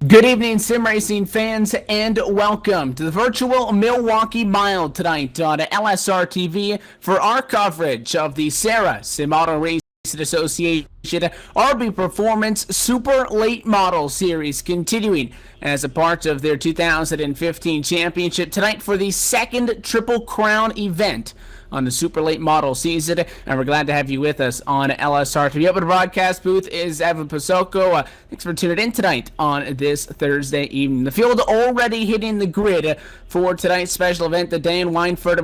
Good evening, sim racing fans, and welcome to the virtual Milwaukee Mile tonight on LSRTV for our coverage of the SARA Sim Auto Racing Association RB Performance Super Late Model Series, continuing as a part of their 2015 championship tonight for the second Triple Crown event on the Super Late Model season, and we're glad to have you with us on LSRTV. Up at the broadcast booth is Evan Pasoko. Thanks for tuning in tonight on this Thursday evening. The field already hitting the grid for tonight's special event, the Dan Weinfurter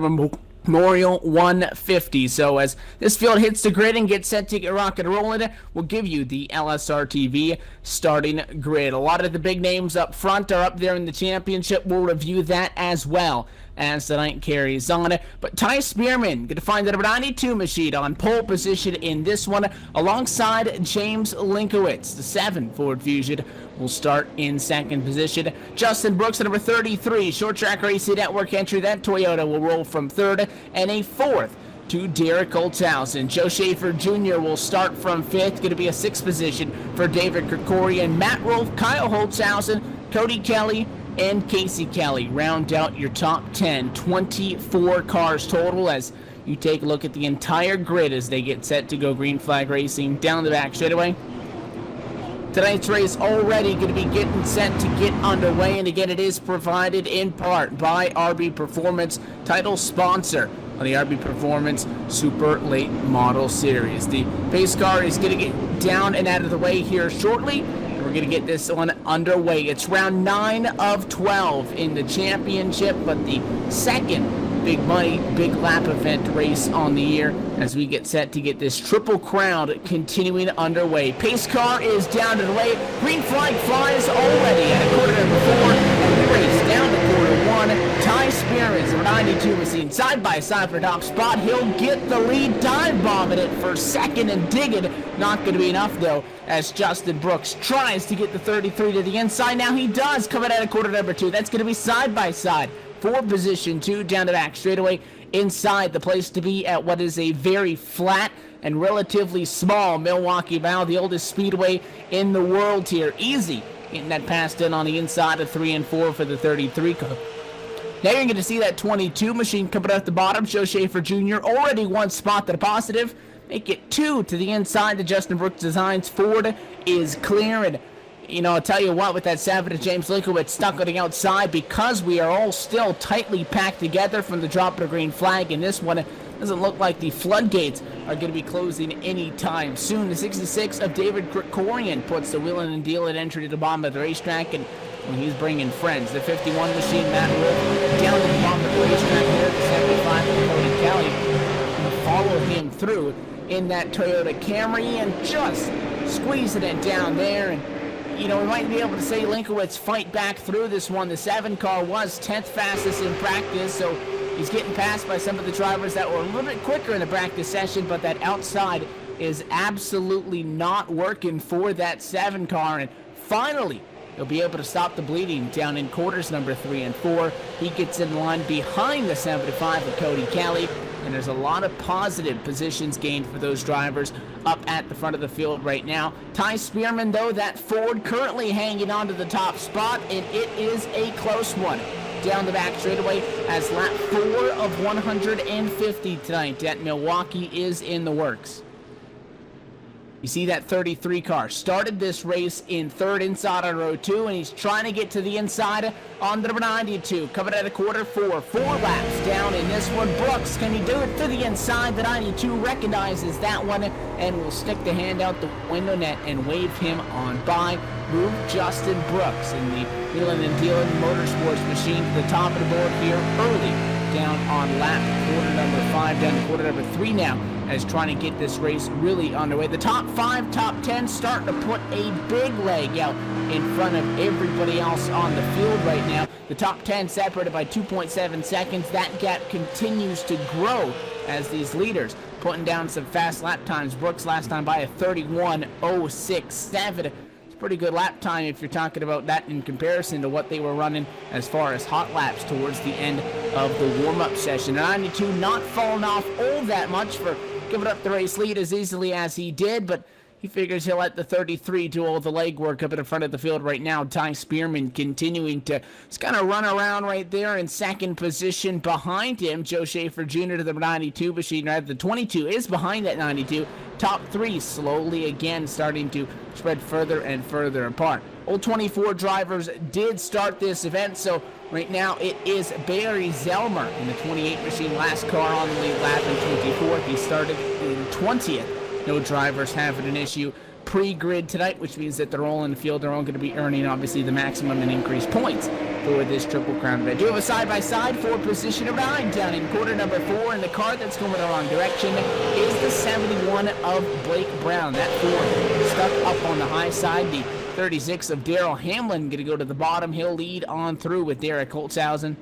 Memorial 150. So as this field hits the grid and gets set to get rocket rolling, we'll give you the LSRTV starting grid. A lot of the big names up front are up there in the championship. We'll review that as well as the night carries on. But Ty Spearman going to find the number 92 machine on pole position in this one alongside James Linkowitz. The 7 Ford Fusion will start in second position. Justin Brooks, the number 33 Short Track Racing Network entry. That Toyota will roll from third, and a fourth to Derek Holtzhausen. Joe Schaffer Jr. will start from fifth. Going to be a sixth position for David Krikorian. Matt Rolfe, Kyle Holtzhausen, Cody Kelly, and Casey Kelly round out your top 10. 24 cars total as you take a look at the entire grid as they get set to go green flag racing down the back straightaway. Tonight's race already going to be getting set to get underway, and again, it is provided in part by RB Performance, title sponsor on the RB Performance Super Late Model Series. The pace car is going to get down and out of the way here shortly. We're going to get this one underway. It's round 9 of 12 in the championship, but the second big money, big lap event race on the year as we get set to get this Triple Crown continuing underway. Pace car is down to the way. Green flag flies already at quarter number 4. And the race down to quarter 1. Ty Spearman, number 92 machine, side by side for top spot. He'll get the lead, dive bombing it for second and digging. Not going to be enough though, as Justin Brooks tries to get the 33 to the inside. Now he does, coming out of quarter number 2. That's going to be side by side for position 2 down the back straightaway inside the place to be at what is a very flat and relatively small Milwaukee Mile, the oldest speedway in the world here. Easy getting that passed in on the inside of 3 and 4 for the 33 car. Now you're going to see that 22 machine coming out the bottom. Joe Schaffer Jr. already one spot to the positive. Make it 2 to the inside to Justin Brooks Designs. Ford is clear, and I'll tell you what, with that 7 to James Linkowitz stuck on the outside, because we are all still tightly packed together from the drop of the green flag in this one, it doesn't look like the floodgates are going to be closing anytime soon. The 66 of David Krikorian puts the wheeling and dealing entry to the bottom of the racetrack, and he's bringing friends. The 51 machine, Matt Rolfe, down to the bottom of the racetrack there. The 75 of Cody Kelly will follow him through in that Toyota Camry and just squeezing it down there. And we might be able to say Linkowitz fight back through this one. The 7 car was 10th fastest in practice, so he's getting passed by some of the drivers that were a little bit quicker in the practice session, but that outside is absolutely not working for that 7 car. And finally, he'll be able to stop the bleeding down in quarters number 3 and 4. He gets in line behind the 75 of Cody Kelly, and there's a lot of positive positions gained for those drivers up at the front of the field right now. Ty Spearman, though, that Ford currently hanging on to the top spot, and it is a close one down the back straightaway as lap 4 of 150 tonight at Milwaukee is in the works. You see that 33 car started this race in third inside on row 2, and he's trying to get to the inside on the number 92. Coming out of quarter 4. 4 laps down in this one. Brooks, can he do it to the inside? The 92 recognizes that one and will stick the hand out the window net and wave him on by. Move Justin Brooks in the wheeling and dealing motorsports machine to the top of the board here early down on lap quarter number 5, down to quarter number 3 now, as trying to get this race really underway. The top 5, top 10 starting to put a big leg out in front of everybody else on the field right now. The top 10 separated by 2.7 seconds. That gap continues to grow as these leaders putting down some fast lap times. Brooks last time by a 31.067. Pretty good lap time if you're talking about that in comparison to what they were running as far as hot laps towards the end of the warm-up session. 92 not falling off all that much for giving up the race lead as easily as he did, but he figures he'll let the 33 do all the legwork up in the front of the field right now. Ty Spearman continuing to just kind of run around right there in second position. Behind him, Joe Schaffer Jr. to the 92 machine. Right, the 22 is behind that 92. Top three slowly again starting to spread further and further apart. Old 24 drivers did start this event, so right now it is Barry Zelmer in the 28 machine, last car on the lead lap in 24th. He started in 20th. No drivers having an issue pre-grid tonight, which means that they're all in the field. They're all going to be earning, obviously, the maximum and increased points for this Triple Crown event. Do have a side-by-side for position of 9 down in quarter number 4, and the car that's going the wrong direction is the 71 of Blake Brown. That Ford stuck up on the high side. The 36 of Daryl Hamlin going to go to the bottom. He'll lead on through with Derek Holtzhausen.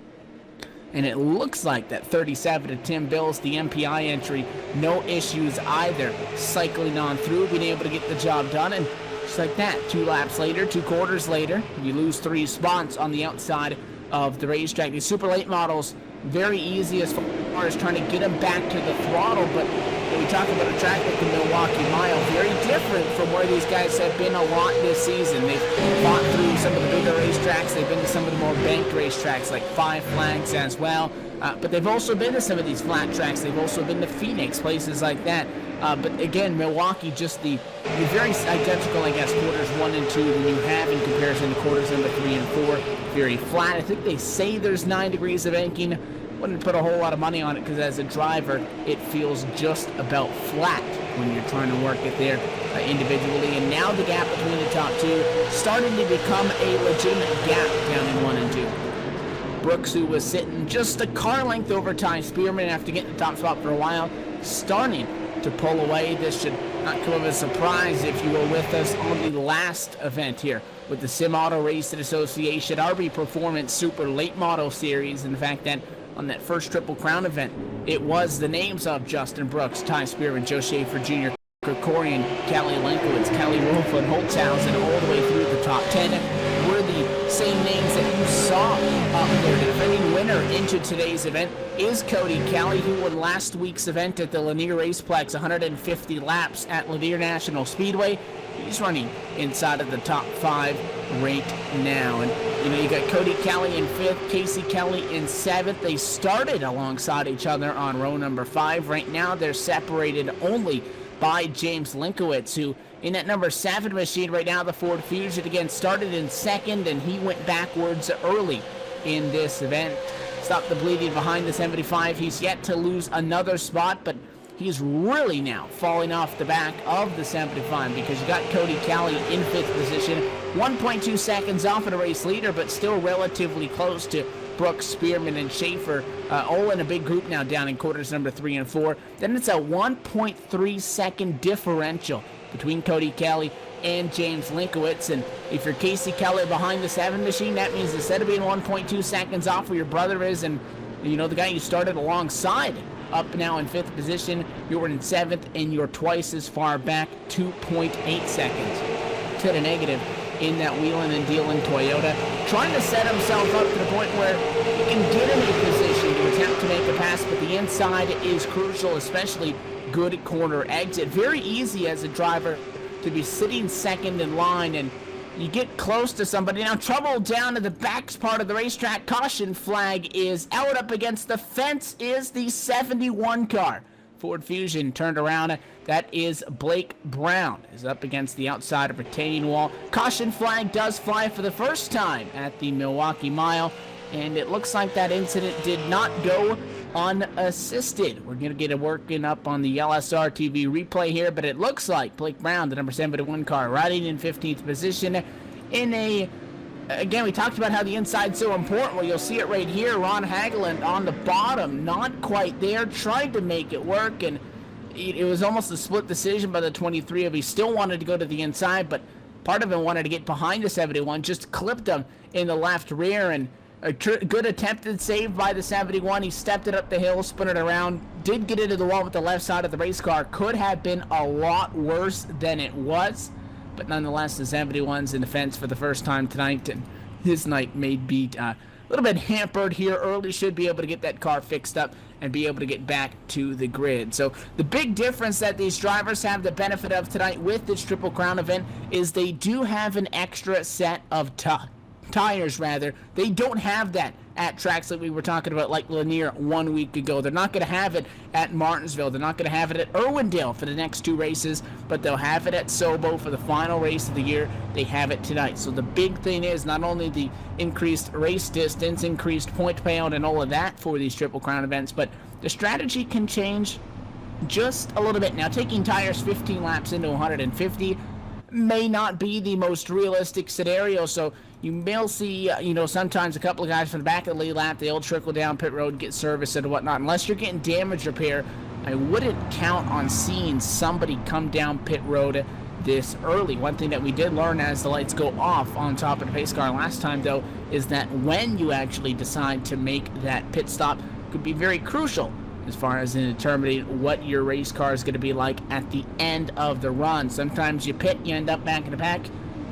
And it looks like that 37 of Tim Bills, the MPI entry, no issues either. Cycling on through, being able to get the job done. And just like that, 2 laps later, 2 quarters later, you lose 3 spots on the outside of the racetrack. These super late models, very easy as far as trying to get them back to the throttle. But when we talk about a track like the Milwaukee Mile, very different from where these guys have been a lot this season. They've fought through some of the bigger racetracks. They've been to some of the more banked racetracks like Five Flags as well. But they've also been to some of these flat tracks. They've also been to Phoenix, places like that. But again, Milwaukee, just the very identical, I guess, quarters 1 and 2 than you have in comparison to quarters number 3 and 4. Very flat. I think they say there's 9 degrees of banking. Wouldn't put a whole lot of money on it because as a driver, it feels just about flat when you're trying to work it there individually. And now the gap between the top 2 starting to become a legitimate gap down in 1 and 2. Brooks, who was sitting just a car length over Ty Spearman after getting the top spot for a while, starting to pull away. This should not come as a surprise if you were with us on the last event here with the Sim Auto Racing Association RB Performance Super Late Model Series. In fact, that on that first Triple Crown event, it was the names of Justin Brooks, Ty Spearman, Joe Schaffer Jr., Krikorian, Kelly Lenkowitz, Kelly Wolf, and Holtzhausen all the way through the top 10 were the same names that you saw up there. The defending winner into today's event is Cody Kelly, who won last week's event at the Lanier Raceplex, 150 laps at Lanier National Speedway. He's running inside of the top 5 right now. And, you got Cody Kelly in 5th, Casey Kelly in 7th. They started alongside each other on row number 5. Right now, they're separated only by James Lenkowitz, who in that number 7 machine right now, the Ford Fusion, again, started in 2nd, and he went backwards early in this event. Stopped the bleeding behind the 75. He's yet to lose another spot, but he's really now falling off the back of the 75 because you got Cody Kelly in 5th position, 1.2 seconds off of the race leader, but still relatively close to Brooks, Spearman, and Schaffer, all in a big group now down in quarters number 3 and 4. Then it's a 1.3 second differential between Cody Kelly and James Lenkowitz. And if you're Casey Kelly behind the 7 machine, that means instead of being 1.2 seconds off where your brother is, and the guy you started alongside up now in 5th position, you're in 7th, and you're twice as far back, 2.8 seconds to the negative in that wheeling and dealing Toyota, trying to set himself up to the point where he can get in a position to attempt to make a pass, but the inside is crucial, especially good corner exit. Very easy as a driver to be sitting 2nd in line, and you get close to somebody. Now, trouble down at the back part of the racetrack. Caution flag is out. Up against the fence is the 71 car. Ford Fusion turned around. That is Blake Brown, is up against the outside of retaining wall. Caution flag does fly for the first time at the Milwaukee Mile, and it looks like that incident did not go unassisted. We're going to get it working up on the LSRTV replay here, but it looks like Blake Brown, the number 71 car, riding in 15th position in a... Again, we talked about how the inside's so important. Well, you'll see it right here. Ron Hageland on the bottom, not quite there, tried to make it work, and it was almost a split decision by the 23 of. He still wanted to go to the inside, but part of him wanted to get behind the 71, just clipped him in the left rear, and a good attempted save by the 71. He stepped it up the hill, spun it around, did get into the wall with the left side of the race car. Could have been a lot worse than it was. But nonetheless, the 71's in the fence for the first time tonight, and his night may be little bit hampered here early. Should be able to get that car fixed up and be able to get back to the grid. So the big difference that these drivers have the benefit of tonight with this Triple Crown event is they do have an extra set of tires. They don't have that at tracks that we were talking about, like Lanier 1 week ago. They're not going to have it at Martinsville. They're not going to have it at Irwindale for the next 2 races, but they'll have it at Sobo for the final race of the year. They have it tonight. So the big thing is not only the increased race distance, increased point payout, and all of that for these Triple Crown events, but the strategy can change just a little bit. Now, taking tires 15 laps into 150 may not be the most realistic scenario, so you may see, sometimes a couple of guys from the back of the lead lap, they'll trickle down pit road, get service and whatnot. Unless you're getting damage repair, I wouldn't count on seeing somebody come down pit road this early. One thing that we did learn as the lights go off on top of the pace car last time, though, is that when you actually decide to make that pit stop could be very crucial as far as in determining what your race car is going to be like at the end of the run. Sometimes you pit, you end up back in the pack,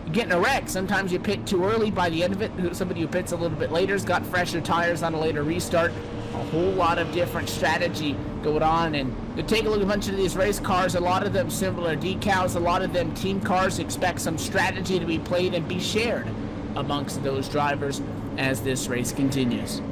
you get in a wreck. Sometimes you pit too early. By the end of it, somebody who pits a little bit later has got fresher tires on a later restart. A whole lot of different strategy going on, and to take a look at a bunch of these race cars, a lot of them similar decals, a lot of them team cars. Expect some strategy to be played and be shared amongst those drivers as this race continues.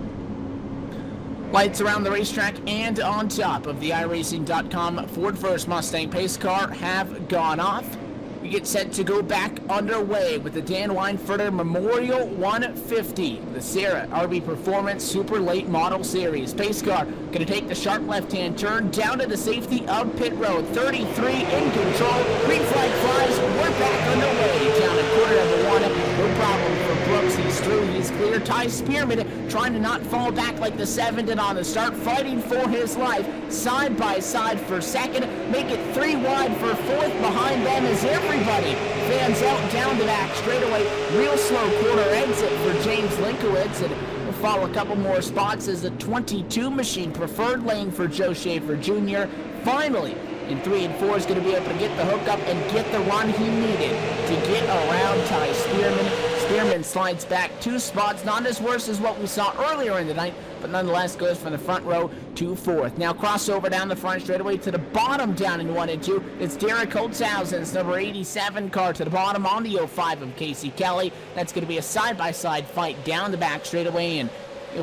Lights around the racetrack and on top of the iRacing.com Ford First Mustang pace car have gone off. We get set to go back underway with the Dan Weinfurter Memorial 150, the SARA RB Performance Super Late Model Series. Pace car going to take the sharp left-hand turn down to the safety of pit road. 33 in control. Green flag flies. We're back underway down at quarter number 1. No problem for Brooks. He's through. He's clear. Ty Spearman trying to not fall back like the 7 did on the start, fighting for his life. Side by side for second. Make it 3 wide for fourth. Behind them is everybody fans out down the back straightaway. Real slow corner exit for James Linkowitz, and we'll follow a couple more spots as the 22 machine preferred lane for Joe Schaffer Jr. Finally, in 3 and 4 is going to be able to get the hookup and get the run he needed to get around Ty Spearman. Spearman slides back 2 spots, not as worse as what we saw earlier in the night, but nonetheless goes from the front row to fourth. Now crossover down the front straightaway to the bottom down in 1 and 2. It's Derek Holtzhausen's number 87 car to the bottom on the 05 of Casey Kelly. That's going to be a side-by-side fight down the back straightaway, and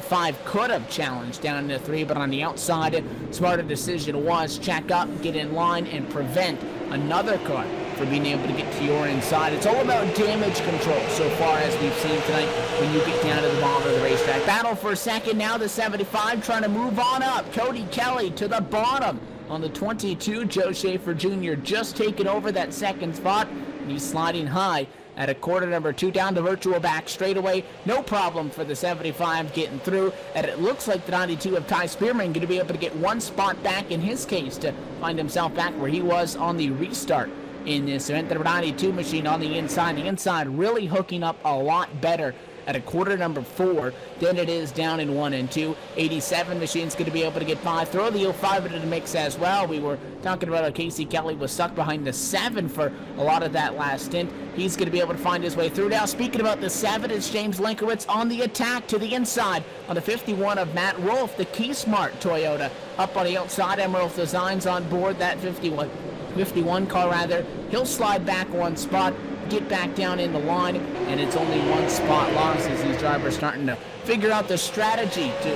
05 could have challenged down into 3, but on the outside, smarter decision was check up, get in line, and prevent another car from being able to get to your inside. It's all about damage control so far as we've seen tonight when you get down to the bottom of the racetrack. Battle for a second, now the 75 trying to move on up. Cody Kelly to the bottom on the 22. Joe Schaffer Jr. just taking over that second spot, and he's sliding high at a quarter number 2 down the virtual back straightaway. No problem for the 75 getting through, and it looks like the 92 of Ty Spearman going to be able to get 1 spot back in his case to find himself back where he was on the restart in this event. The 92 machine on the inside really hooking up a lot better at a quarter number 4 than it is down in 1 and 2. 87 machine's going to be able to get 5. Throw the 05 into the mix as well. We were talking about how Casey Kelly was stuck behind the 7 for a lot of that last stint. He's going to be able to find his way through. Now, speaking about the 7, it's James Linkowitz on the attack to the inside on the 51 of Matt Rolfe, the Key Smart Toyota. Up on the outside, Emerald Designs on board that 51 car rather. He'll slide back 1 spot, get back down in the line, and it's only 1 spot loss as these drivers starting to figure out the strategy to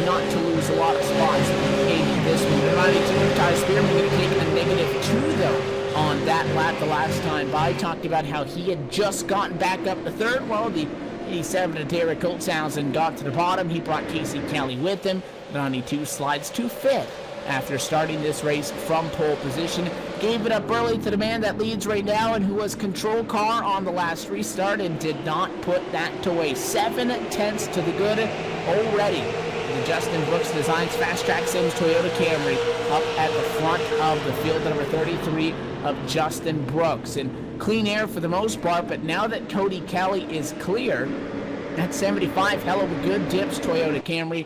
not to lose a lot of spots in this one. The 92 Ty Spearman going to take a -2 though on that lap the last time by. Talked about how he had just gotten back up to 3rd. Well, the 87 of Derek Holtzhausen got to the bottom. He brought Casey Kelly with him. The 92 slides to 5th after starting this race from pole position. Gave it up early to the man that leads right now and who was control car on the last restart and did not put that to waste. 7/10 to the good already. The Justin Brooks Designs Fast Track Sims Toyota Camry up at the front of the field, number 33 of Justin Brooks. And clean air for the most part, but now that Cody Kelly is clear, that 75 hell of a good dips Toyota Camry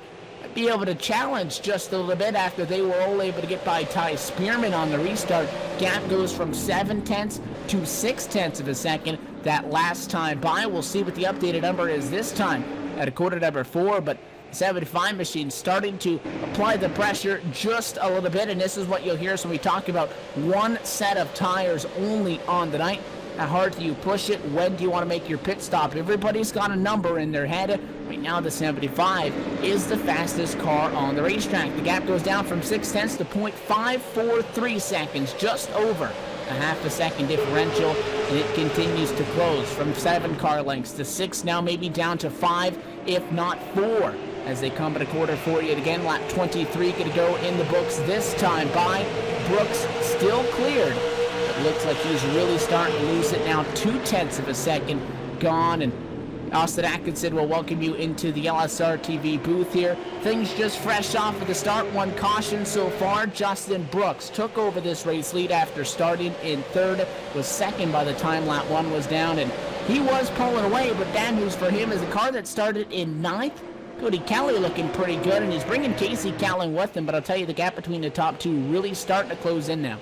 be able to challenge just a little bit after they were all able to get by Ty Spearman on the restart. Gap goes from 7/10 to 6/10 of a second that last time by. We'll see what the updated number is this time at a quarter number 4, but 75 machine starting to apply the pressure just a little bit, and this is what you'll hear when we talk about one set of tires only on the night. How hard do you push it? When do you want to make your pit stop? Everybody's got a number in their head. Right now, the 75 is the fastest car on the racetrack. The gap goes down from 0.6 to 0.543 seconds, just over a half a second differential, and it continues to close from 7 car lengths to 6, now maybe down to 5, if not 4, as they come at a quarter 40. And again, lap 23 going to go in the books this time by Brooks, still cleared. It looks like he's really starting to lose it now. 0.2 of a second gone, and Austin Atkinson will welcome you into the LSRTV booth here. Things just fresh off of the start. One caution so far. Justin Brooks took over this race lead after starting in 3rd, was 2nd by the time lap 1 was down, and he was pulling away, but bad news for him is a car that started in 9th. Cody Kelly looking pretty good, and he's bringing Casey Callan with him, but I'll tell you, the gap between the top 2 really starting to close in now.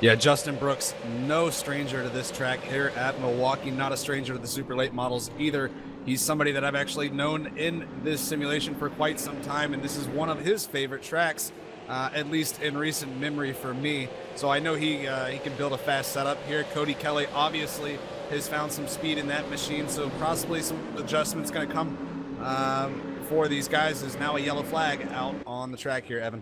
Yeah, Justin Brooks, no stranger to this track here at Milwaukee, not a stranger to the super late models either. He's somebody that I've actually known in this simulation for quite some time, and this is one of his favorite tracks, at least in recent memory for me. So I know he can build a fast setup here. Cody Kelly obviously has found some speed in that machine, so possibly some adjustments going to come for these guys. There's now a yellow flag out on the track here, Evan.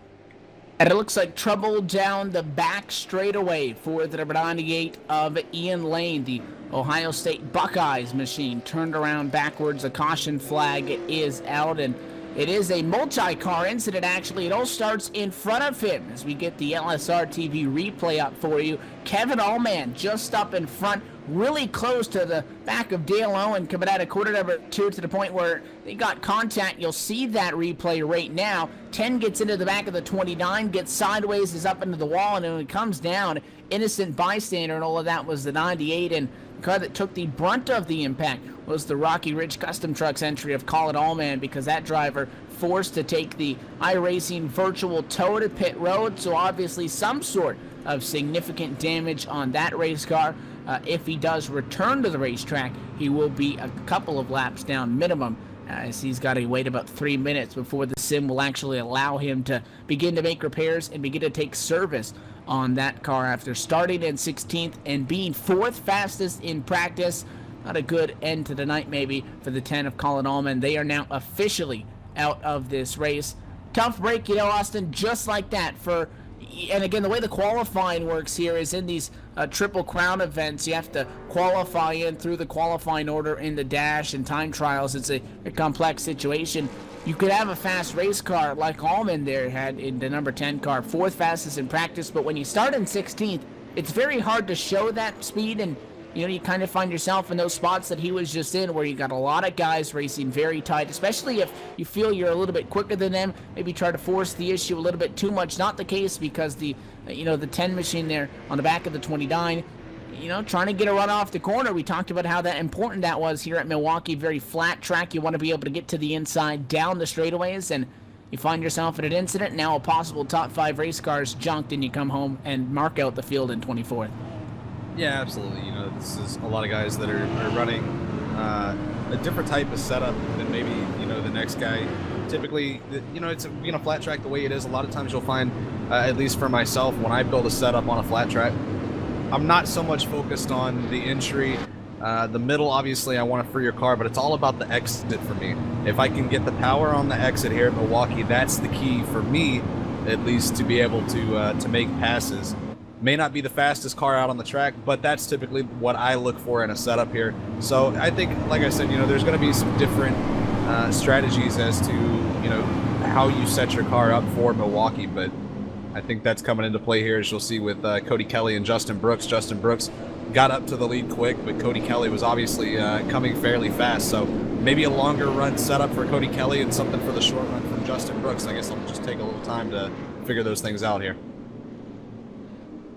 And it looks like trouble down the back straightaway for the number 98 of Ian Lane. The Ohio State Buckeyes machine turned around backwards. A caution flag is out, and it is a multi-car incident, actually. It all starts in front of him as we get the LSRTV replay up for you. Kevin Allman just up in front, really close to the back of Dale Owen, coming out of quarter number 2 to the point where they got contact. You'll see that replay right now. 10 gets into the back of the 29, gets sideways, is up into the wall, and when it comes down, innocent bystander, and all of that was the 98, and the car that took the brunt of the impact was the Rocky Ridge Custom Trucks entry of Colin Allman, because that driver forced to take the iRacing virtual tow to pit road, so obviously some sort of significant damage on that race car. If he does return to the racetrack, he will be a couple of laps down minimum, as he's got to wait about 3 minutes before the sim will actually allow him to begin to make repairs and begin to take service on that car after starting in 16th and being 4th fastest in practice. Not a good end to the night maybe for the 10 of Colin Allman. They are now officially out of this race. Tough break, Austin, just like that for... And again, the way the qualifying works here is in these Triple Crown events, you have to qualify in through the qualifying order in the dash and time trials. It's a complex situation. You could have a fast race car like Allman there had in the number 10 car, 4th fastest in practice, but when you start in 16th, it's very hard to show that speed, and you kind of find yourself in those spots that he was just in, where you got a lot of guys racing very tight, especially if you feel you're a little bit quicker than them, maybe try to force the issue a little bit too much. Not the case, because the 10 machine there on the back of the 29, trying to get a run off the corner. We talked about how important that was here at Milwaukee. Very flat track. You want to be able to get to the inside down the straightaways, and you find yourself in an incident. Now a possible top 5 race cars junked, and you come home and mark out the field in 24th. Yeah, absolutely. This is a lot of guys that are running a different type of setup than maybe, the next guy. Typically, it's a flat track the way it is. A lot of times you'll find, at least for myself, when I build a setup on a flat track, I'm not so much focused on the entry. The middle, obviously, I want to free your car, but it's all about the exit for me. If I can get the power on the exit here at Milwaukee, that's the key for me, at least, to be able to make passes. May not be the fastest car out on the track, but that's typically what I look for in a setup here. So I think, like I said, there's going to be some different strategies as to, how you set your car up for Milwaukee, but I think that's coming into play here, as you'll see with Cody Kelly and Justin Brooks. Justin Brooks got up to the lead quick, but Cody Kelly was obviously coming fairly fast, so maybe a longer run setup for Cody Kelly and something for the short run from Justin Brooks. I guess I'll just take a little time to figure those things out here.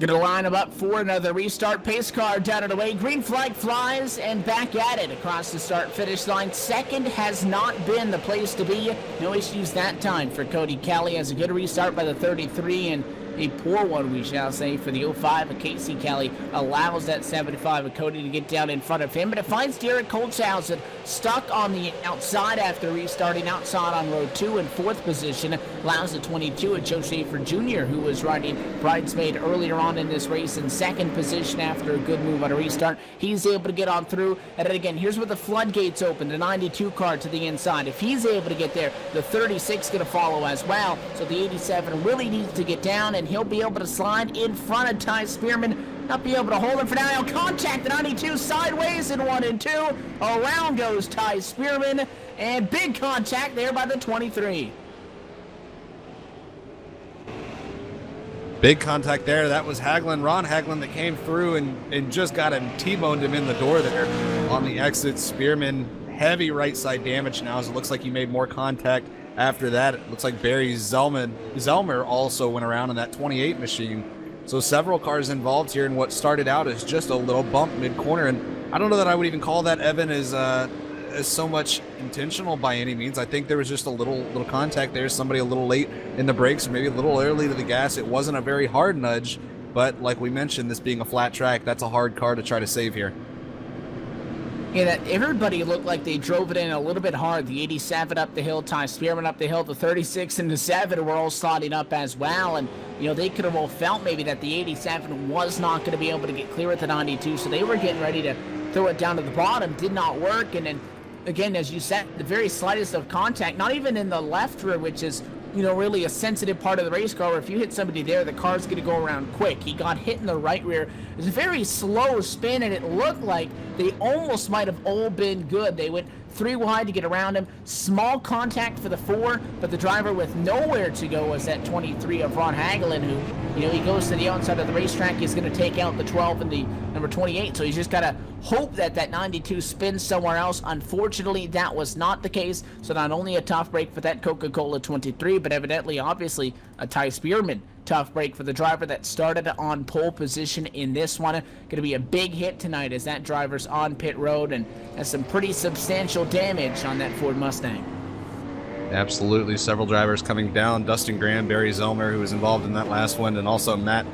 Gonna line them up for another restart. Pace car down and away. Green flag flies and back at it across the start-finish line. 2nd has not been the place to be. No issues that time for Cody Kelly. Has a good restart by the 33, and a poor one, we shall say, for the 05 of Casey Kelly. Allows that 75 of Cody to get down in front of him, but it finds Derek Holzhausen stuck on the outside after restarting outside on row 2 in 4th position. Allows the 22 of Joe Schaffer Jr., who was riding bridesmaid earlier on in this race, in 2nd position after a good move on a restart. He's able to get on through, and then again, here's where the floodgates open. The 92 car to the inside. If he's able to get there, the 36 going to follow as well. So the 87 really needs to get down, and he'll be able to slide in front of Ty Spearman. Not be able to hold him for now. He'll contact the 92 sideways in 1 and 2. Around goes Ty Spearman, and big contact there by the 23. Big contact there. That was Hagelin, Ron Hagelin, that came through and just got him, T-boned him in the door there on the exit. Spearman, heavy right side damage now, as it looks like he made more contact after that. It looks like Barry Zelmer also went around in that 28 machine. So several cars involved here in what started out as just a little bump mid-corner. And I don't know that I would even call that, Evan, as so much intentional by any means. I think there was just a little contact there. Somebody a little late in the brakes, or maybe a little early to the gas. It wasn't a very hard nudge, but like we mentioned, this being a flat track, that's a hard car to try to save here. Yeah, that everybody looked like they drove it in a little bit hard. The 87 up the hill, Ty Spearman up the hill, the 36 and the 7 were all sliding up as well. And, you know, they could have all felt maybe that the 87 was not going to be able to get clear at the 92. So they were getting ready to throw it down to the bottom. Did not work. And then, again, as you said, the very slightest of contact, not even in the left rear, which is, you know, really a sensitive part of the race car, where if you hit somebody there, the car's going to go around quick. He got hit in the right rear. It was a very slow spin, and it looked like they almost might have all been good. They went 3 wide to get around him. Small contact for the 4, but the driver with nowhere to go was that 23 of Ron Hagelin, who, you know, he goes to the outside of the racetrack. He's going to take out the 12 and the number 28, so he's just got to hope that that 92 spins somewhere else. Unfortunately, that was not the case, so not only a tough break for that Coca-Cola 23, but evidently, obviously, a Ty Spearman tough break for the driver that started on pole position in this one. Going to be a big hit tonight as that driver's on pit road and has some pretty substantial damage on that Ford Mustang. Absolutely. Several drivers coming down. Dustin Graham, Barry Zelmer, who was involved in that last one, and also Matt,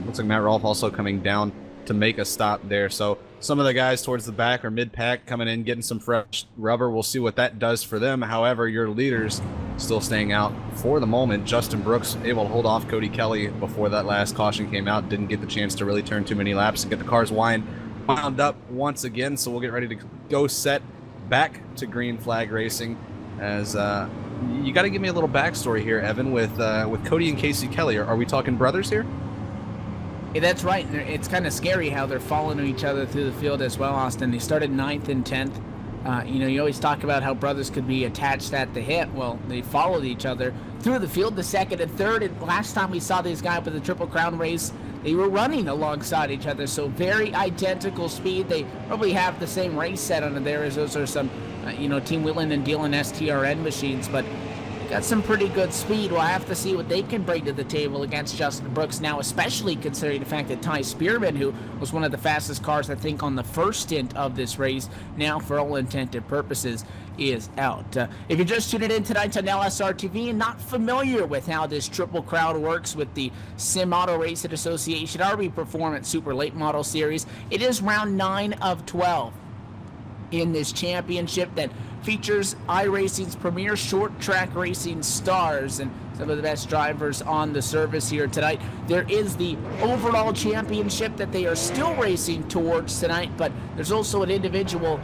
looks like Matt Rolfe also coming down to make a stop there. So some of the guys towards the back or mid-pack coming in, getting some fresh rubber. We'll see what that does for them. However, your leaders still staying out for the moment. Justin Brooks able to hold off Cody Kelly before that last caution came out. Didn't get the chance to really turn too many laps and get the cars wound up once again. So we'll get ready to go set back to green flag racing. As you got to give me a little backstory here, Evan, with Cody and Casey Kelly. Are we talking brothers here? Yeah, that's right. It's kind of scary how they're following each other through the field as well, Austin. They started 9th and 10th. You know, you always talk about how brothers could be attached at the hip. Well, they followed each other through the field, the 2nd and 3rd. And last time we saw these guys with the Triple Crown race, they were running alongside each other. So very identical speed. They probably have the same race set under there, as those are some, you know, Team Wheeling and Dealing STRN machines. But got some pretty good speed. We'll have to see what they can bring to the table against Justin Brooks now, especially considering the fact that Ty Spearman, who was one of the fastest cars, I think, on the first stint of this race, now for all intended purposes is out. If you're just tuning in tonight on LSRTV and not familiar with how this Triple Crown works with the Sim Auto Racing Association RB Performance Super Late Model Series, it is round 9 of 12 in this championship that features iRacing's premier short track racing stars and some of the best drivers on the service here tonight. There is the overall championship that they are still racing towards tonight, but there's also an individual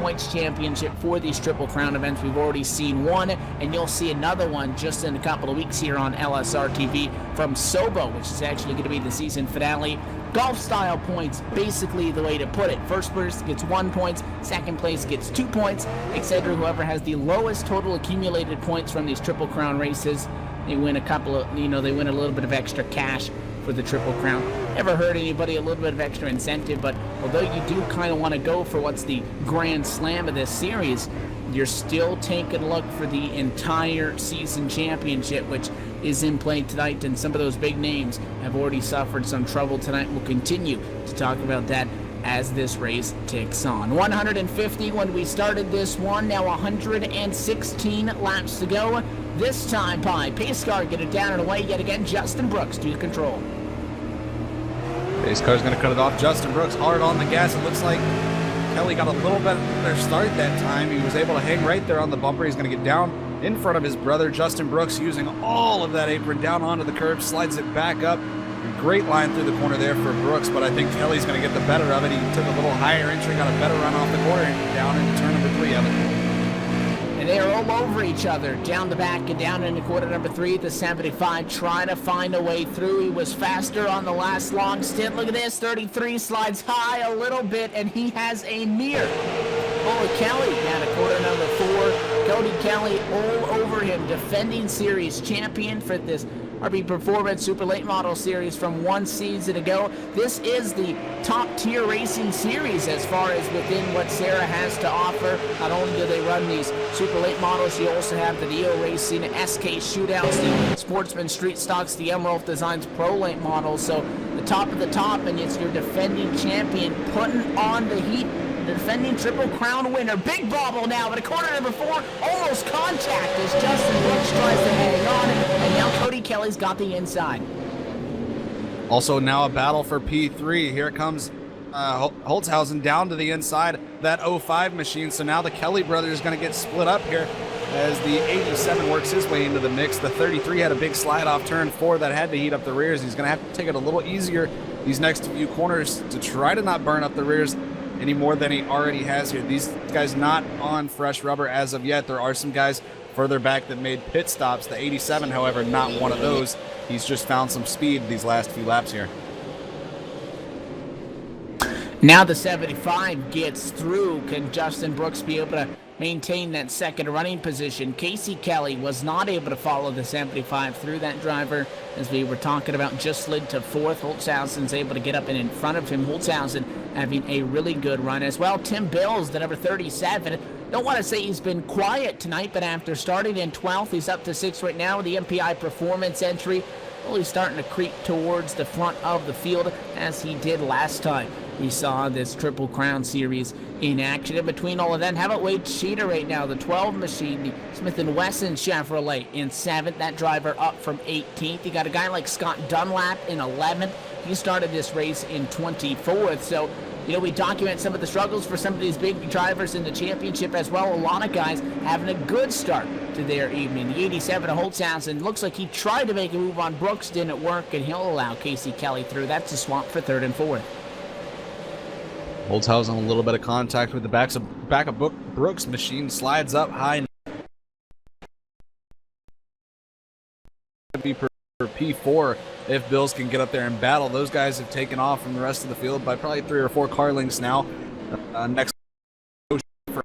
points championship for these Triple Crown events. We've already seen one, and you'll see another one just in a couple of weeks here on LSRTV from Sobo, which is actually going to be the season finale. Golf style points, basically the way to put it. First place gets 1 point, second place gets 2 points, etc. Whoever has the lowest total accumulated points from these Triple Crown races, they win a couple of, you know, they win a little bit of extra cash for the Triple Crown. Never hurt anybody, a little bit of extra incentive, but although you do kind of want to go for what's the grand slam of this series, you're still taking a look for the entire season championship, which is in play tonight, and some of those big names have already suffered some trouble tonight. We'll continue to talk about that as this race ticks on. 150 when we started this one, now 116 laps to go. this time by pace car. Get it down and away yet again. Justin Brooks to control. Pace car's going to cut it off. Justin Brooks hard on the gas. It looks like Kelly got a little better start that time. He was able to hang right there on the bumper. He's going to get down in front of his brother, Justin Brooks, using all of that apron down onto the curb, slides it back up. Great line through the corner there for Brooks, but I think Kelly's going to get the better of it. He took a little higher entry, got a better run off the corner, and down into turn number 3 of it. And they are all over each other, down the back and down into quarter number 3 at the 75, trying to find a way through. He was faster on the last long stint. Look at this, 33 slides high a little bit, and he has a near. Oh, Kelly down to quarter number 4. Cody Kelly all over him, defending series champion for this RB Performance Super Late Model Series from 1 season ago. This is the top tier racing series as far as within what SARA has to offer. Not only do they run these Super Late Models, you also have the Neo Racing, SK Shootouts, the Sportsman Street Stocks, the Emerald Designs Pro Late Models. So the top of the top, and it's your defending champion putting on the heat. The defending Triple Crown winner. Big bobble now, but at quarter number 4, almost contact as Justin Brooks tries to hang on, and now Cody Kelly's got the inside. Also now a battle for P3. Here comes Holtzhausen down to the inside, that 05 machine. So now the Kelly brothers is going to get split up here as the 87 works his way into the mix. The 33 had a big slide off turn 4 that had to heat up the rears. He's going to have to take it a little easier these next few corners to try to not burn up the rears any more than he already has here. These guys not on fresh rubber as of yet. There are some guys further back that made pit stops. The 87, however, not one of those. He's just found some speed these last few laps here. Now the 75 gets through. Can Justin Brooks be able to maintain that second running position? Casey Kelly was not able to follow the 75 through. That driver, as we were talking about, just slid to 4th. Holtzhausen's able to get up and in front of him. Holtzhausen having a really good run as well. Tim Bills, the number 37. Don't want to say he's been quiet tonight, but after starting in 12th, he's up to 6th right now with the MPI Performance entry. Really starting to creep towards the front of the field as he did last time we saw this Triple Crown Series in action. In between all of that, how about Wade Cheater right now, the 12 machine, the Smith & Wesson Chevrolet in 7th. That driver up from 18th. You got a guy like Scott Dunlap in 11th. He started this race in 24th. So, you know, we document some of the struggles for some of these big drivers in the championship as well. A lot of guys having a good start to their evening. The 87 of Holtzhausen looks like he tried to make a move on Brooks, didn't work, and he'll allow Casey Kelly through. That's a swamp for 3rd and 4th. Holtzhausen a little bit of contact with the back of Brooks' machine, slides up high. Be for P4 if Bills can get up there and battle. Those guys have taken off from the rest of the field by probably 3 or 4 car lengths now. Next for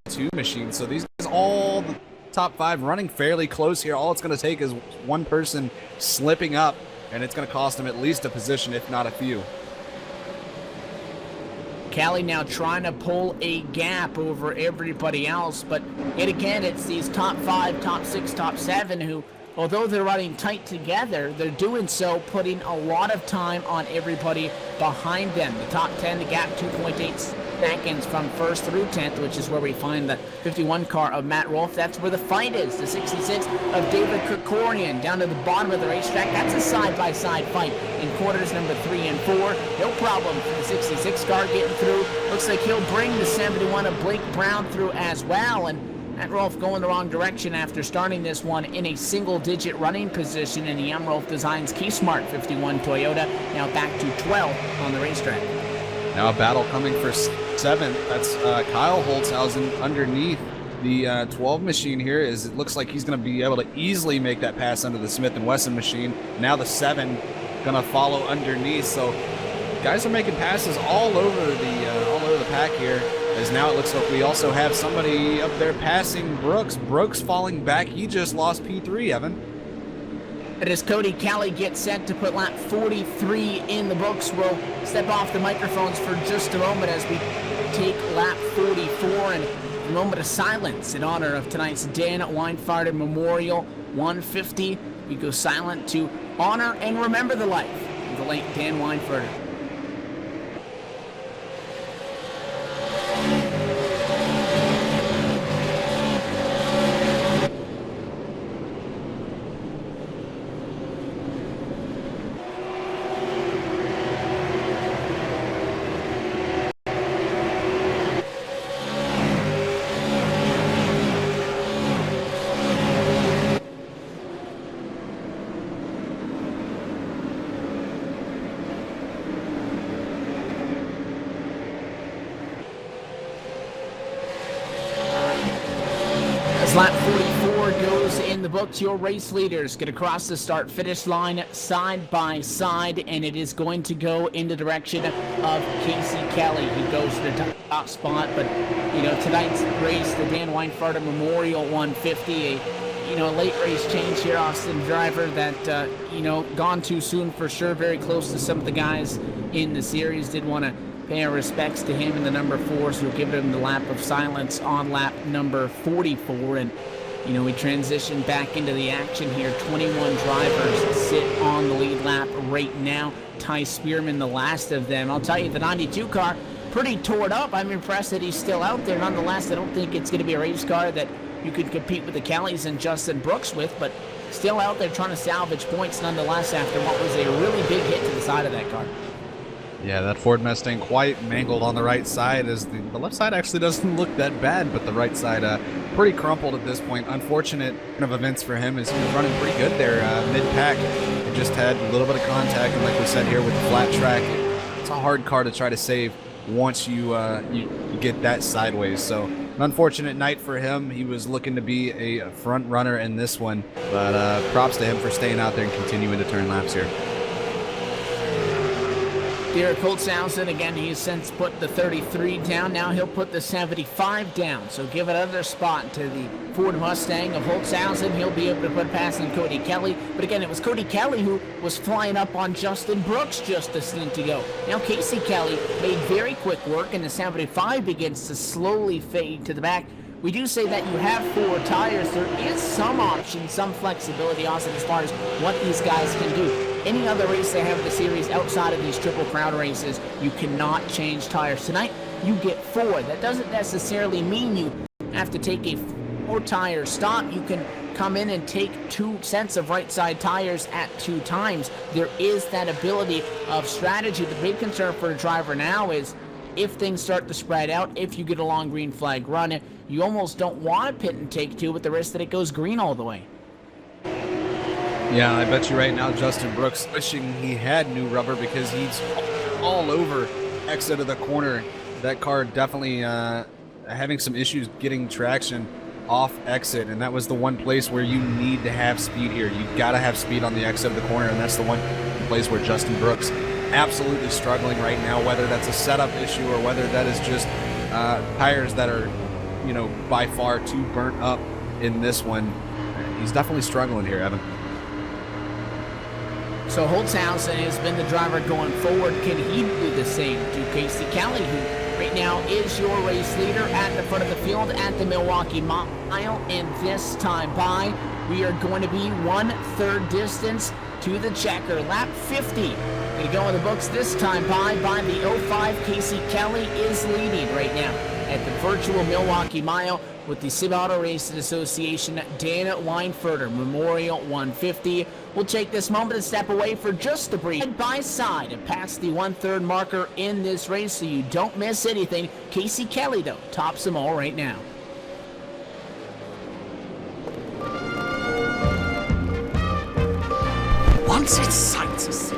22 machine. So these guys, all the top 5 running fairly close here. All it's going to take is one person slipping up, and it's going to cost them at least a position, if not a few. Kelly now trying to pull a gap over everybody else, but yet again, it's these top 5, top 6, top 7 who, although they're running tight together, they're doing so putting a lot of time on everybody behind them. The top 10, the gap 2.8 seconds from 1st through 10th, which is where we find the 51 car of Matt Rolfe. That's where the fight is. The 66 of David Krikorian down to the bottom of the racetrack. That's a side-by-side fight in quarters number 3 and 4. No problem for the 66 car getting through. Looks like he'll bring the 71 of Blake Brown through as well. And Matt Rolfe going the wrong direction after starting this one in a single-digit running position in the Rolfe Designs Key Smart 51 Toyota. Now back to 12 on the racetrack. Now a battle coming for 7th. That's Kyle Holtzhausen underneath the 12 machine here. It looks like he's going to be able to easily make that pass under the Smith & Wesson machine. Now the 7 going to follow underneath. So guys are making passes all over the pack here. As now it looks like we also have somebody up there passing Brooks. Brooks falling back. He just lost P3, Evan. And as Cody Kelly gets set to put lap 43 in the books, we'll step off the microphones for just a moment as we take lap 44 and a moment of silence in honor of tonight's Dan Weinfurter Memorial 150. We go silent to honor and remember the life of the late Dan Weinfurter. lap 44 goes in the books. Your race leaders get across the start-finish line side by side, and it is going to go in the direction of Casey Kelly. He goes to the top spot, but tonight's race, the Dan Weinfurter Memorial 150, a late race change here. Austin driver that gone too soon for sure. Very close to some of the guys in the series. Did want to pay our respects to him in the number 4, so we'll give him the lap of silence on lap number 44. And we transition back into the action here. 21 drivers sit on the lead lap right now. Ty Spearman, the last of them. I'll tell you, the 92 car, pretty torn up. I'm impressed that he's still out there. Nonetheless, I don't think it's going to be a race car that you could compete with the Kellys and Justin Brooks with, but still out there trying to salvage points nonetheless after what was a really big hit to the side of that car. Yeah, that Ford Mustang quite mangled on the right side, as the left side actually doesn't look that bad, but the right side pretty crumpled at this point. Unfortunate of events for him, as he was running pretty good there mid-pack. It just had a little bit of contact, and like we said here with the flat track, it's a hard car to try to save once you get that sideways. So an unfortunate night for him. He was looking to be a front runner in this one, but props to him for staying out there and continuing to turn laps here. Derek Holtzhausen, again, he's since put the 33 down. Now he'll put the 75 down. So give another spot to the Ford Mustang of Holtzhausen. He'll be able to put past in Cody Kelly. But again, it was Cody Kelly who was flying up on Justin Brooks just a stint ago. Now Casey Kelly made very quick work, and the 75 begins to slowly fade to the back. We do say that you have 4 tires. There is some option, some flexibility also as far as what these guys can do. Any other race they have in the series outside of these Triple Crown races, you cannot change tires. Tonight, you get 4. That doesn't necessarily mean you have to take a 4-tire stop. You can come in and take 2 sets of right side tires at 2 times. There is that ability of strategy. The big concern for a driver now is if things start to spread out, if you get a long green flag run, you almost don't want to pit and take 2 with the risk that it goes green all the way. Yeah, I bet you right now Justin Brooks wishing he had new rubber, because he's all over exit of the corner. That car definitely having some issues getting traction off exit, and that was the one place where you need to have speed here. You got to have speed on the exit of the corner, and that's the one place where Justin Brooks absolutely struggling right now, whether that's a setup issue or whether that is just tires that are, by far too burnt up in this one. He's definitely struggling here, Evan. So Holtzhausen has been the driver going forward. Can he do the same to Casey Kelly, who right now is your race leader at the front of the field at the Milwaukee Mile? And this time by, we are going to be 1/3 distance to the checker. Lap 50. Going to go in the books this time by the 05. Casey Kelly is leading right now at the virtual Milwaukee Mile with the Sim Auto Racing Association Dan Weinfurter Memorial 150. We'll take this moment to step away for just a brief side by side and pass the 1/3 marker in this race so you don't miss anything. Casey Kelly, though, tops them all right now. Once it sights us,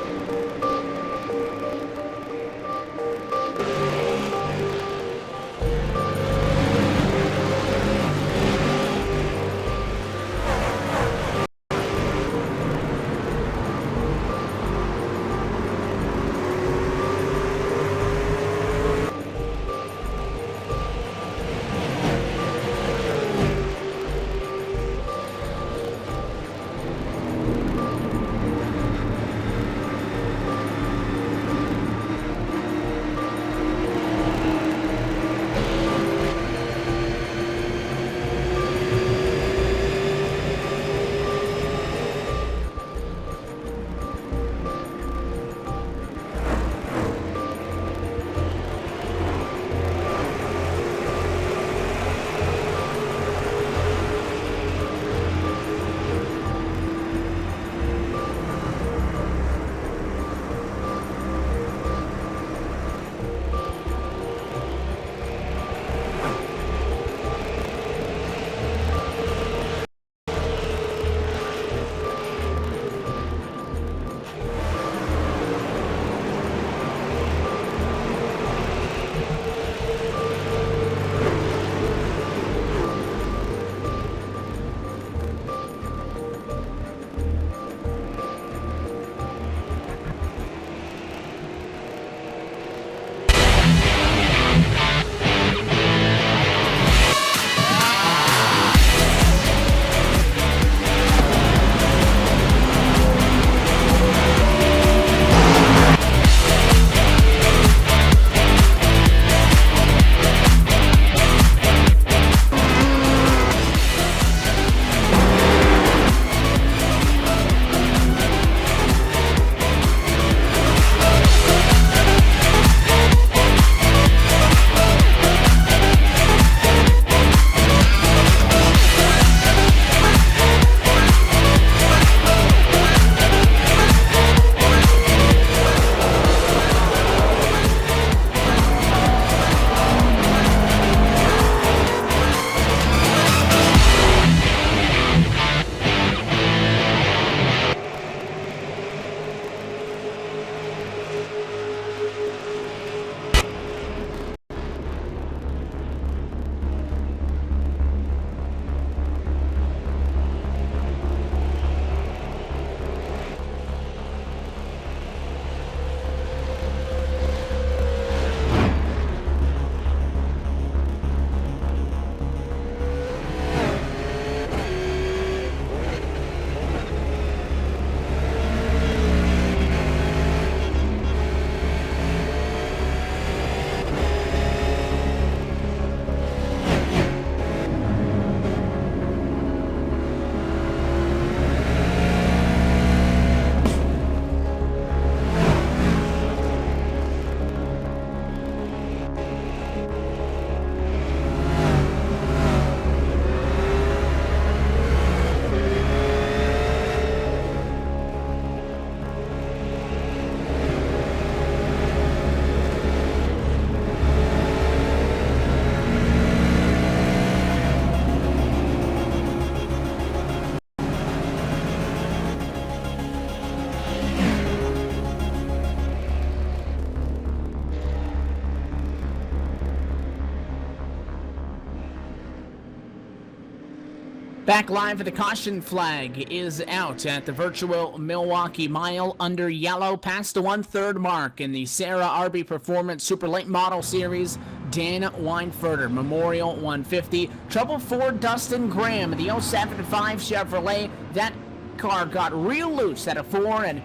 Back live for the caution flag is out at the virtual Milwaukee Mile under yellow past the 1/3 mark in the SARA RB Performance Super Late Model Series. Dan Weinfurter, Memorial 150. Trouble for Dustin Graham, the 07-5 Chevrolet. That car got real loose at a 4 and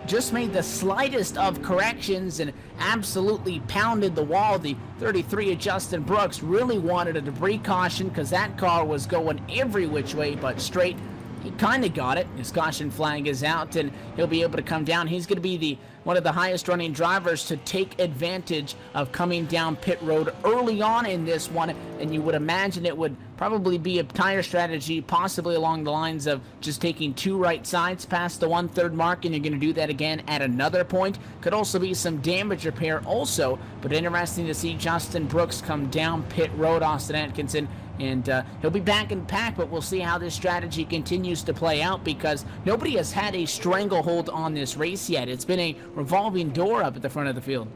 just made the slightest of corrections and absolutely pounded the wall. The 33 of Justin Brooks really wanted a debris caution because that car was going every which way but straight. He kind of got it. His caution flag is out and he'll be able to come down. He's going to be one of the highest running drivers to take advantage of coming down pit road early on in this one, and you would imagine it would probably be a tire strategy possibly along the lines of just taking 2 right sides past the 1/3 mark, and you're going to do that again at another point. Could also be some damage repair also, but interesting to see Justin Brooks come down pit road. Austin Atkinson, and he'll be back in the pack, but we'll see how this strategy continues to play out because nobody has had a stranglehold on this race yet. It's been a revolving door up at the front of the field.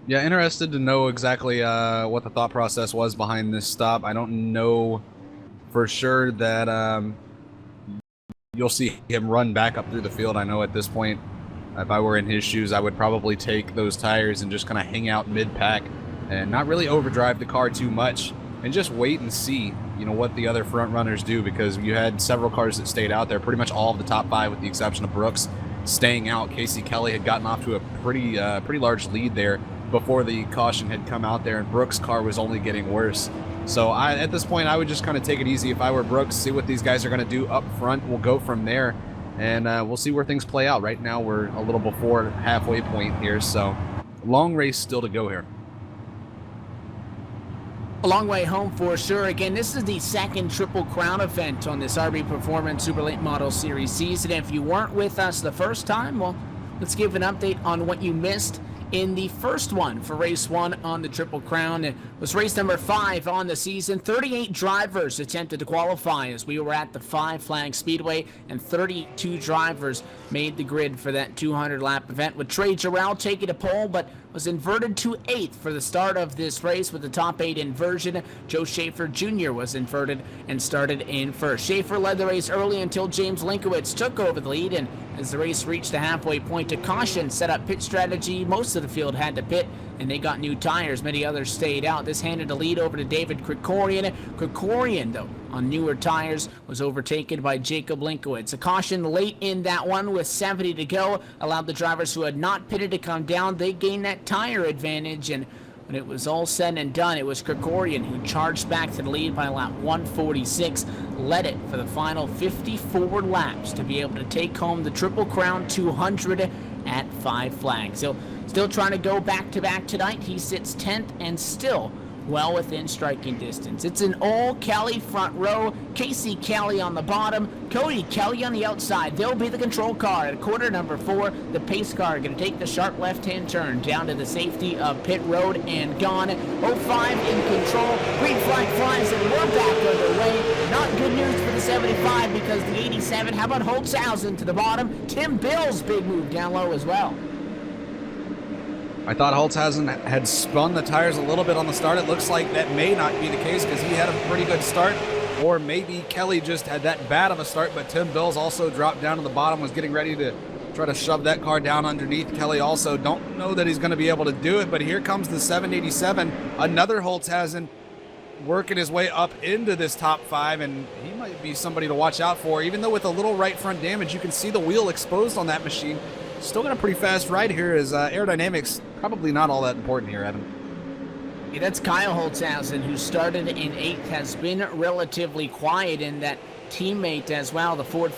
Yeah, interested to know exactly what the thought process was behind this stop. I don't know for sure that you'll see him run back up through the field. I know at this point, if I were in his shoes, I would probably take those tires and just kind of hang out mid-pack and not really overdrive the car too much and just wait and see, you know, what the other front runners do, because you had several cars that stayed out there, pretty much all of the top 5 with the exception of Brooks staying out. Casey Kelly had gotten off to a pretty large lead there before the caution had come out there, and Brooks' car was only getting worse. So at this point, I would just kind of take it easy if I were Brooks, see what these guys are going to do up front. We'll go from there, and we'll see where things play out. Right now, we're a little before halfway point here, so long race still to go here. A long way home for sure. Again, this is the second Triple Crown event on this RB Performance Super Late Model Series season. If you weren't with us the first time, well, let's give an update on what you missed in the first one for race 1 on the Triple Crown. It was race number 5 on the season. 38 drivers attempted to qualify as we were at the 5 Flag Speedway, and 32 drivers made the grid for that 200-lap event, with Trey Jarrell taking a pole, but was inverted to 8th for the start of this race with the top 8 inversion. Joe Schaffer Jr. was inverted and started in first. Schaffer led the race early until James Linkowitz took over the lead, and as the race reached the halfway point, a caution set up pit strategy. Most of the field had to pit, and they got new tires. Many others stayed out. This handed the lead over to David Krikorian. Krikorian, though, on newer tires, was overtaken by Jacob Linkowitz. A caution late in that one with 70 to go allowed the drivers who had not pitted to come down. They gained that tire advantage, and when it was all said and done, it was Krikorian who charged back to the lead by lap 146, led it for the final 54 laps to be able to take home the Triple Crown 200 at 5 Flags. So still trying to go back-to-back tonight. He sits 10th and still well within striking distance. It's an all Kelly front row, Casey Kelly on the bottom, Cody Kelly on the outside. They'll be the control car at quarter number 4. The pace car going to take the sharp left-hand turn down to the safety of pit road and gone. 05 in control. Green flag flies and we're back underway. Not good news for the 75 because the 87. How about Holtzhausen to the bottom? Tim Bill's big move down low as well. I thought Holtzhausen had spun the tires a little bit on the start. It looks like that may not be the case because he had a pretty good start. Or maybe Kelly just had that bad of a start, but Tim Bills also dropped down to the bottom, was getting ready to try to shove that car down underneath Kelly also. Don't know that he's going to be able to do it, but here comes the 787. Another Holtzhausen working his way up into this top 5, and he might be somebody to watch out for. Even though with a little right front damage, you can see the wheel exposed on that machine. Still got a pretty fast ride here, as aerodynamics probably not all that important here, Evan. Yeah, that's Kyle Holtzhausen, who started in 8th, has been relatively quiet in that teammate as well, the Ford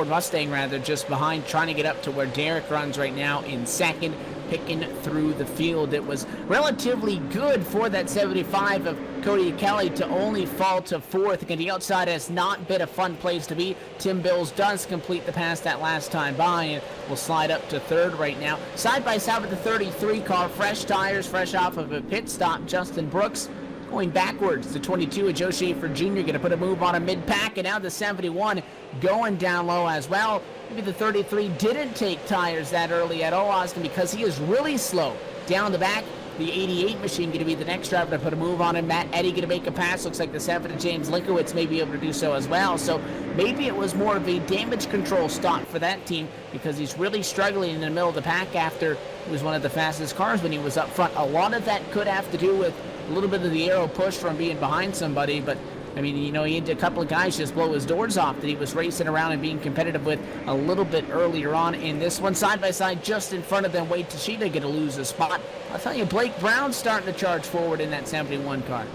Mustang rather, just behind, trying to get up to where Derek runs right now in 2nd, picking through the field. It was relatively good for that 75 of Cody Kelly to only fall to 4th. Again, the outside has not been a fun place to be. Tim Bills does complete the pass that last time by and will slide up to 3rd right now. Side by side with the 33 car, fresh tires, fresh off of a pit stop. Justin Brooks going backwards. The 22 of Joe Schaffer Jr. going to put a move on a mid-pack, and now the 71 going down low as well. Maybe the 33 didn't take tires that early at all, Austin, because he is really slow down the back. the 88 machine going to be the next driver to put a move on him. Matt Eddy going to make a pass. Looks like the 7 to James Linkowitz may be able to do so as well. So maybe it was more of a damage control stop for that team because he's really struggling in the middle of the pack after he was one of the fastest cars when he was up front. A lot of that could have to do with a little bit of the aero push from being behind somebody, but I mean, you know, he had a couple of guys just blow his doors off that he was racing around and being competitive with a little bit earlier on in this one. Side by side, just in front of them, Wade Tashida going to lose a spot. I'll tell you, Blake Brown's starting to charge forward in that 71 car.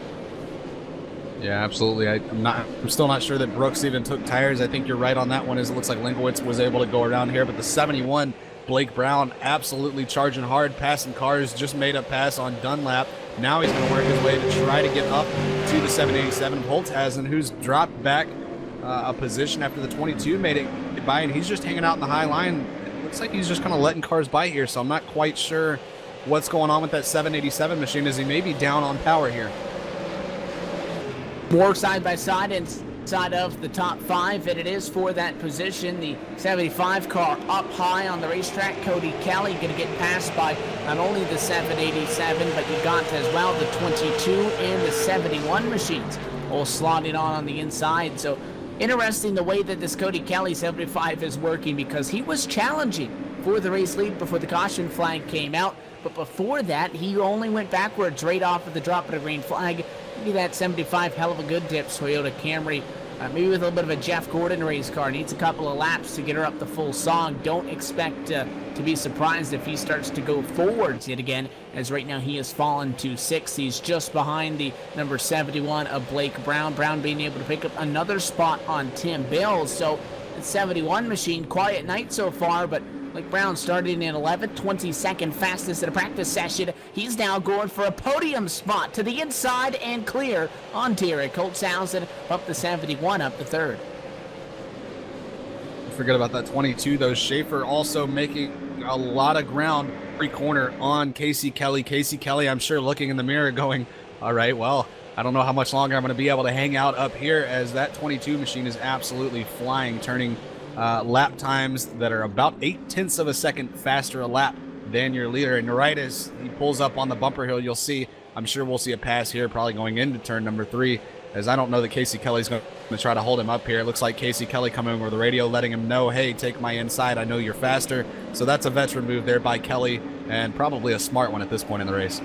Yeah, absolutely. I'm still not sure that Brooks even took tires. I think you're right on that one, as it looks like Linkowitz was able to go around here, but the 71, Blake Brown absolutely charging hard, passing cars, just made a pass on Dunlap. Now he's going to work his way to try to get up to the 787 of Holtzhausen, who's dropped back a position after the 22 made it by, and he's just hanging out in the high line. It looks like he's just kind of letting cars by here, so I'm not quite sure what's going on with that 787 machine, as he may be down on power here. More side by side inside of the top 5, and it is for that position. The 75 car up high on the racetrack. Cody Kelly going to get passed by not only the 787, but you got as well the 22 and the 71 machines all slotting on the inside. So interesting the way that this Cody Kelly 75 is working, because he was challenging for the race lead before the caution flag came out. But before that, he only went backwards right off of the drop of the green flag. Maybe that 75, hell of a good dip Toyota Camry. Maybe with a little bit of a Jeff Gordon race car. Needs a couple of laps to get her up the full song. Don't expect to be surprised if he starts to go forwards yet again, as right now he has fallen to 6th. He's just behind the number 71 of Blake Brown. Brown being able to pick up another spot on Tim Bills. So the 71 machine, quiet night so far, but Blake Brown started in 11th, 22nd fastest in a practice session. He's now going for a podium spot to the inside and clear on Derek Holtzhausen up the 71, up the 3rd. Forget about that 22, though. Schaffer also making a lot of ground pre-corner on Casey Kelly. Casey Kelly, I'm sure, looking in the mirror going, all right, well, I don't know how much longer I'm going to be able to hang out up here, as that 22 machine is absolutely flying, turning lap times that are about 0.8 of a second faster a lap than your leader. And right as he pulls up on the bumper hill, you'll see, I'm sure we'll see a pass here, probably going into turn number 3, as I don't know that Casey Kelly's going to try to hold him up here. It looks like Casey Kelly coming over the radio, letting him know, hey, take my inside, I know you're faster. So that's a veteran move there by Kelly, and probably a smart one at this point in the race.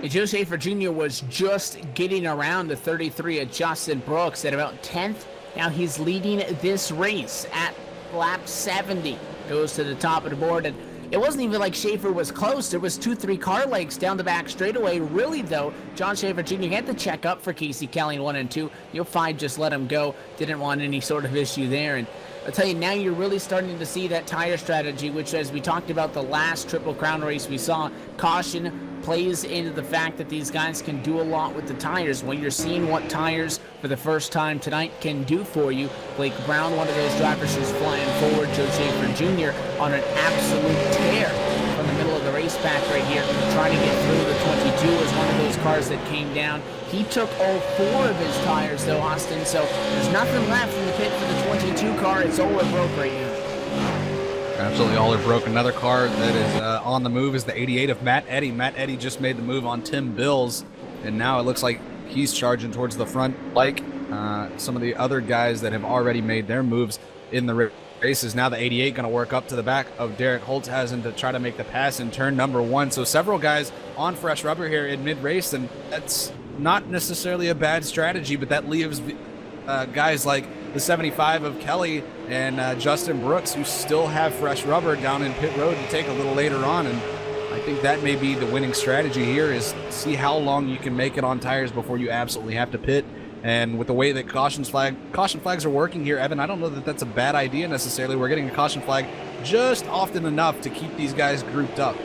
Joe Schaffer Jr. was just getting around the 33 of Justin Brooks at about 10th. Now he's leading this race at lap 70. Goes to the top of the board, and it wasn't even like Schaffer was close. There was 2-3 car lengths down the back straightaway. Really, though, John Schaffer Jr. had to check up for Casey Kelly in 1 and 2. You'll find just let him go. Didn't want any sort of issue there. And I'll tell you, now you're really starting to see that tire strategy, which, as we talked about the last Triple Crown race, we saw caution plays into the fact that these guys can do a lot with the tires. Well, you're seeing what tires for the first time tonight can do for you. Blake Brown, one of those drivers who's flying forward. Joe Schaffer Jr. on an absolute tear from the middle of the race pack right here, trying to get through. The 22 was one of those cars that came down. He took all 4 of his tires, though, Austin, so there's nothing left in the pit for the 22 car. It's all it broke right now. Absolutely all are broke. Another car that is on the move is the 88 of Matt Eddy. Matt Eddy just made the move on Tim Bills, and now it looks like he's charging towards the front, like some of the other guys that have already made their moves in the races. Now the 88 going to work up to the back of Derek Holtzhausen to try to make the pass in turn number 1. So several guys on fresh rubber here in mid-race, and that's not necessarily a bad strategy, but that leaves guys like the 75 of Kelly and Justin Brooks, who still have fresh rubber down in pit road to take a little later on. And I think that may be the winning strategy here, is see how long you can make it on tires before you absolutely have to pit. And with the way that caution flags are working here, Evan, I don't know that that's a bad idea necessarily. We're getting a caution flag just often enough to keep these guys grouped up.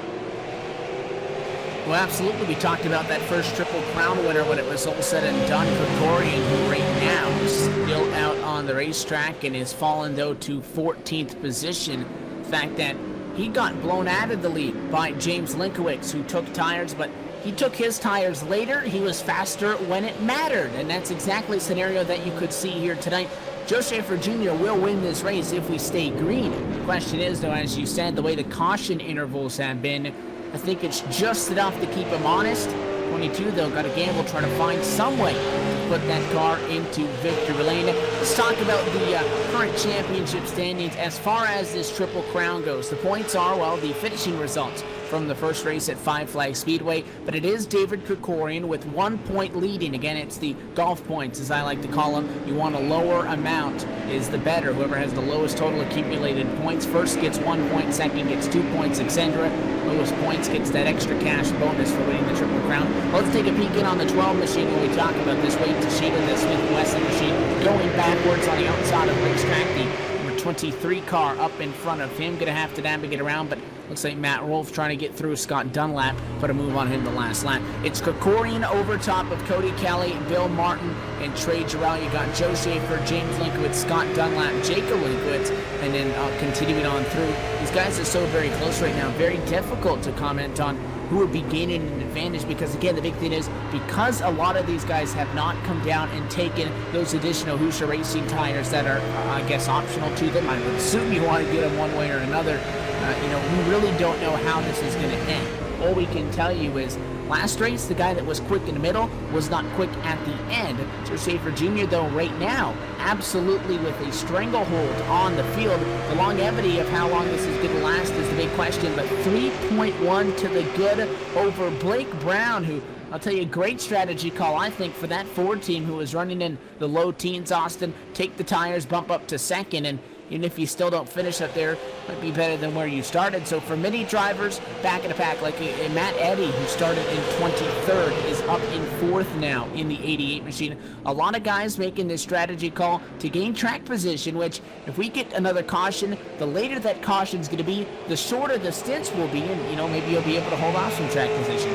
Well, absolutely. We talked about that first Triple Crown winner when it was all said and done. Krikorian, who right now is still out on the racetrack and is fallen, though, to 14th position. The fact that he got blown out of the lead by James Linkowitz, who took tires, but he took his tires later. He was faster when it mattered, and that's exactly a scenario that you could see here tonight. Joe Schaffer Jr. will win this race if we stay green. The question is, though, as you said, the way the caution intervals have been, I think it's just enough to keep him honest. 22, though, got to gamble, trying to find some way to put that car into victory lane. Let's talk about the current championship standings as far as this Triple Crown goes. The points are, well, the finishing results from the first race at Five Flag Speedway, but it is David Krikorian with 1 point leading. Again, it's the golf points, as I like to call them. You want a lower amount is the better. Whoever has the lowest total accumulated points first gets 1 point, second gets 2 points, etc. Lowest points gets that extra cash bonus for winning the Triple Crown. Let's take a peek in on the 12 machine when we talk about this. Wade Tashida, the Smith & Wesson machine, going backwards on the outside of racetrack. The number 23 car up in front of him, going to have to navigate around, but looks like Matt Rolfe trying to get through Scott Dunlap, put a move on him the last lap. It's Krikorian over top of Cody Kelly, Bill Martin, and Trey Jarrell. You got Joe Schaffer, James Linkowitz, Scott Dunlap, Jacob Linkowitz, and then continuing on through. These guys are so very close right now. Very difficult to comment on who would be gaining an advantage because, again, the big thing is because a lot of these guys have not come down and taken those additional Hoosier Racing tires that are, I guess, optional to them. I would assume you want to get them one way or another. We really don't know how this is going to end. All we can tell you is last race, the guy that was quick in the middle was not quick at the end. So Schaffer Jr., though, right now, absolutely with a stranglehold on the field. The longevity of how long this is going to last is the big question, but 3.1 to the good over Blake Brown, who, I'll tell you, great strategy call, I think, for that Ford team who was running in the low teens, Austin. Take the tires, bump up to second, and even if you still don't finish up there, might be better than where you started. So for many drivers, back in the pack, like Matt Eddy, who started in 23rd, is up in 4th now in the 88 machine. A lot of guys making this strategy call to gain track position, which if we get another caution, the later that caution's going to be, the shorter the stints will be, and maybe you'll be able to hold off some track position.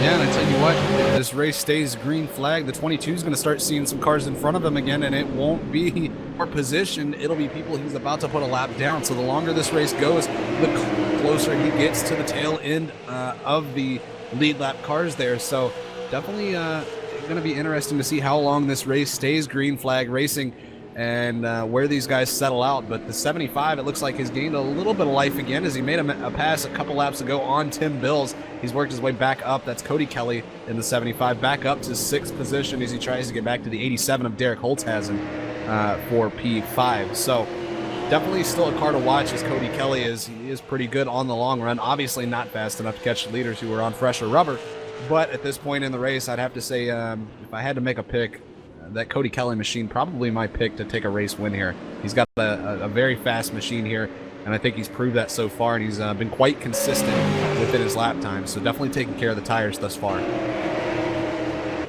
Yeah, and I tell you what, if this race stays green flag, the 22 is going to start seeing some cars in front of him again, and it won't be for position. It'll be people he's about to put a lap down. So the longer this race goes, the closer he gets to the tail end of the lead lap cars there. So definitely going to be interesting to see how long this race stays green flag racing and where these guys settle out. But the 75, it looks like, has gained a little bit of life again as he made a pass a couple laps ago on Tim Bills. He's worked his way back up. That's Cody Kelly in the 75, back up to 6th position as he tries to get back to the 87 of Derek Holtzhazen for P5. So definitely still a car to watch as Cody Kelly is pretty good on the long run. Obviously not fast enough to catch the leaders who were on fresher rubber. But at this point in the race, I'd have to say if I had to make a pick, that Cody Kelly machine probably my pick to take a race win here. He's got a very fast machine here, and I think he's proved that so far, and he's been quite consistent within his lap time, so definitely taking care of the tires thus far.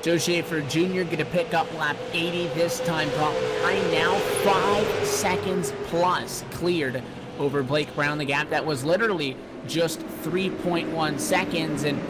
Joe Schaffer Jr. going to pick up lap 80 this time, behind now 5 seconds plus cleared over Blake Brown. The gap that was literally just 3.1 seconds, and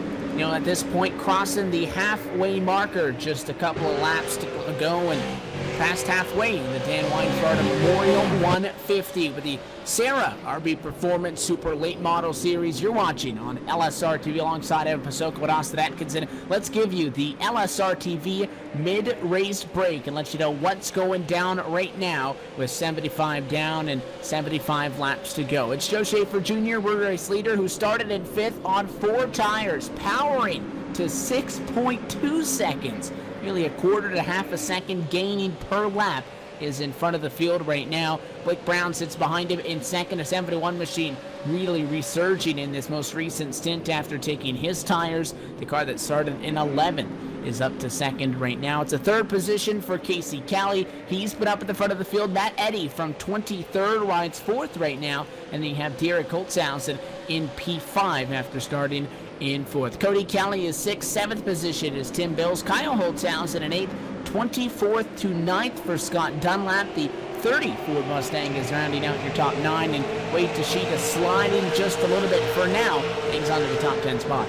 at this point, crossing the halfway marker, just a couple of laps to go, and past halfway in the Dan Weinfurter Memorial 150 with the SARA RB Performance Super Late Model Series. You're watching on LSRTV alongside Evan Pasoko with Austin Atkinson. Let's give you the LSRTV mid-race break and let you know what's going down right now with 75 down and 75 laps to go. It's Joe Schaffer Jr., World Race leader, who started in 5th on 4 tires, powering to 6.2 seconds. Nearly a quarter to half a second gaining per lap is in front of the field right now. Blake Brown sits behind him in second. A 71 machine really resurging in this most recent stint after taking his tires. The car that started in 11 is up to second right now. It's a 3rd position for Casey Kelly. He's been up at the front of the field. Matt Eddy from 23rd rides 4th right now. And then you have Derek Holtzhausen in P5 after starting in 4th. Cody Kelly is 6th. 7th position is Tim Bills. Kyle Holtzhausen in 8th. 24th to 9th for Scott Dunlap. The 30 Ford Mustang is rounding out your top 9, and Wade Tashida sliding just a little bit for now. Hangs on to the top 10 spot.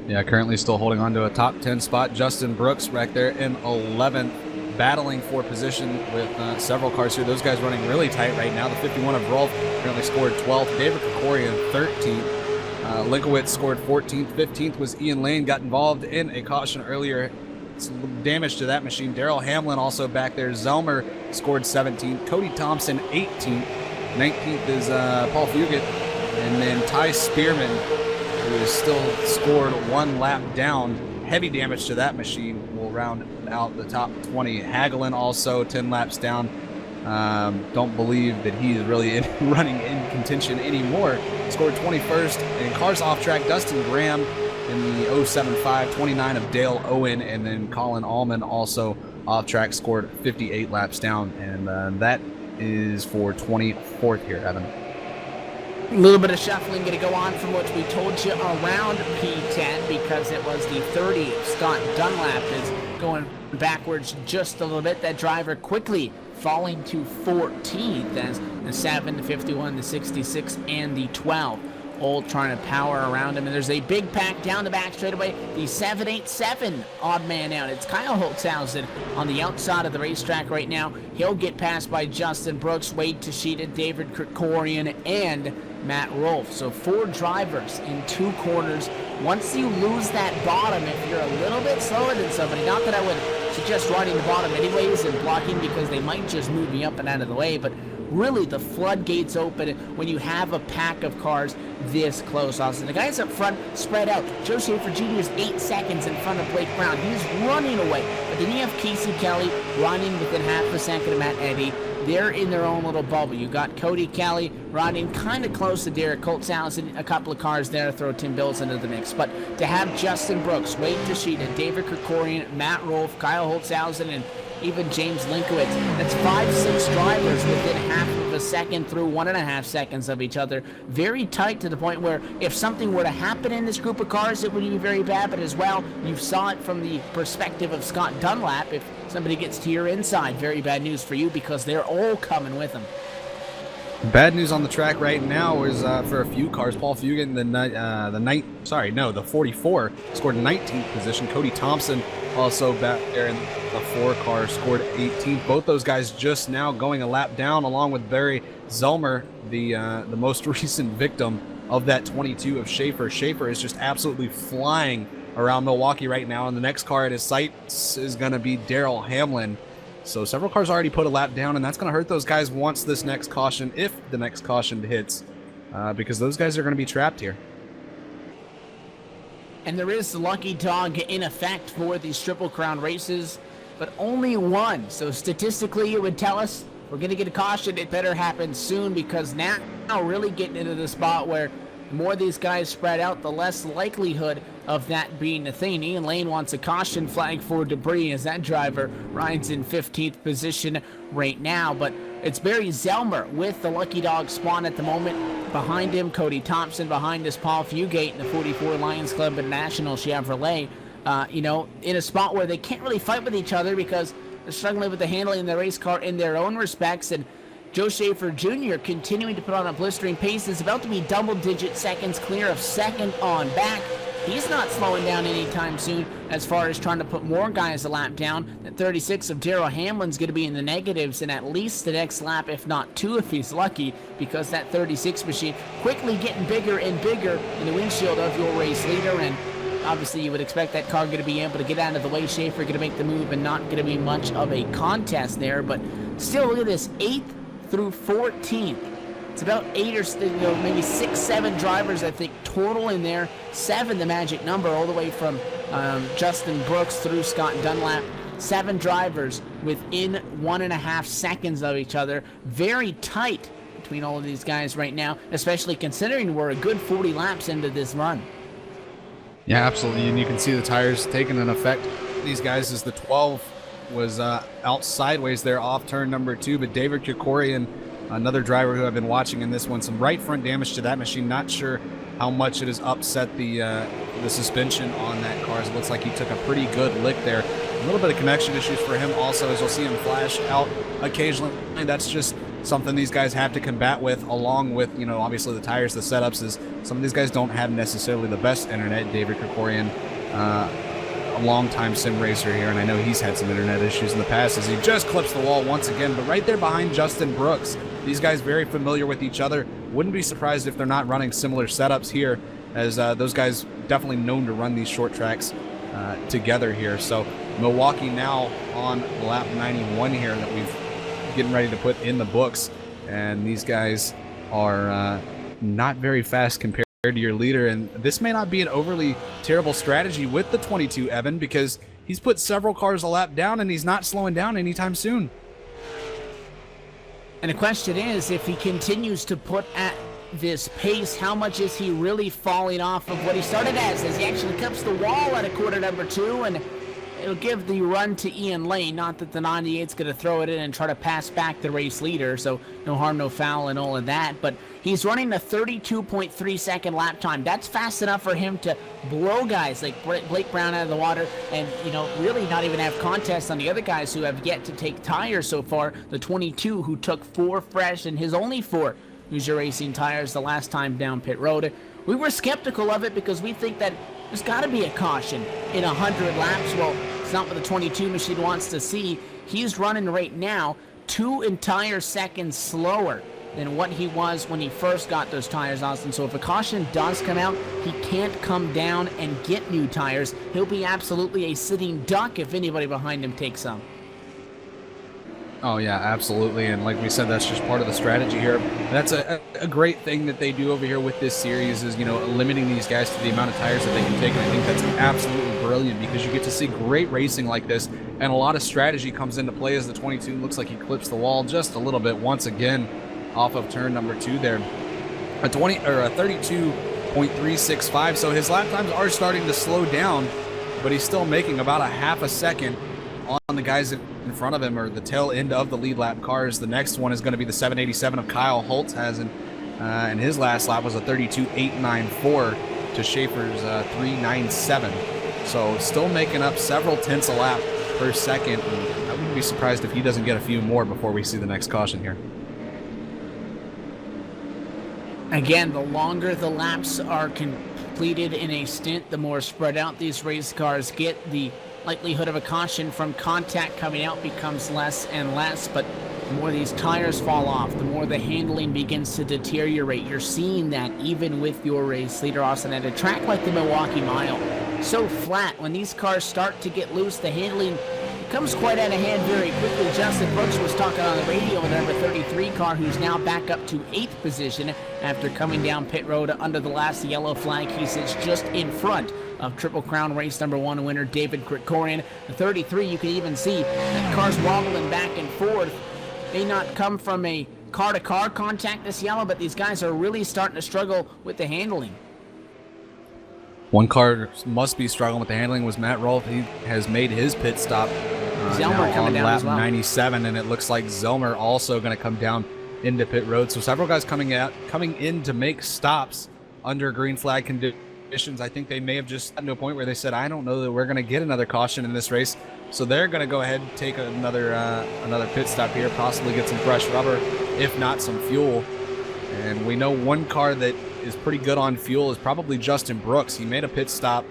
Yeah, currently still holding on to a top 10 spot. Justin Brooks back there in 11th, battling for position with several cars here. Those guys running really tight right now. The 51 of Rolfe currently scored 12th. David Krikorian 13th. Linkowitz scored 14th. 15th was Ian Lane. Got involved in a caution earlier. Some damage to that machine. Daryl Hamlin also back there. Zelmer scored 17th. Cody Thompson 18th. 19th is Paul Fugit. And then Ty Spearman, who is still scored 1 lap down. Heavy damage to that machine will round out the top 20. Hagelin also 10 laps down. Don't believe that he is really running in contention anymore. Scored 21st. And cars off track, Dustin Graham in the 075, 29 of Dale Owen. And then Colin Allman also off track, scored 58 laps down. And that is for 24th here, Evan. A little bit of shuffling going to go on from what we told you around P10 because it was the 30. Scott Dunlap is going backwards just a little bit. That driver quickly falling to 14th as the 7, the 51, the 66, and the 12 all trying to power around him. And there's a big pack down the back straightaway. The 787 odd man out. It's Kyle Holtzhausen on the outside of the racetrack right now. He'll get passed by Justin Brooks, Wade Tashita, David Krikorian, and Matt Rolfe. So 4 drivers in 2 corners. Once you lose that bottom, if you're a little bit slower than somebody, not that I would suggest riding the bottom anyways and blocking because they might just move me up and out of the way, but really the floodgates open when you have a pack of cars this close. Also, the guys up front spread out. Joe Schaffer Jr. is 8 seconds in front of Blake Brown. He's running away. But then you have Casey Kelly running within half a second of Matt Eddy. They're in their own little bubble. You got Cody Kelly riding kind of close to Derek Holtzhausen. A couple of cars there, throw Tim Bills into the mix. But to have Justin Brooks, Wade Tashita, David Krikorian, Matt Rolfe, Kyle Holtzhausen, and even James Linkowitz, that's 5-6 drivers within half of a second through 1.5 seconds of each other. Very tight to the point where if something were to happen in this group of cars, it would be very bad. But as well, you saw it from the perspective of Scott Dunlap. If somebody gets to your inside, very bad news for you because they're all coming with them. Bad news on the track right now is for a few cars. Paul Fugit, the 44, scored 19th position. Cody Thompson also back there in the 4 car, scored 18th. Both those guys just now going a lap down, along with Barry Zelmer, the most recent victim of that 22 of Schaffer. Schaffer is just absolutely flying around Milwaukee right now, and the next car at his sights is going to be Darrell Hamlin. So several cars already put a lap down, and that's going to hurt those guys once this next caution, if the next caution hits, because those guys are going to be trapped here. And there is the lucky dog in effect for these Triple Crown races, but only one. So statistically, it would tell us we're going to get a caution. It better happen soon, because now really getting into the spot where the more these guys spread out, the less likelihood of that being a thing. Ian Lane wants a caution flag for debris as that driver rides in 15th position right now. But it's Barry Zelmer with the lucky dog spawn at the moment. Behind him, Cody Thompson. Behind us, Paul Fugate in the 44 Lions Club International Chevrolet. In a spot where they can't really fight with each other because they're struggling with the handling of the race car in their own respects. And Joe Schaffer Jr. continuing to put on a blistering pace is about to be double-digit seconds clear of second on back. He's not slowing down anytime soon as far as trying to put more guys a lap down. That 36 of Darrell Hamlin's going to be in the negatives in at least the next lap, if not 2 if he's lucky, because that 36 machine quickly getting bigger and bigger in the windshield of your race leader. And obviously you would expect that car going to be able to get out of the way. Schaffer going to make the move and not going to be much of a contest there. But still, look at this, 8th through 14th. It's about 8 or maybe 6, 7 drivers, I think, total in there. 7, the magic number, all the way from Justin Brooks through Scott Dunlap. 7 drivers within 1.5 seconds of each other. Very tight between all of these guys right now, especially considering we're a good 40 laps into this run. Yeah, absolutely, and you can see the tires taking an effect. These guys, as the 12 was out sideways there off turn number 2, but David Krikorian, another driver who I've been watching in this one, some right front damage to that machine. Not sure how much it has upset the suspension on that car. It looks like he took a pretty good lick there. A little bit of connection issues for him also, as you'll see him flash out occasionally. And that's just something these guys have to combat with, along with, obviously the tires, the setups. Is some of these guys don't have necessarily the best internet. David Krikorian, a long-time sim racer here, and I know he's had some internet issues in the past as he just clips the wall once again. But right there behind Justin Brooks, these guys very familiar with each other. Wouldn't be surprised if they're not running similar setups here, as those guys definitely known to run these short tracks together here. So Milwaukee now on lap 91 here that we've getting ready to put in the books. and these guys are not very fast compared to your leader, and this may not be an overly terrible strategy with the 22, Evan, because he's put several cars a lap down and he's not slowing down anytime soon. And the question is, if he continues to put at this pace, how much is he really falling off of what he started as he actually cups the wall at a quarter number 2, and it'll give the run to Ian Lane. Not that the 98's going to throw it in and try to pass back the race leader, so no harm, no foul and all of that. But he's running a 32.3 second lap time. That's fast enough for him to blow guys like Blake Brown out of the water and, really not even have contests on the other guys who have yet to take tires so far. The 22 who took 4 fresh and his only 4 Hoosier Racing tires the last time down pit road. We were skeptical of it because we think that there's got to be a caution in 100 laps. Well, it's not what the 22 machine wants to see. He's running right now 2 entire seconds slower than what he was when he first got those tires, Austin. So if a caution does come out, he can't come down and get new tires. He'll be absolutely a sitting duck if anybody behind him takes some. Oh yeah, absolutely, and like we said, that's just part of the strategy here. That's a great thing that they do over here with this series is, limiting these guys to the amount of tires that they can take, and I think that's absolutely brilliant because you get to see great racing like this, and a lot of strategy comes into play as the 22 looks like he clips the wall just a little bit once again off of turn number 2 there. A 32.365, so his lap times are starting to slow down, but he's still making about a half a second on the guys in front of him, or the tail end of the lead lap cars. The next one is going to be the 787 of Kyle Holtzhausen, and his last lap was a 32.894 to Schaffer's 3.97. So still making up several tenths a lap per second, and I wouldn't be surprised if he doesn't get a few more before we see the next caution here. Again, the longer the laps are completed in a stint, the more spread out these race cars get. The likelihood of a caution from contact coming out becomes less and less, but the more these tires fall off, the more the handling begins to deteriorate. You're seeing that even with your race leader, Austin, at a track like the Milwaukee Mile. So flat, when these cars start to get loose, the handling comes quite out of hand very quickly. Justin Brooks was talking on the radio with the number 33 car, who's now back up to 8th position after coming down pit road under the last yellow flag. He sits just in front of Triple Crown race number 1 winner David Krikorian. The 33, you can even see that car's wobbling back and forth. May not come from a car-to-car contact this yellow, but these guys are really starting to struggle with the handling. One car must be struggling with the handling was Matt Rolfe. He has made his pit stop Zelmer coming down lap as well. 97, and it looks like Zelmer also going to come down into pit road. So several guys coming in to make stops under green flag conditions. I think they may have just gotten to a point where they said, I don't know that we're going to get another caution in this race. So they're going to go ahead and take another pit stop here, possibly get some fresh rubber, if not some fuel. And we know one car that is pretty good on fuel is probably Justin Brooks. He made a pit stop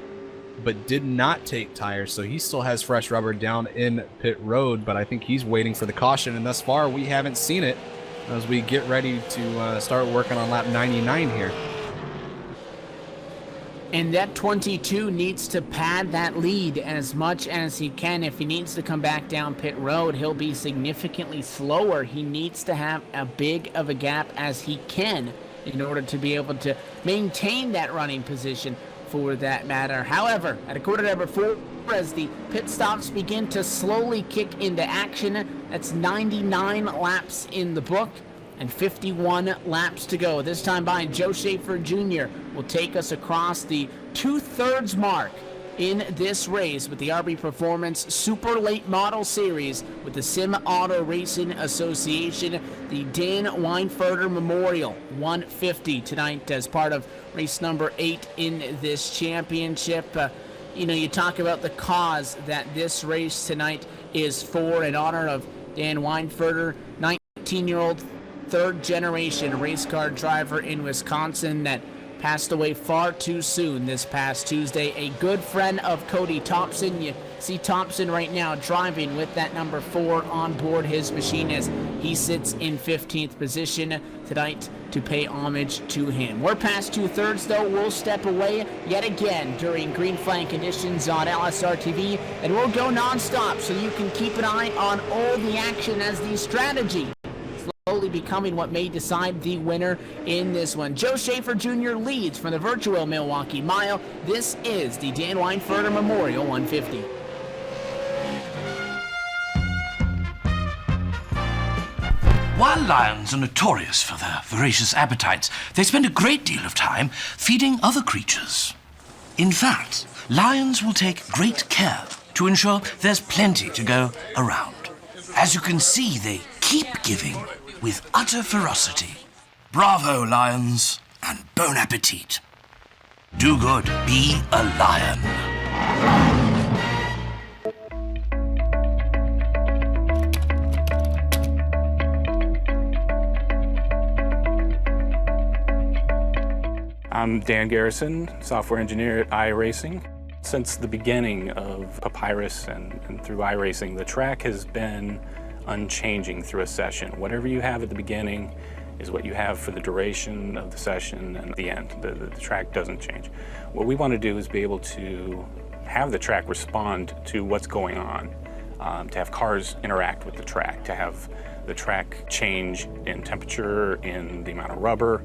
but did not take tires, so he still has fresh rubber down in pit road, but I think he's waiting for the caution, and thus far we haven't seen it as we get ready to start working on lap 99 here. And that 22 needs to pad that lead as much as he can. If he needs to come back down pit road, he'll be significantly slower. He needs to have as big of a gap as he can in order to be able to maintain that running position for that matter. However, at a quarter number 4, as the pit stops begin to slowly kick into action, that's 99 laps in the book and 51 laps to go. This time by Joe Schaffer Jr. will take us across the 2/3 mark in this race with the RB Performance Super Late Model Series with the Sim Auto Racing Association, the Dan Weinfurter Memorial 150 tonight as part of race number 8 in this championship. You talk about the cause that this race tonight is for, in honor of Dan Weinfurter, 19-year-old third-generation race car driver in Wisconsin that passed away far too soon this past Tuesday. A good friend of Cody Thompson. You see Thompson right now driving with that number 4 on board his machine as he sits in 15th position tonight to pay homage to him. We're past 2/3 though. We'll step away yet again during green flag conditions on LSRTV, and we'll go non-stop so you can keep an eye on all the action as the strategy slowly slowly becoming what may decide the winner in this one. Joe Schaffer Jr. leads from the virtual Milwaukee Mile. This is the Dan Weinfurter Memorial 150. While lions are notorious for their voracious appetites, they spend a great deal of time feeding other creatures. In fact, lions will take great care to ensure there's plenty to go around. As you can see, they keep giving with utter ferocity. Bravo, lions, and bon appetit. Do good, be a lion. I'm Dan Garrison, software engineer at iRacing. Since the beginning of Papyrus and through iRacing, the track has been unchanging through a session. Whatever you have at the beginning is what you have for the duration of the session and the end. The track doesn't change. What we want to do is be able to have the track respond to what's going on, to have cars interact with the track, to have the track change in temperature, in the amount of rubber.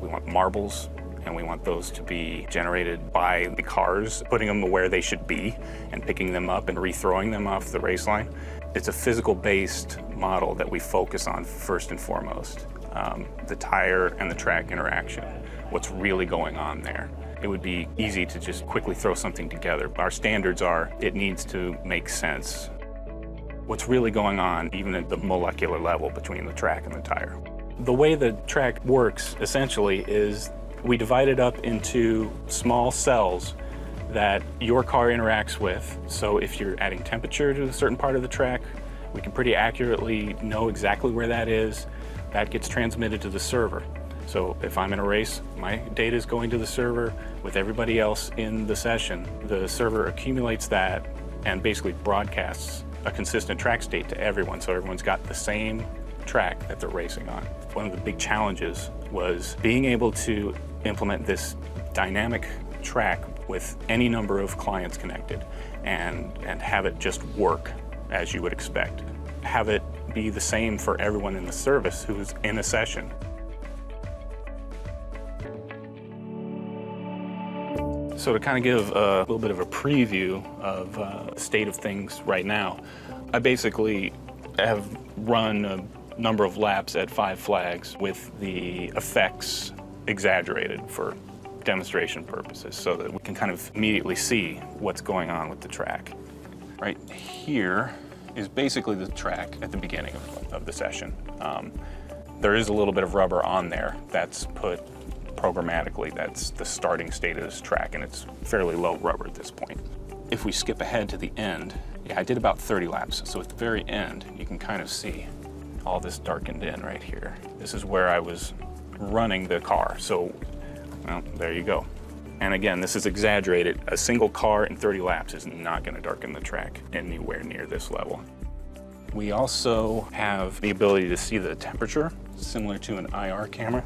We want marbles, and we want those to be generated by the cars, putting them where they should be and picking them up and rethrowing them off the race line. It's a physical-based model that we focus on first and foremost. The tire and the track interaction, what's really going on there. It would be easy to just quickly throw something together. Our standards are, it needs to make sense. What's really going on, even at the molecular level between the track and the tire. The way the track works, essentially, is we divide it up into small cells that your car interacts with. So if you're adding temperature to a certain part of the track, we can pretty accurately know exactly where that is. That gets transmitted to the server. So if I'm in a race, my data is going to the server with everybody else in the session. The server accumulates that and basically broadcasts a consistent track state to everyone, so everyone's got the same track that they're racing on. One of the big challenges was being able to implement this dynamic track with any number of clients connected and have it just work as you would expect. Have it be the same for everyone in the service who's in a session. So to kind of give a little bit of a preview of the state of things right now, I basically have run a number of laps at 5 flags with the effects exaggerated for demonstration purposes so that we can kind of immediately see what's going on with the track. Right here is basically the track at the beginning of the session. There is a little bit of rubber on there that's put programmatically. That's the starting state of this track, and it's fairly low rubber at this point. If we skip ahead to the end, I did about 30 laps, so at the very end, you can kind of see all this darkened in right here. This is where I was running the car, so, well, there you go. And again, this is exaggerated. A single car in 30 laps is not going to darken the track anywhere near this level. We also have the ability to see the temperature, similar to an IR camera.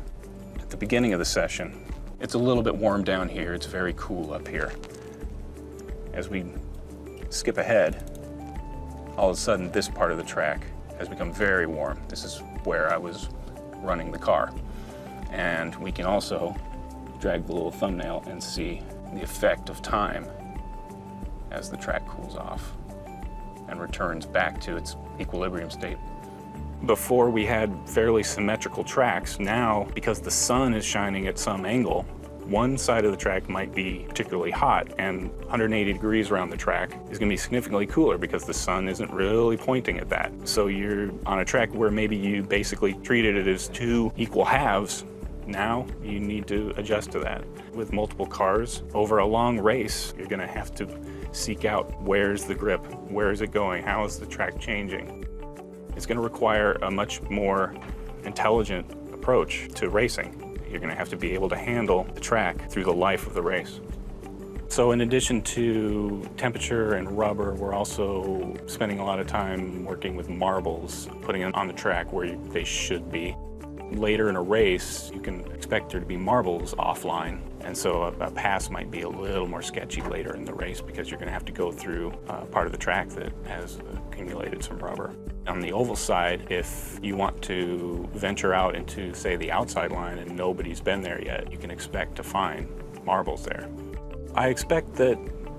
At the beginning of the session, it's a little bit warm down here. It's very cool up here. As we skip ahead, all of a sudden, this part of the track has become very warm. This is where I was running the car. And we can also drag the little thumbnail and see the effect of time as the track cools off and returns back to its equilibrium state. Before we had fairly symmetrical tracks. Now, because the sun is shining at some angle, one side of the track might be particularly hot, and 180 degrees around the track is going to be significantly cooler because the sun isn't really pointing at that. So you're on a track where maybe you basically treated it as 2 equal halves. Now you need to adjust to that. With multiple cars over a long race, you're going to have to seek out where's the grip, where is it going, how is the track changing. It's going to require a much more intelligent approach to racing. You're going to have to be able to handle the track through the life of the race. So in addition to temperature and rubber, we're also spending a lot of time working with marbles, putting them on the track where they should be. Later in a race, you can expect there to be marbles offline And so a pass might be a little more sketchy later in the race because you're going to have to go through part of the track that has accumulated some rubber. On the oval side, if you want to venture out into, say, the outside line and nobody's been there yet, you can expect to find marbles there. I expect that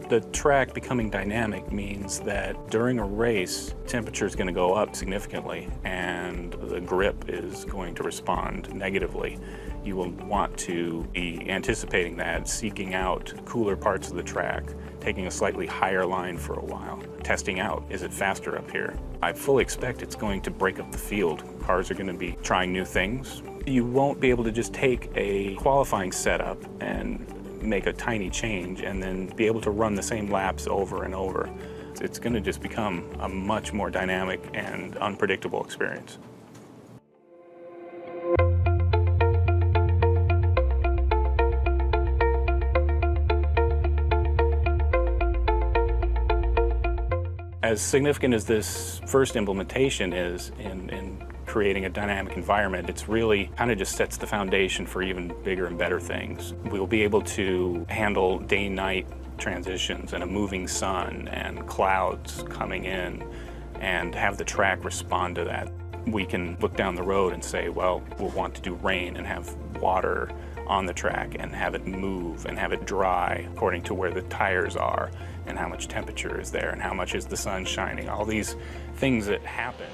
the track becoming dynamic means that during a race, temperature is going to go up significantly and the grip is going to respond negatively. You will want to be anticipating that, seeking out cooler parts of the track, taking a slightly higher line for a while, testing out, is it faster up here? I fully expect it's going to break up the field. Cars are going to be trying new things. You won't be able to just take a qualifying setup and make a tiny change and then be able to run the same laps over and over. It's going to just become a much more dynamic and unpredictable experience. As significant as this first implementation is in creating a dynamic environment, it's really kind of just sets the foundation for even bigger and better things. We'll be able to handle day-night transitions and a moving sun and clouds coming in and have the track respond to that. We can look down the road and say, well, we'll want to do rain and have water on the track and have it move and have it dry according to where the tires are and how much temperature is there and how much is the sun shining. All these things that happen.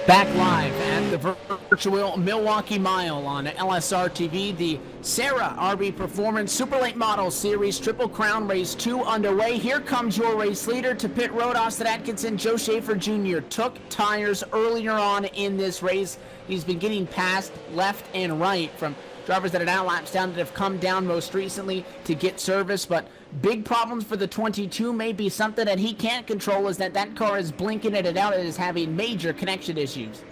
Back live at the virtual Milwaukee Mile on LSRTV, the SARA RB Performance Super Late Model Series Triple Crown Race 2 underway. Here comes your race leader to pit road. Austin Atkinson, Joe Schaffer Jr. took tires earlier on in this race. He's been getting passed left and right from drivers that are now laps down that have come down most recently to get service, but big problems for the 22 may be something that he can't control, is that car is blinking it out and is having major connection issues.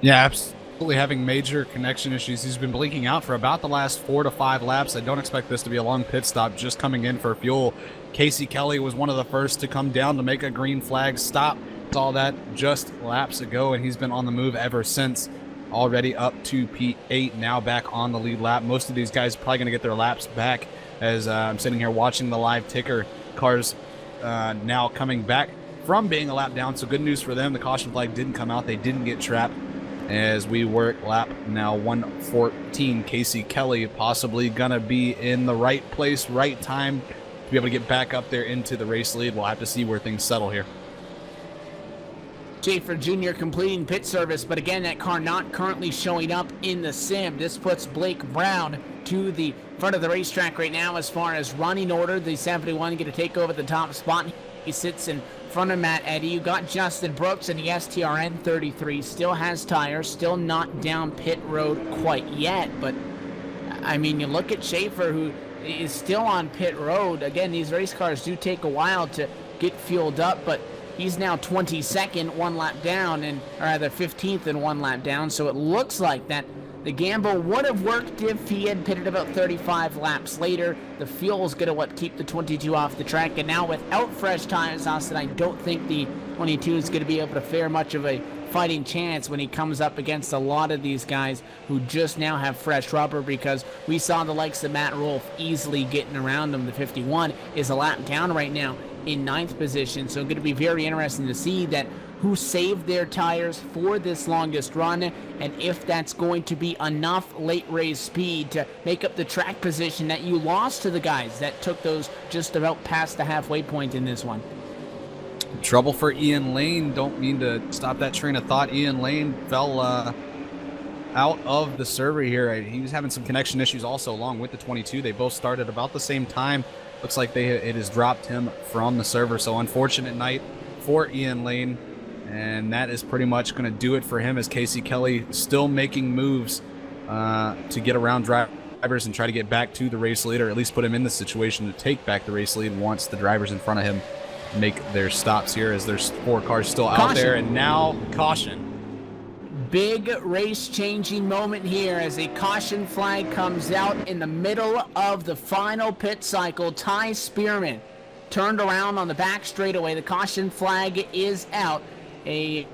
Yeah, absolutely having major connection issues. He's been blinking out for about the last 4 to 5 laps. I don't expect this to be a long pit stop, just coming in for fuel. Casey Kelly was one of the first to come down to make a green flag stop. Saw that just laps ago, and he's been on the move ever since. Already up to P8, now back on the lead lap. Most of these guys are probably going to get their laps back as I'm sitting here watching the live ticker. Cars now coming back from being a lap down, so good news for them. The caution flag didn't come out. They didn't get trapped as we work lap now 114. Casey Kelly possibly going to be in the right place, right time to be able to get back up there into the race lead. We'll have to see where things settle here. Schaffer Jr. completing pit service, but again, that car not currently showing up in the sim. This puts Blake Brown to the front of the racetrack right now as far as running order. The 71 going to take over the top spot. He sits in front of Matt Eddy. You got Justin Brooks and the STRN 33. Still has tires, still not down pit road quite yet, but I mean, you look at Schaffer, who is still on pit road. Again, these race cars do take a while to get fueled up, but he's now 22nd, 1 lap down, or rather 15th and 1 lap down. So it looks like that the gamble would have worked if he had pitted about 35 laps later. The fuel's going to keep the 22 off the track. And now without fresh tires, Austin, I don't think the 22 is going to be able to fare much of a fighting chance when he comes up against a lot of these guys who just now have fresh rubber, because we saw the likes of Matt Rolfe easily getting around him. The 51 is a lap down right now in 9th position, so going to be very interesting to see that who saved their tires for this longest run, and if that's going to be enough late race speed to make up the track position that you lost to the guys that took those just about past the halfway point in this one. Trouble for Ian Lane. Don't mean to stop that train of thought. Ian Lane fell out of the server here. He was having some connection issues also along with the 22. They both started about the same time. Looks like it has dropped him from the server. So unfortunate night for Ian Lane. And that is pretty much going to do it for him, as Casey Kelly still making moves to get around drivers and try to get back to the race lead, or at least put him in the situation to take back the race lead once the drivers in front of him make their stops here, as there's 4 cars still out there. And now caution. Big race-changing moment here as a caution flag comes out in the middle of the final pit cycle. Ty Spearman turned around on the back straightaway. The caution flag is out. A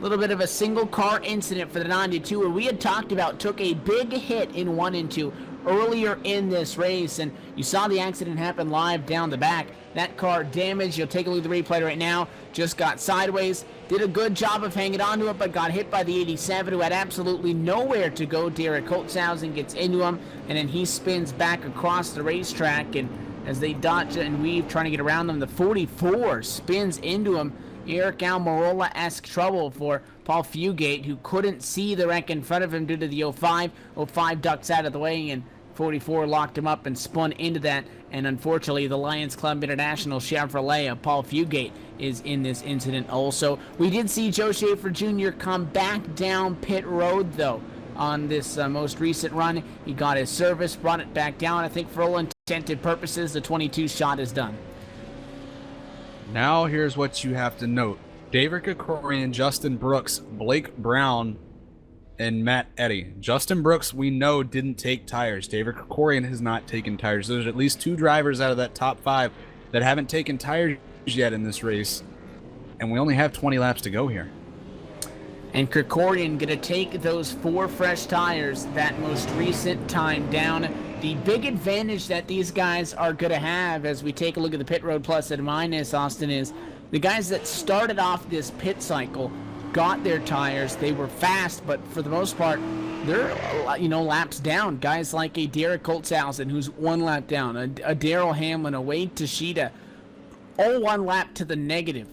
little bit of a single car incident for the 92, where we had talked about took a big hit in 1 and 2. earlier in this race, and you saw the accident happen live down the back. That car damaged. You'll take a look at the replay right now. Just got sideways. Did a good job of hanging on to it, but got hit by the 87, who had absolutely nowhere to go. Derek Holtzhausen gets into him, and then he spins back across the racetrack, and as they dodge and weave trying to get around them, the 44 spins into him. Eric Almirola-esque trouble for Paul Fugate, who couldn't see the wreck in front of him due to the 05. 05 ducks out of the way, and 44 locked him up and spun into that. And unfortunately, the Lions Club International Chevrolet of Paul Fugate is in this incident also. We did see Joe Schaffer Jr. come back down pit road, though, on this most recent run. He got his service, brought it back down. I think for all intended purposes, the 22 shot is done. Now here's what you have to note. David Krikorian, Justin Brooks, Blake Brown, and Matt Eddy. Justin Brooks, we know, didn't take tires. David Krikorian has not taken tires. There's at least 2 drivers out of that top 5 that haven't taken tires yet in this race, and we only have 20 laps to go here. And Krikorian going to take those 4 fresh tires that most recent time down. The big advantage that these guys are going to have as we take a look at the pit road plus and minus, Austin, is the guys that started off this pit cycle got their tires. They were fast, but for the most part, they're, laps down. Guys like a Derek Holtzhausen, who's 1 lap down, a Daryl Hamlin, a Wade Tashida, all 1 lap to the negative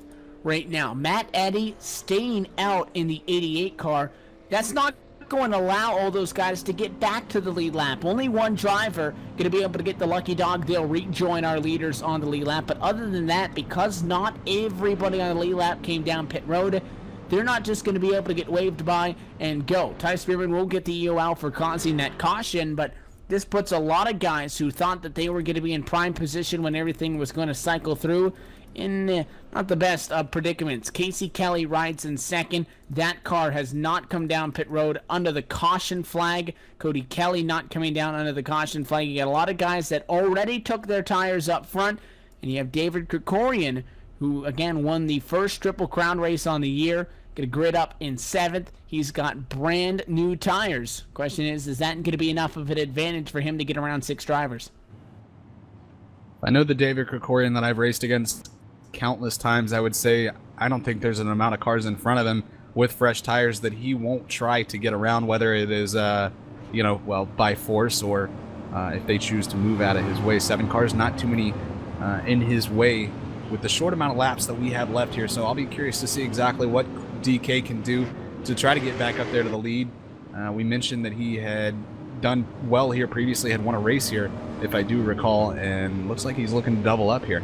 right now. Matt Eddy staying out in the 88 car. That's not going to allow all those guys to get back to the lead lap. Only 1 driver going to be able to get the lucky dog. They'll rejoin our leaders on the lead lap. But other than that, because not everybody on the lead lap came down pit road, they're not just going to be able to get waved by and go. Ty Spearman will get the EOL for causing that caution, but this puts a lot of guys who thought that they were going to be in prime position when everything was going to cycle through in not the best of predicaments. Casey Kelly rides in second. That car has not come down pit road under the caution flag. Cody Kelly not coming down under the caution flag. You got a lot of guys that already took their tires up front, and you have David Krikorian, who again won the first Triple Crown race on the year. Going to grid up in 7th. He's got brand new tires. Question is that going to be enough of an advantage for him to get around 6 drivers? I know the David Krikorian that I've raced against countless times. I would say I don't think there's an amount of cars in front of him with fresh tires that he won't try to get around, whether it is, by force or if they choose to move out of his way. 7 cars, not too many in his way with the short amount of laps that we have left here. So I'll be curious to see exactly what DK can do to try to get back up there to the lead. We mentioned that he had done well here previously, had won a race here, if I do recall, and looks like he's looking to double up here.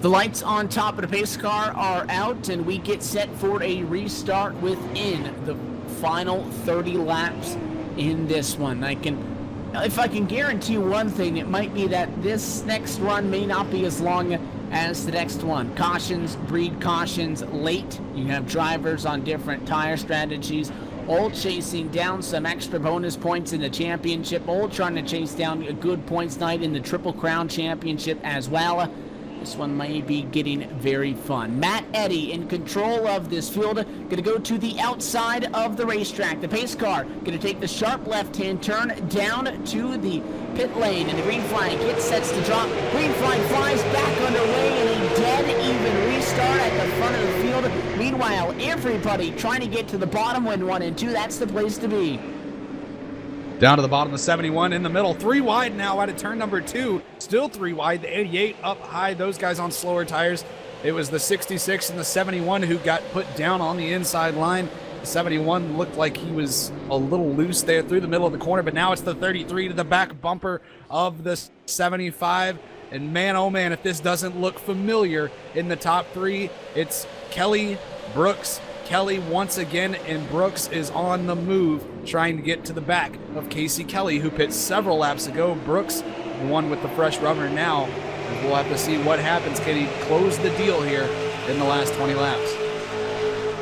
The lights on top of the pace car are out, and we get set for a restart within the final 30 laps in this one. If I can guarantee one thing, it might be that this next run may not be as long as the next one. Cautions breed cautions late. You have drivers on different tire strategies, all chasing down some extra bonus points in the championship, all trying to chase down a good points night in the Triple Crown Championship as well. This one may be getting very fun. Matt Eddy in control of this field. Going to go to the outside of the racetrack. The pace car going to take the sharp left-hand turn down to the pit lane. And the green flag sets to drop. Green flag flies back underway in a dead even restart at the front of the field. Meanwhile, everybody trying to get to the bottom when 1 and 2. That's the place to be. Down to the bottom of 71 in the middle. 3 wide now out of turn number 2. Still 3 wide. The 88 up high. Those guys on slower tires. It was the 66 and the 71 who got put down on the inside line. The 71 looked like he was a little loose there through the middle of the corner, but now it's the 33 to the back bumper of the 75. And man, oh man, if this doesn't look familiar in the top 3, it's Kelly, Brooks, Kelly once again, and Brooks is on the move trying to get to the back of Casey Kelly, who pit several laps ago. Brooks, the one with the fresh rubber now. We'll have to see what happens. Can he close the deal here in the last 20 laps?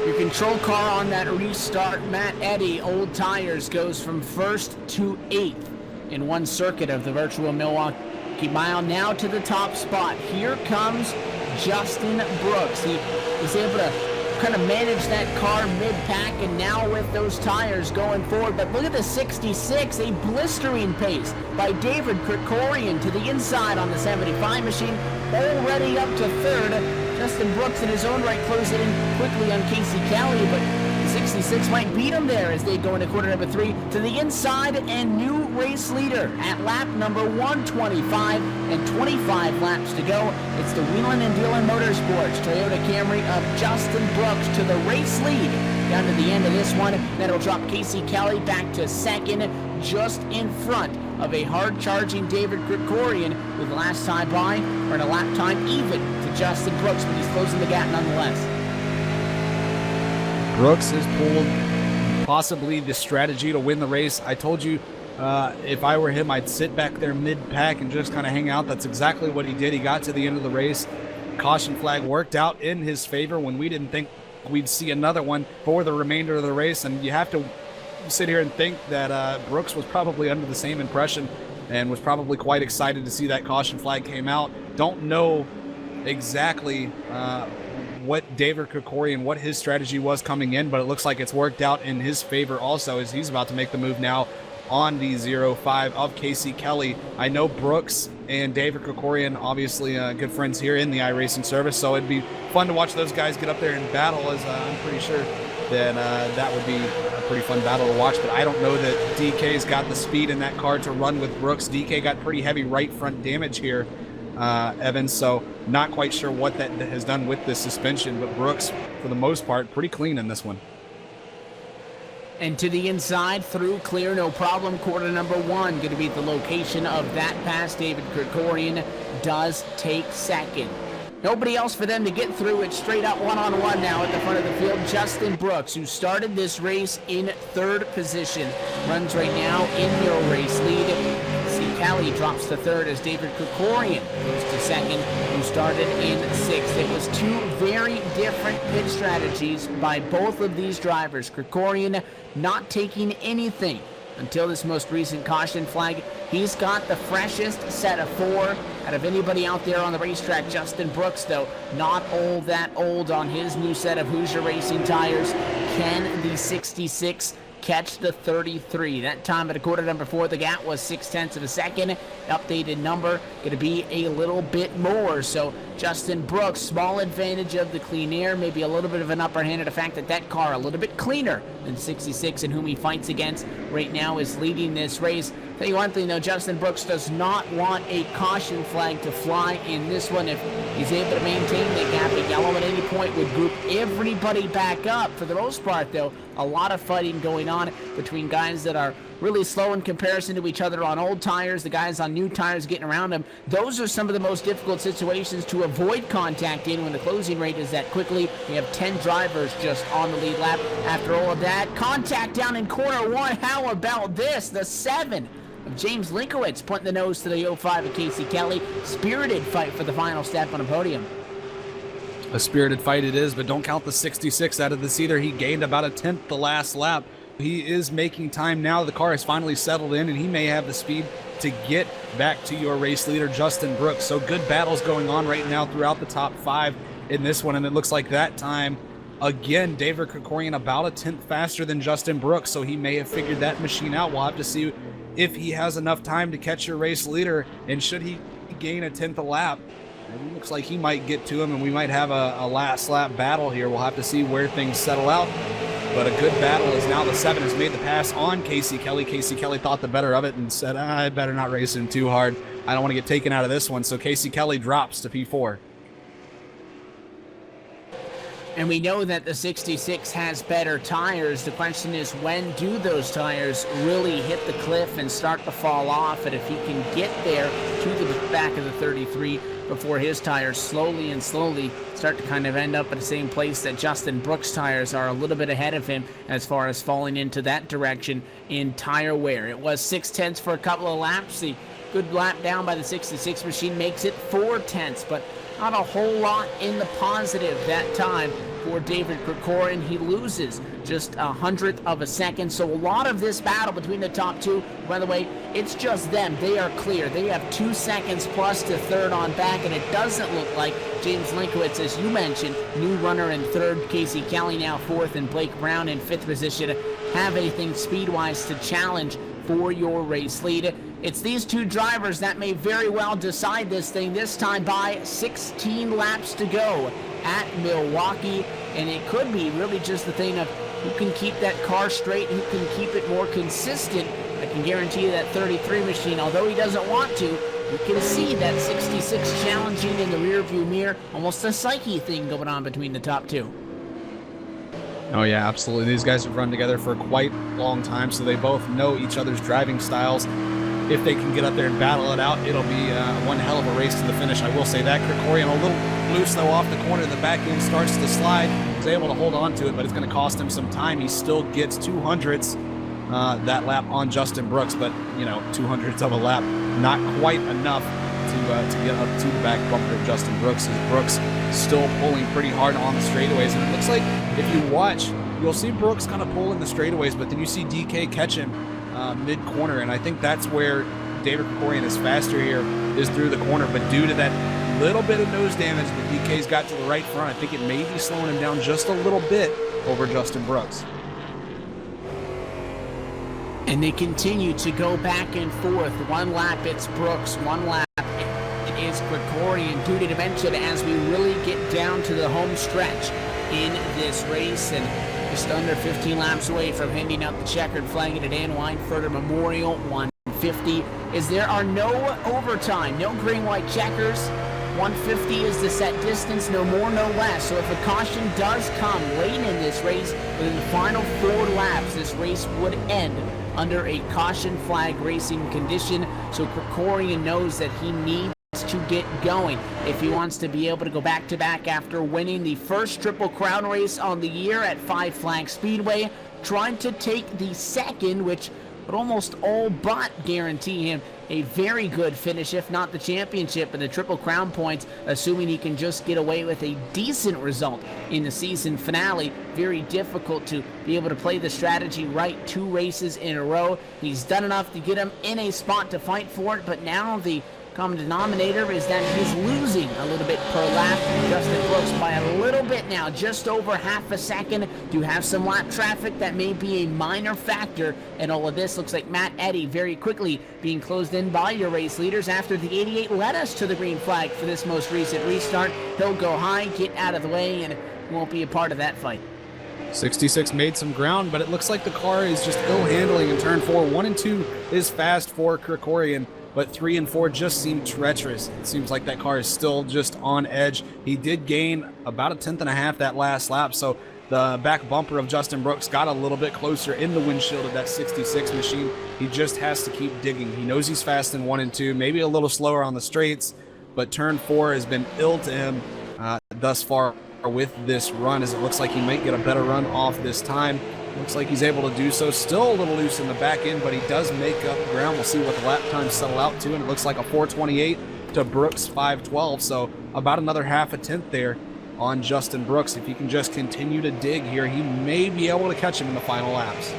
Your control car on that restart, Matt Eddy, old tires, goes from 1st to 8th in one circuit of the virtual Milwaukee Mile. Now to the top spot. Here comes Justin Brooks. He was able to kind of manage that car mid-pack, and now with those tires going forward. But look at the 66, a blistering pace by David Krikorian to the inside on the 75 machine, already up to third. Justin Brooks in his own right closing in quickly on Casey Kelly, but the 66 might beat him there as they go into quarter number 3 to the inside, and new race leader at lap number 125 and 25 laps to go. It's the Wheelin' and Dealin' Motorsports Toyota Camry of Justin Brooks to the race lead down to the end of this one. That'll drop Casey Kelly back to second, just in front of a hard-charging David Krikorian, who the last time by earned a lap time even to Justin Brooks, but he's closing the gap nonetheless. Brooks has pulled possibly the strategy to win the race. I told you if I were him, I'd sit back there mid-pack and just kind of hang out. That's exactly what he did. He got to the end of the race. Caution flag worked out in his favor when we didn't think we'd see another one for the remainder of the race. And you have to sit here and think that Brooks was probably under the same impression and was probably quite excited to see that caution flag came out. Don't know exactly what David Krikorian, what his strategy was coming in, but it looks like it's worked out in his favor also, as he's about to make the move now on the 05 of Casey Kelly. I know Brooks and David Krikorian, obviously good friends here in the iRacing service, so it'd be fun to watch those guys get up there and battle, as I'm pretty sure that that would be a pretty fun battle to watch. But I don't know that DK's got the speed in that car to run with Brooks. DK got pretty heavy right front damage here, Evan, so not quite sure what that has done with the suspension, but Brooks, for the most part, pretty clean in this one. And to the inside, through clear, no problem. Quarter number 1 going to be the location of that pass. David Krikorian does take second. Nobody else for them to get through. It's straight up one-on-one now at the front of the field. Justin Brooks, who started this race in third position, runs right now in your race lead. Kelly drops to third as David Krikorian goes to second, who started in sixth. It was two very different pit strategies by both of these drivers. Krikorian not taking anything until this most recent caution flag. He's got the freshest set of 4 out of anybody out there on the racetrack. Justin Brooks, though, not all that old on his new set of Hoosier Racing tires. Can the 66 catch the 33? That time at a quarter number 4, the gap was 0.6 of a second. Updated number going to be a little bit more. So Justin Brooks, small advantage of the clean air, maybe a little bit of an upper hand of the fact that that car a little bit cleaner than 66, and whom he fights against right now is leading this race. Tell you one thing though, Justin Brooks does not want a caution flag to fly in this one. If he's able to maintain the gap, a yellow at any point would group everybody back up. For the most part though, a lot of fighting going on between guys that are really slow in comparison to each other on old tires, the guys on new tires getting around them. Those are some of the most difficult situations to avoid contact in when the closing rate is that quickly. We have 10 drivers just on the lead lap. After all of that, contact down in corner 1. How about this? The 7 of James Linkowitz pointing the nose to the 05 of Casey Kelly. Spirited fight for the final step on a podium. A spirited fight it is, but don't count the 66 out of this either. He gained about 1/10 the last lap. He is making time now. The car has finally settled in, and he may have the speed to get back to your race leader, Justin Brooks. So good battles going on right now throughout the top 5 in this one, and it looks like that time, again, David Krikorian about 1/10 faster than Justin Brooks, so he may have figured that machine out. We'll have to see if he has enough time to catch your race leader, and should he gain 1/10 a lap, it looks like he might get to him, and we might have a last lap battle here. We'll have to see where things settle out. But a good battle is now the 7 has made the pass on Casey Kelly. Casey Kelly thought the better of it and said, I better not race him too hard. I don't want to get taken out of this one. So Casey Kelly drops to P4. And we know that the 66 has better tires. The question is, when do those tires really hit the cliff and start to fall off? And if he can get there to the back of the 33 before his tires slowly start to kind of end up at the same place that Justin Brooks' tires are, a little bit ahead of him as far as falling into that direction in tire wear. It was 0.6 for a couple of laps. The good lap down by the 66 machine makes it 0.4, but not a whole lot in the positive that time for David Krikorian. He loses just a hundredth of a second. So a lot of this battle between the top two, by the way, it's just them. They are clear. They have 2 seconds plus to third on back, and it doesn't look like James Linkowitz, as you mentioned, new runner in third, Casey Kelly now fourth, and Blake Brown in fifth position, have anything speed-wise to challenge for your race lead. It's these two drivers that may very well decide this thing, this time by 16 laps to go at Milwaukee, and it could be really just the thing of who can keep that car straight, who can keep it more consistent. I can guarantee you that 33 machine, although he doesn't want to, you can see that 66 challenging in the rearview mirror, almost a psyche thing going on between the top two. Oh yeah, absolutely. These guys have run together for quite a long time, so they both know each other's driving styles. If they can get up there and battle it out, it'll be one hell of a race to the finish. I will say that. Krikorian a little loose, though, off the corner. The back end starts to slide. He's able to hold on to it, but it's going to cost him some time. He still gets 200ths that lap on Justin Brooks, but, you know, 200ths of a lap, not quite enough to get up to the back bumper of Justin Brooks, as Brooks still pulling pretty hard on the straightaways. And it looks like if you watch, you'll see Brooks kind of pull in the straightaways, but then you see DK catch him mid-corner, and I think that's where David Krikorian is faster here, is through the corner. But due to that little bit of nose damage that DK's got to the right front, I think it may be slowing him down just a little bit over Justin Brooks. And they continue to go back and forth. One lap it's Brooks, one lap it is Krikorian, due to mention as we really get down to the home stretch in this race, and just under 15 laps away from handing out the checkered flag at Dan Weinfurter Memorial 150. Is there are no overtime, no green-white checkers. 150 is the set distance, no more, no less. So if a caution does come late in this race, within the final 4 laps, this race would end under a caution flag racing condition. So Krikorian knows that he needs to get going if he wants to be able to go back-to-back after winning the first Triple Crown race on the year at Five Flag Speedway, trying to take the second, which would almost all but guarantee him a very good finish, if not the championship and the Triple Crown points, assuming he can just get away with a decent result in the season finale. Very difficult to be able to play the strategy right 2 races in a row. He's done enough to get him in a spot to fight for it, but now the common denominator is that he's losing a little bit per lap. Justin Brooks by a little bit now, just over half a second. Do have some lap traffic that may be a minor factor in all of this. Looks like Matt Eddy very quickly being closed in by your race leaders after the 88 led us to the green flag for this most recent restart. He'll go high, get out of the way, and won't be a part of that fight. 66 made some ground, but it looks like the car is just ill handling in turn 4. 1 and 2 is fast for Krikorian, but 3 and 4 just seem treacherous. It seems like that car is still just on edge. He did gain about a 10.5 that last lap, so the back bumper of Justin Brooks got a little bit closer in the windshield of that 66 machine. He just has to keep digging. He knows he's fast in 1 and 2, maybe a little slower on the straights, but turn 4 has been ill to him thus far with this run, as it looks like he might get a better run off this time. Looks like he's able to do so. Still a little loose in the back end, but he does make up ground. We'll see what the lap times settle out to, and it looks like a 4:28 to Brooks 5:12, so about another half a tenth there on Justin Brooks. If he can just continue to dig here, he may be able to catch him in the final laps.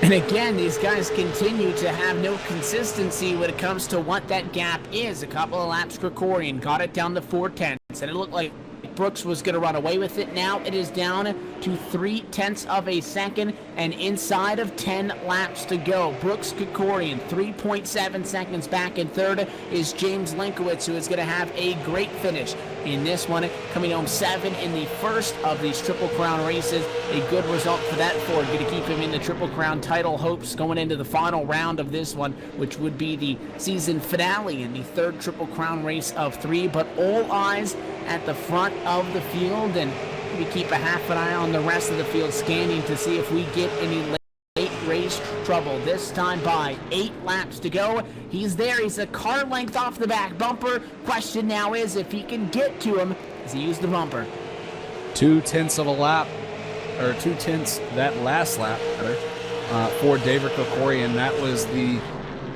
And again, these guys continue to have no consistency when it comes to what that gap is. A couple of laps, Krikorian got it down to 4/10, and it looked like Brooks was going to run away with it. Now it is down to 0.3 of a second and inside of 10 laps to go. Brooks Krikorian 3.7 seconds back in third is James Linkowitz, who is going to have a great finish in this one, coming home 7 in the first of these Triple Crown races. A good result for that Ford, going to keep him in the Triple Crown title hopes going into the final round of this one, which would be the season finale in the third Triple Crown race of 3. But all eyes at the front of the field, and we keep a half an eye on the rest of the field, scanning to see if we get any late race trouble. This time by 8 laps to go. He's there. He's a car length off the back bumper. Question now is if he can get to him as he used the bumper. 0.2 of a lap, or 0.2 that last lap, for David Krikorian. That was the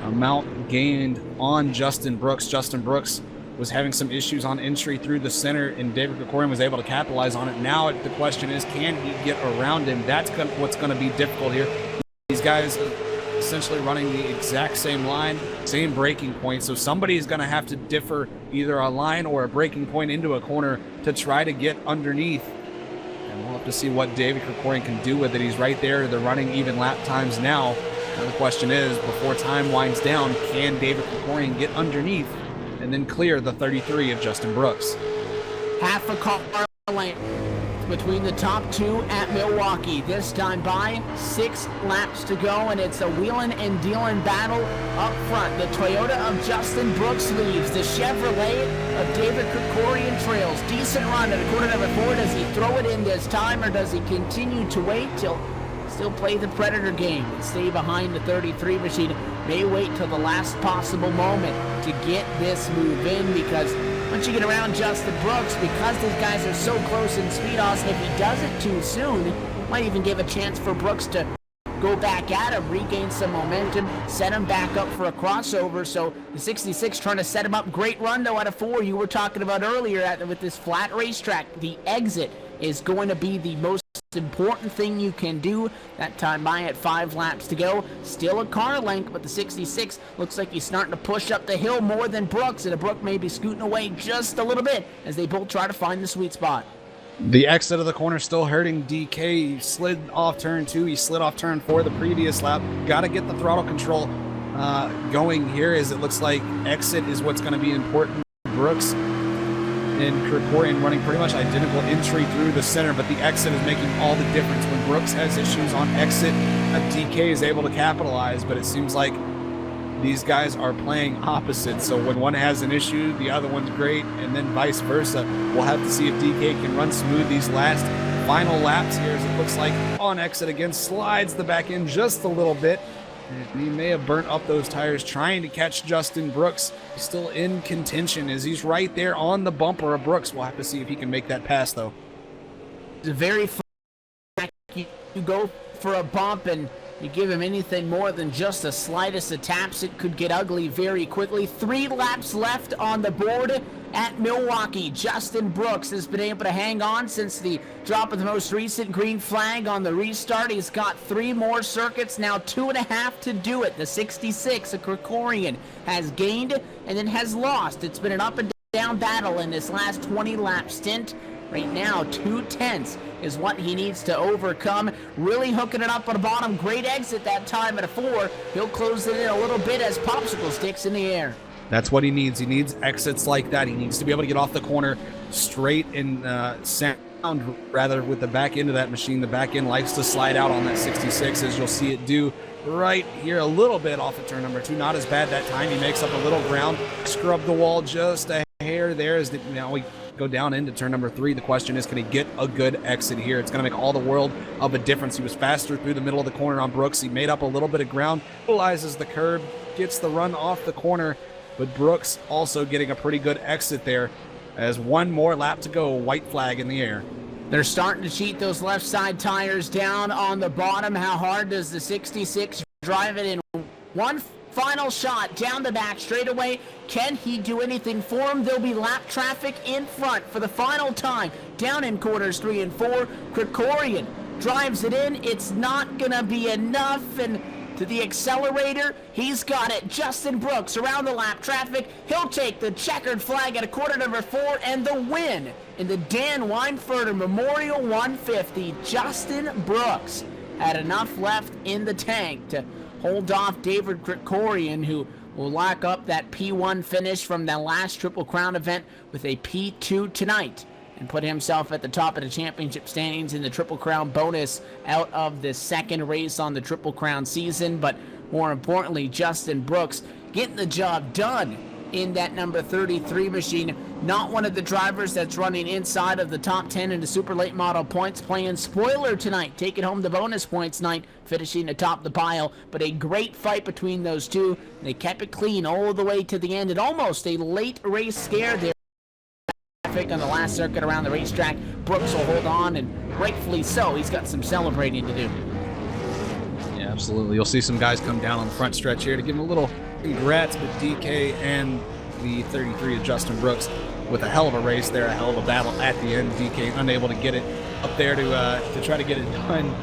amount gained on Justin Brooks. Justin Brooks was having some issues on entry through the center, and David Krikorian was able to capitalize on it. Now the question is, can he get around him? That's what's going to be difficult here. These guys essentially running the exact same line, same braking point, so somebody is going to have to differ either a line or a braking point into a corner to try to get underneath. And we'll have to see what David Krikorian can do with it. He's right there. They're running even lap times now. Now the question is, before time winds down, can David Krikorian get underneath and then clear the 33 of Justin Brooks? Half a car length between the top two at Milwaukee. This time by 6 laps to go, and it's a wheeling and dealing battle up front. The Toyota of Justin Brooks leaves. The Chevrolet of David Krikorian trails. Decent run at quarter number 4. Does he throw it in this time, or does he continue to wait till still play the Predator game and stay behind the 33 machine? May wait till the last possible moment to get this move in, because once you get around Justin Brooks, because these guys are so close in speed, Austin, if he does it too soon, might even give a chance for Brooks to go back at him, regain some momentum, set him back up for a crossover. So the 66 trying to set him up. Great run, though, out of 4. You were talking about earlier with this flat racetrack. The exit is going to be the most important thing you can do. That time by at 5 laps to go. Still a car length, but the 66 looks like he's starting to push up the hill more than Brooks, and Brooks may be scooting away just a little bit as they both try to find the sweet spot. The exit of the corner still hurting DK. He slid off turn 2. He slid off turn 4 the previous lap. Got to get the throttle control going here, as it looks like exit is what's going to be important. Brooks and Krikorian running pretty much identical entry through the center, but the exit is making all the difference. When Brooks has issues on exit, DK is able to capitalize, but it seems like these guys are playing opposite. So when one has an issue, the other one's great, and then vice versa. We'll have to see if DK can run smooth these last final laps here, as it looks like on exit again, slides the back end just a little bit. And he may have burnt up those tires trying to catch Justin Brooks. He's still in contention as he's right there on the bumper of Brooks. We'll have to see if he can make that pass, though. It's a very you go for a bump and you give him anything more than just the slightest of taps, it could get ugly very quickly. 3 laps left on the board at Milwaukee. Justin Brooks has been able to hang on since the drop of the most recent green flag on the restart. He's got 3 more circuits, now 2.5 to do it. The 66 of Krikorian has gained and then has lost. It's been an up and down battle in this last 20-lap stint. Right now, 2/10 is what he needs to overcome. Really hooking it up on the bottom. Great exit that time at a 4. He'll close it in a little bit as popsicle sticks in the air. That's what he needs. He needs exits like that. He needs to be able to get off the corner straight and sound, rather, with the back end of that machine. The back end likes to slide out on that 66, as you'll see it do right here a little bit off of turn number 2. Not as bad that time. He makes up a little ground. Scrub the wall just a hair there. As now we go down into turn number 3. The question is, can he get a good exit here? It's going to make all the world of a difference. He was faster through the middle of the corner on Brooks. He made up a little bit of ground, utilizes the curb, gets the run off the corner, but Brooks also getting a pretty good exit there as 1 more lap to go. White flag in the air. They're starting to cheat those left side tires down on the bottom. How hard does the 66 drive it in? One final shot down the back straightaway. Can he do anything for him? There'll be lap traffic in front for the final time. Down in corners 3 and 4. Krikorian drives it in. It's not going to be enough, and to the accelerator, he's got it. Justin Brooks around the lap traffic. He'll take the checkered flag at a quarter number 4 and the win in the Dan Weinfurter Memorial 150. Justin Brooks had enough left in the tank to hold off David Krikorian, who will lock up that P1 finish from the last Triple Crown event with a P2 tonight and put himself at the top of the championship standings in the Triple Crown bonus out of the second race on the Triple Crown season. But more importantly, Justin Brooks getting the job done in that number 33 machine. Not one of the drivers that's running inside of the top 10 in the super late model points, playing spoiler tonight, taking home the bonus points night, finishing atop the pile. But a great fight between those two. They kept it clean all the way to the end, and almost a late race scare there on the last circuit around the racetrack. Brooks will hold on, and rightfully so. He's got some celebrating to do. Yeah, absolutely. You'll see some guys come down on the front stretch here to give him a little congrats, but DK and the 33 of Justin Brooks with a hell of a race there, a hell of a battle at the end. DK unable to get it up there to try to get it done.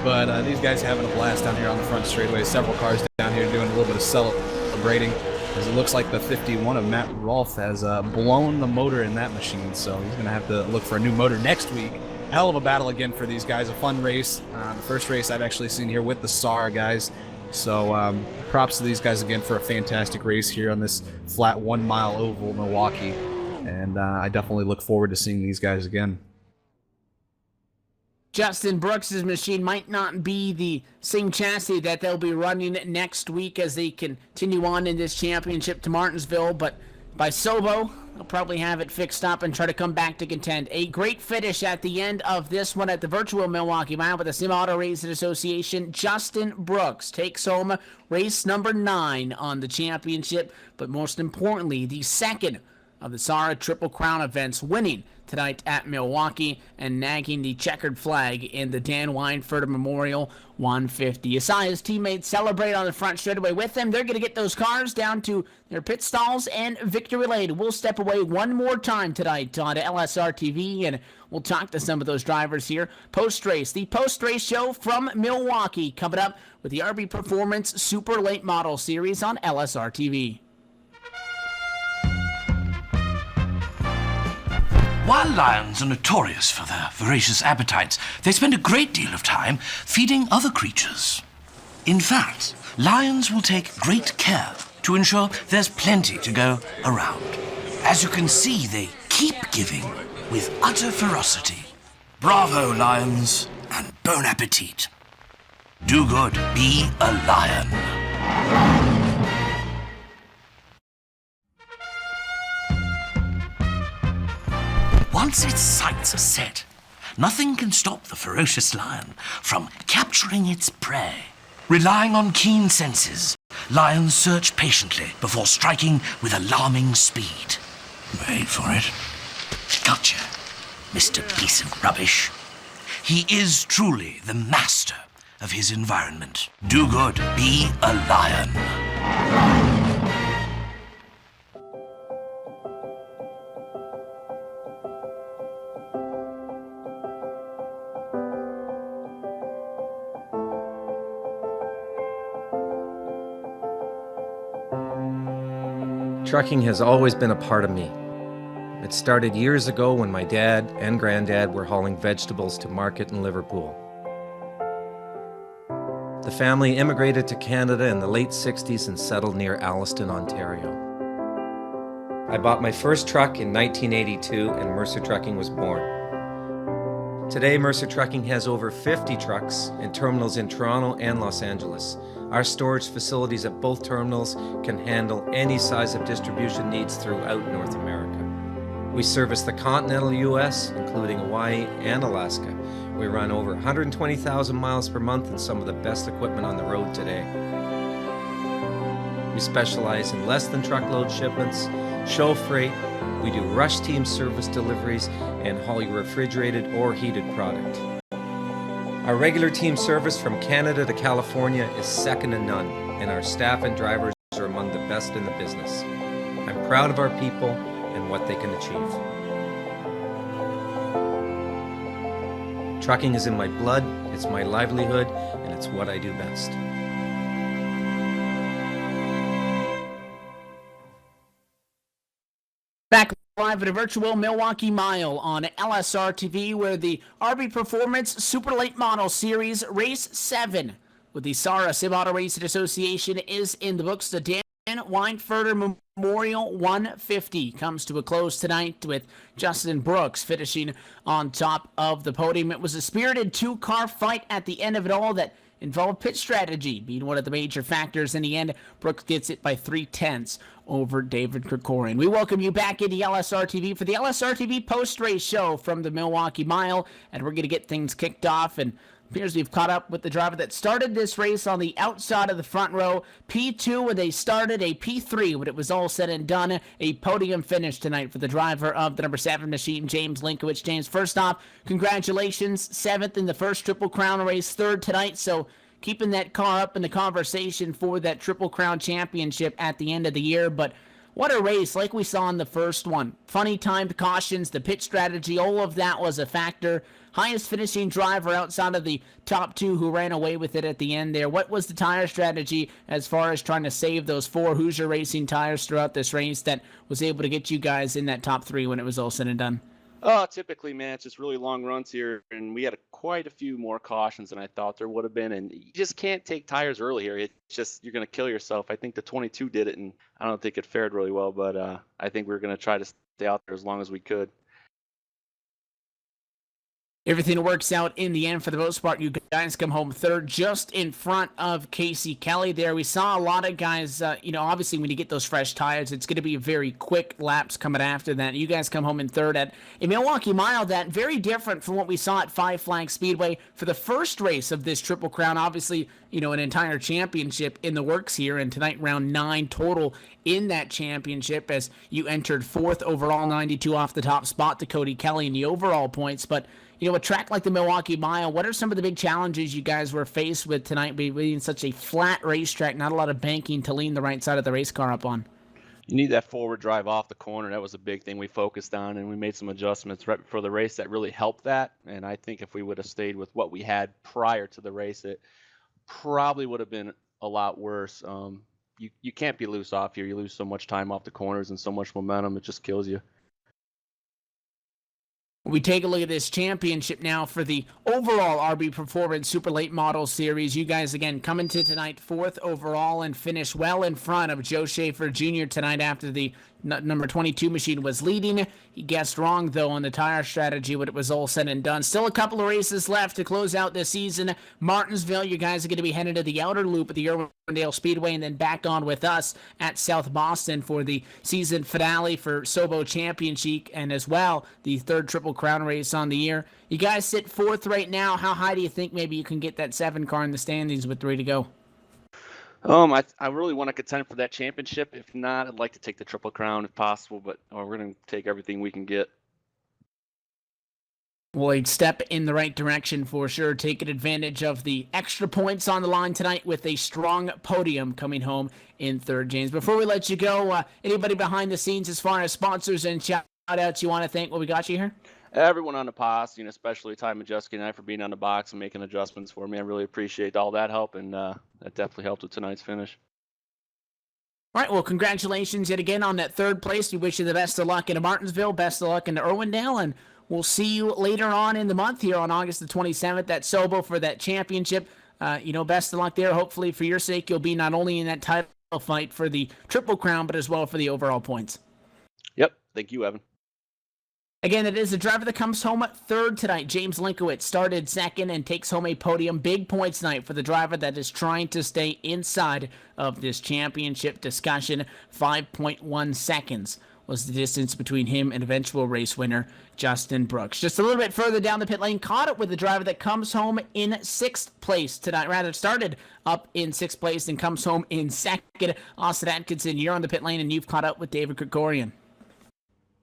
But these guys are having a blast down here on the front straightaway. Several cars down here doing a little bit of celebrating, as it looks like the 51 of Matt Rolfe has blown the motor in that machine. So he's going to have to look for a new motor next week. Hell of a battle again for these guys. A fun race. The first race I've actually seen here with the SARA guys. So props to these guys again for a fantastic race here on this flat 1 mile oval in Milwaukee. And I definitely look forward to seeing these guys again. Justin Brooks' machine might not be the same chassis that they'll be running next week as they continue on in this championship to Martinsville, but by Sobo, they'll probably have it fixed up and try to come back to contend. A great finish at the end of this one at the virtual Milwaukee Mile with the Sim Auto Racing Association. Justin Brooks takes home race number 9 on the championship, but most importantly, the second of the SARA Triple Crown events, winning tonight at Milwaukee and nagging the checkered flag in the Dan Weinfurter Memorial 150. You saw his teammates celebrate on the front straightaway with him. They're going to get those cars down to their pit stalls and victory lane. We'll step away one more time tonight on LSRTV, and we'll talk to some of those drivers here post-race. The post-race show from Milwaukee coming up with the RB Performance Super Late Model Series on LSRTV. While lions are notorious for their voracious appetites, they spend a great deal of time feeding other creatures. In fact, lions will take great care to ensure there's plenty to go around. As you can see, they keep giving with utter ferocity. Bravo, lions, and bon appetit. Do good, be a lion. Once its sights are set, nothing can stop the ferocious lion from capturing its prey. Relying on keen senses, lions search patiently before striking with alarming speed. Wait for it. Gotcha, Mr. Piece of Rubbish. He is truly the master of his environment. Do good, be a lion. Trucking has always been a part of me. It started years ago when my dad and granddad were hauling vegetables to market in Liverpool. The family immigrated to Canada in the late 60s and settled near Alliston, Ontario. I bought my first truck in 1982 and Mercer Trucking was born. Today, Mercer Trucking has over 50 trucks in terminals in Toronto and Los Angeles. Our storage facilities at both terminals can handle any size of distribution needs throughout North America. We service the continental U.S., including Hawaii and Alaska. We run over 120,000 miles per month and some of the best equipment on the road today. We specialize in less than truckload shipments, show freight, we do rush team service deliveries, and haul your refrigerated or heated product. Our regular team service from Canada to California is second to none, and our staff and drivers are among the best in the business. I'm proud of our people and what they can achieve. Trucking is in my blood, it's my livelihood, and it's what I do best. Back live at a virtual Milwaukee Mile on LSRTV, where the RB Performance Super Late Model Series Race 7 with the SARA Sim Auto Racing Association is in the books. The Dan Weinfurter Memorial 150 comes to a close tonight with Justin Brooks finishing on top of the podium. It was a spirited two-car fight at the end of it all that involved pit strategy being one of the major factors. In the end, Brooks gets it by 3/10 over David Krikorian. We welcome you back into LSRTV for the LSRTV post-race show from the Milwaukee Mile, and we're going to get things kicked off, and appears we've caught up with the driver that started this race on the outside of the front row. P2 when they started, a P3 when it was all said and done. A podium finish tonight for the driver of the number 7 machine, James Linkowicz. James, first off, congratulations. 7th in the first Triple Crown race, 3rd tonight. So keeping that car up in the conversation for that Triple Crown championship at the end of the year. But What a race, like we saw in the first one. Funny timed cautions, the pit strategy, all of that was a factor. Highest finishing driver outside of the top two who ran away with it at the end there. What was the tire strategy as far as trying to save those 4 Hoosier Racing tires throughout this race that was able to get you guys in that top 3 when it was all said and done? Oh, typically, man, it's just really long runs here, and we had quite a few more cautions than I thought there would have been. And you just can't take tires early here. It's just you're going to kill yourself. I think the 22 did it, and I don't think it fared really well. But I think we're going to try to stay out there as long as we could. Everything works out in the end for the most part. You guys come home third, just in front of Casey Kelly there. We saw a lot of guys, obviously when you get those fresh tires, it's going to be very quick laps coming after that. You guys come home in third at a Milwaukee Mile that very different from what we saw at Five Flag Speedway for the first race of this Triple Crown. Obviously, an entire championship in the works here, and tonight round 9 total in that championship as you entered 4th overall, 92 off the top spot to Cody Kelly in the overall points. But a track like the Milwaukee Mile, what are some of the big challenges you guys were faced with tonight being such a flat racetrack, not a lot of banking to lean the right side of the race car up on? You need that forward drive off the corner. That was a big thing we focused on, and we made some adjustments right before the race that really helped that. And I think if we would have stayed with what we had prior to the race, it probably would have been a lot worse. You can't be loose off here. You lose so much time off the corners and so much momentum, it just kills you. We take a look at this championship now for the overall RB Performance Super Late Model Series. You guys, again, coming to tonight 4th overall and finish well in front of Joe Schaffer Jr. tonight after the number 22 machine was leading. He guessed wrong, though, on the tire strategy when it was all said and done. Still a couple of races left to close out this season. Martinsville, you guys are going to be headed to the outer loop at the Irwindale Speedway and then back on with us at South Boston for the season finale for Sobo Championship and as well the 3rd Triple Crown race on the year. You guys sit 4th right now. How high do you think maybe you can get that 7 car in the standings with 3 to go? I really want to contend for that championship. If not, I'd like to take the Triple Crown if possible, but we're going to take everything we can get. Well, a step in the right direction for sure, taking advantage of the extra points on the line tonight with a strong podium coming home in 3rd, James. Before we let you go, anybody behind the scenes as far as sponsors and shout-outs you want to thank? What we got you here? Everyone on the posse, especially Ty Majeski and I for being on the box and making adjustments for me. I really appreciate all that help, and that definitely helped with tonight's finish. All right, well, congratulations yet again on that 3rd place. We wish you the best of luck in Martinsville, best of luck in Irwindale, and we'll see you later on in the month here on August the 27th at Sobo for that championship. Best of luck there. Hopefully, for your sake, you'll be not only in that title fight for the Triple Crown, but as well for the overall points. Yep. Thank you, Evan. Again, it is the driver that comes home 3rd tonight. James Linkowitz started 2nd and takes home a podium. Big points tonight for the driver that is trying to stay inside of this championship discussion. 5.1 seconds was the distance between him and eventual race winner Justin Brooks. Just a little bit further down the pit lane, caught up with the driver that comes home in 6th place tonight. Rather, started up in 6th place and comes home in 2nd. Austin Atkinson, you're on the pit lane and you've caught up with David Krikorian.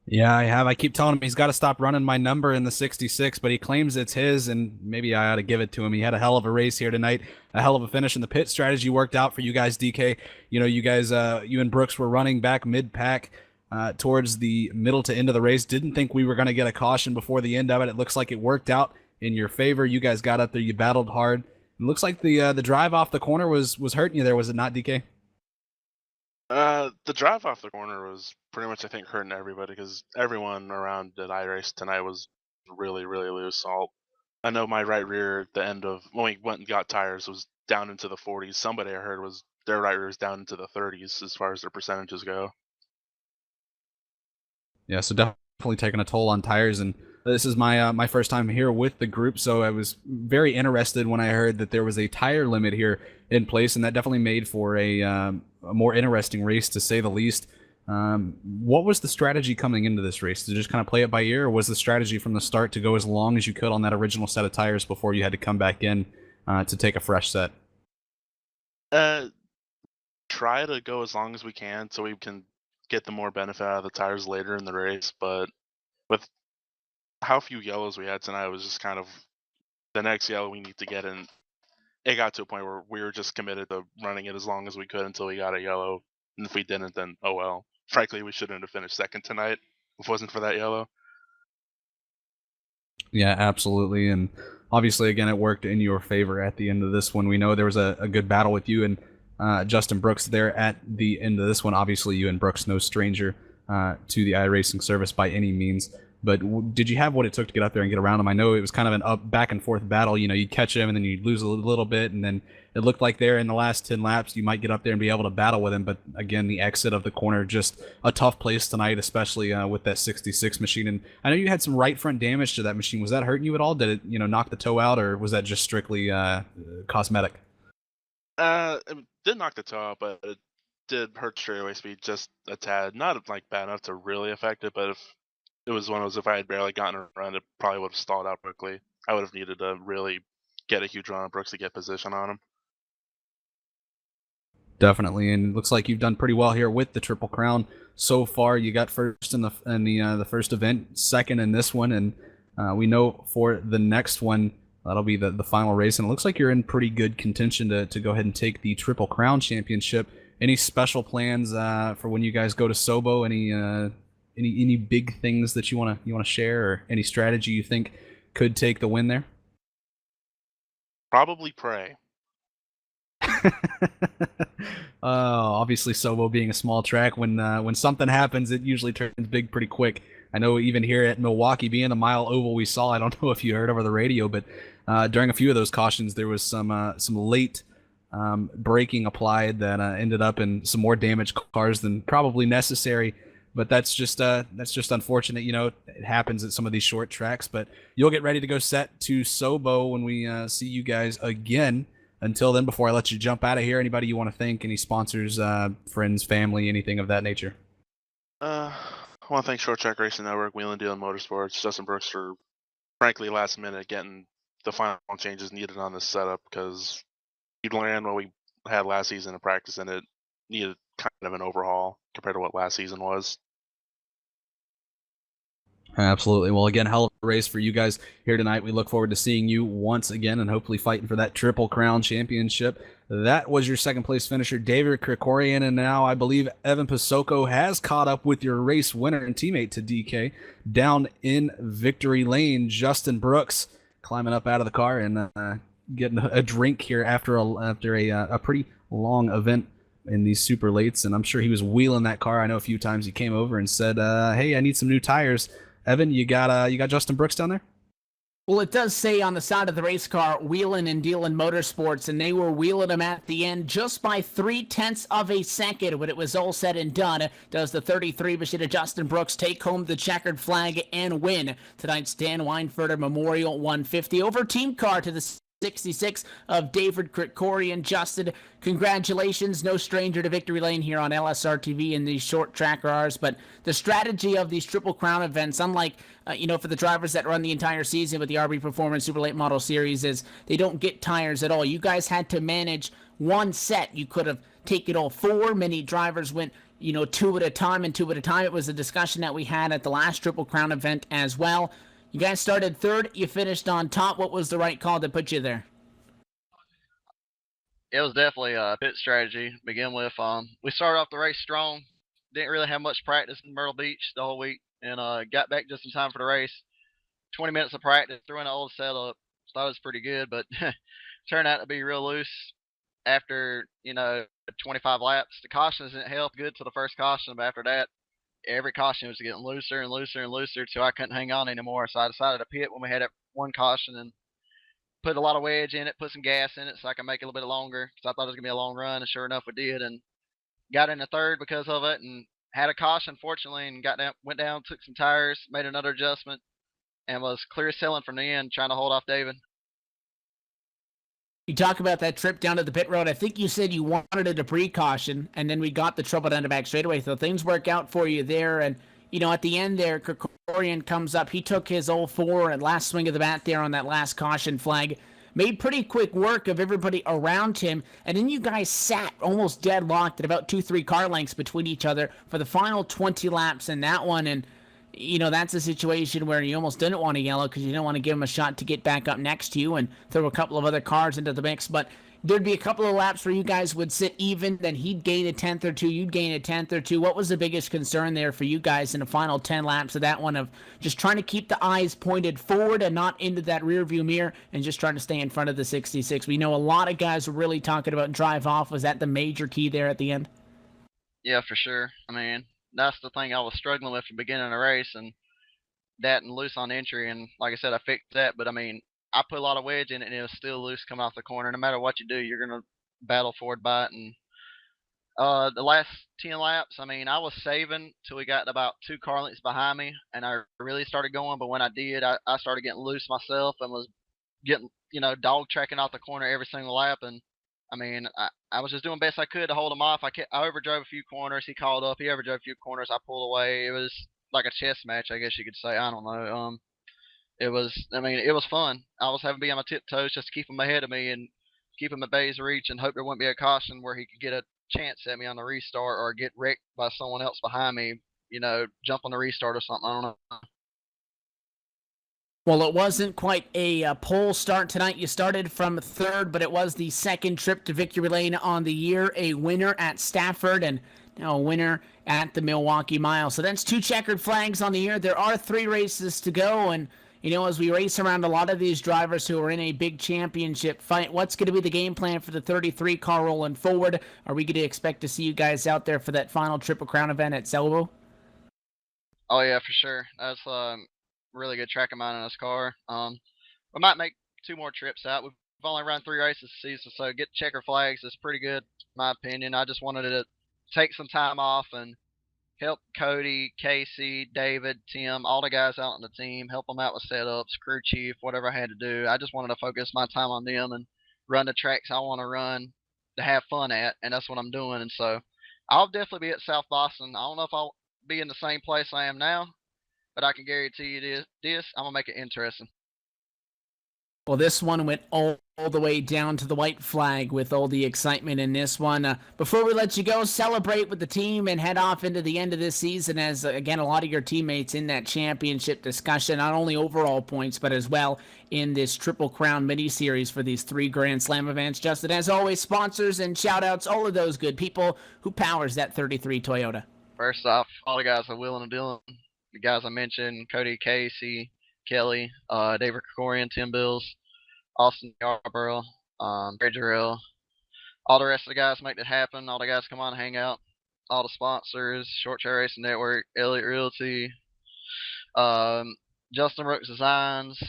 Yeah, I have. I keep telling him he's got to stop running my number in the 66, but he claims it's his, and maybe I ought to give it to him. He had a hell of a race here tonight, a hell of a finish, and the pit strategy worked out for you guys, DK. You guys, you and Brooks were running back mid-pack towards the middle to end of the race. Didn't think we were going to get a caution before the end of it. It looks like it worked out in your favor. You guys got up there. You battled hard. It looks like the drive off the corner was hurting you there, was it not, DK? The drive off the corner was pretty much, I think, hurting everybody because everyone around that I raced tonight was really, really loose. I know my right rear at the end of when we went and got tires was down into the 40s. Somebody I heard was their right rear was down into the 30s as far as their percentages go. Yeah, so definitely taking a toll on tires, and this is my first time here with the group, so I was very interested when I heard that there was a tire limit here in place, and that definitely made for a more interesting race, to say the least. What was the strategy coming into this race? To just kind of play it by ear, or was the strategy from the start to go as long as you could on that original set of tires before you had to come back in to take a fresh set? Try to go as long as we can so we can get the more benefit out of the tires later in the race, but with how few yellows we had tonight, it was just kind of the next yellow we need to get in. It got to a point where we were just committed to running it as long as we could until we got a yellow, and if we didn't, then oh well. frankly, we shouldn't have finished second tonight if it wasn't for that yellow. Yeah, absolutely. And obviously, again, it worked in your favor at the end of this one. We know there was a good battle with you and Justin Brooks there at the end of this one. Obviously, you and Brooks, no stranger to the iRacing service by any means. But did you have what it took to get up there and get around him? I know it was kind of an up, back and forth battle. You know, you'd catch him and then you'd lose a little bit, and then it looked like there in the last 10 laps you might get up there and be able to battle with him. But again, the exit of the corner, just a tough place tonight, especially with that 66 machine. And I know you had some right front damage to that machine. Was that hurting you at all? Did it, knock the toe out, or was that just strictly cosmetic? It did knock the toe out, but it did hurt straightaway speed just a tad. Not like bad enough to really affect it, but if it was one of those, if I had barely gotten a run, it probably would have stalled out quickly. I would have needed to really get a huge run on Brooks to get position on him. Definitely, and it looks like you've done pretty well here with the Triple Crown so far. You got first in the first event, second in this one, and we know for the next one that'll be the final race. And it looks like you're in pretty good contention to go ahead and take the Triple Crown Championship. Any special plans for when you guys go to Sobo? Any big things that you want to share, or any strategy you think could take the win there? Probably pray. Obviously, Sobo being a small track, when something happens, it usually turns big pretty quick. I know even here at Milwaukee, being a mile oval, we saw, I don't know if you heard over the radio, but during a few of those cautions, there was some late braking applied that ended up in some more damaged cars than probably necessary. But that's just unfortunate. It happens at some of these short tracks. But you'll get ready to go set to Sobo when we see you guys again. Until then, before I let you jump out of here, anybody you want to thank? Any sponsors, friends, family, anything of that nature? I want to thank Short Track Racing Network, Wheel and Deal Motorsports, Justin Brooks for, frankly, last minute getting the final changes needed on this setup, because we ran what we had last season in practice, and it needed kind of an overhaul compared to what last season was. Absolutely. Well, again, hell of a race for you guys here tonight. We look forward to seeing you once again and hopefully fighting for that Triple Crown Championship. That was your second place finisher, David Krikorian, and now I believe Evan Pasoko has caught up with your race winner and teammate to DK down in victory lane. Justin Brooks climbing up out of the car and getting a drink here after a pretty long event in these super lates, and I'm sure he was wheeling that car. I know a few times he came over and said, hey, I need some new tires. Evan, you got Justin Brooks down there? Well, it does say on the side of the race car, Wheelin' and Dealin' Motorsports, and they were wheeling him at the end just by 0.3 of a second when it was all said and done. Does the 33 machine of Justin Brooks take home the checkered flag and win tonight's Dan Weinfurter Memorial 150 over team car to the 66 of David Krikorian. Justin, congratulations. No stranger to victory lane here on LSRTV in these short track cars, but the strategy of these Triple Crown events, unlike for the drivers that run the entire season with the RB Performance Super Late Model Series, is they don't get tires at all. You guys had to manage one set. You could have taken all four. Many drivers went two at a time and two at a time. It was a discussion that we had at the last Triple Crown event as well. You guys started third. You finished on top. What was the right call to put you there? It was definitely a pit strategy to begin with. We started off the race strong. Didn't really have much practice in Myrtle Beach the whole week, and got back just in time for the race. 20 minutes of practice, threw in an old setup. Thought it was pretty good, but turned out to be real loose after 25 laps. The cautions didn't help good to the first caution, but after that, every caution was getting looser and looser and looser till I couldn't hang on anymore. So I decided to pit when we had that one caution and put a lot of wedge in it, put some gas in it so I could make it a little bit longer, because I thought it was going to be a long run, and sure enough we did, and got into third because of it, and had a caution fortunately, and went down, took some tires, made another adjustment, and was clear sailing from the end trying to hold off David. You talk about that trip down to the pit road. I think you said you wanted a debris caution, and then we got the trouble down the back straightaway. So things work out for you there. And, at the end there, Krikorian comes up. He took his 0-4 and last swing of the bat there on that last caution flag. Made pretty quick work of everybody around him. And then you guys sat almost deadlocked at about 2-3 car lengths between each other for the final 20 laps in that one. And, that's a situation where you almost didn't want to yellow because you didn't want to give him a shot to get back up next to you and throw a couple of other cars into the mix. But there'd be a couple of laps where you guys would sit even, then he'd gain a tenth or two, you'd gain a tenth or two. What was the biggest concern there for you guys in the final 10 laps of that one, of just trying to keep the eyes pointed forward and not into that rear view mirror, and just trying to stay in front of the 66? We know a lot of guys were really talking about drive off. Was that the major key there at the end? Yeah, for sure. I mean, that's the thing I was struggling with at the beginning of the race, and that and loose on entry. And like I said, I fixed that. But I mean, I put a lot of wedge in it, and it was still loose coming off the corner. No matter what you do, you're gonna battle forward by it. And the last 10 laps, I mean, I was saving till we got about 2 car lengths behind me, and I really started going. But when I did, I started getting loose myself and was getting, dog tracking out the corner every single lap. And I mean, I was just doing best I could to hold him off. I overdrove a few corners. He called up. He overdrove a few corners. I pulled away. It was like a chess match, I guess you could say. I don't know. It was fun. I was having to be on my tiptoes just to keep him ahead of me and keep him at bay's reach, and hope there wouldn't be a caution where he could get a chance at me on the restart or get wrecked by someone else behind me, jump on the restart or something. I don't know. Well, it wasn't quite a pole start tonight. You started from third, but it was the second trip to victory lane on the year. A winner at Stafford, and now a winner at the Milwaukee Mile. So that's 2 checkered flags on the year. There are 3 races to go, and as we race around a lot of these drivers who are in a big championship fight, what's going to be the game plan for the 33 car rolling forward? Are we going to expect to see you guys out there for that final Triple Crown event at Selbo? Oh yeah, for sure. That's really good track of mine in this car. We might make 2 more trips out. We've only run 3 races this season, so get checker flags is pretty good, in my opinion. I just wanted to take some time off and help Cody, Casey, David, Tim, all the guys out on the team, help them out with setups, crew chief, whatever I had to do. I just wanted to focus my time on them and run the tracks I want to run to have fun at, and that's what I'm doing. And so I'll definitely be at South Boston. I don't know if I'll be in the same place I am now, but I can guarantee you this, I'm going to make it interesting. Well, this one went all the way down to the white flag with all the excitement in this one. Before we let you go, celebrate with the team and head off into the end of this season as, again, a lot of your teammates in that championship discussion, not only overall points, but as well in this Triple Crown mini-series for these 3 Grand Slam events. Justin, as always, sponsors and shout-outs, all of those good people who powers that 33 Toyota. First off, all the guys are willing and dealing. The guys I mentioned, Cody, Casey, Kelly, David Krikorian, Tim Bills, Austin Yarborough, Ray Jarrell. All the rest of the guys make it happen. All the guys come on and hang out. All the sponsors, Short Trail Racing Network, Elliott Realty, Justin Brooks Designs.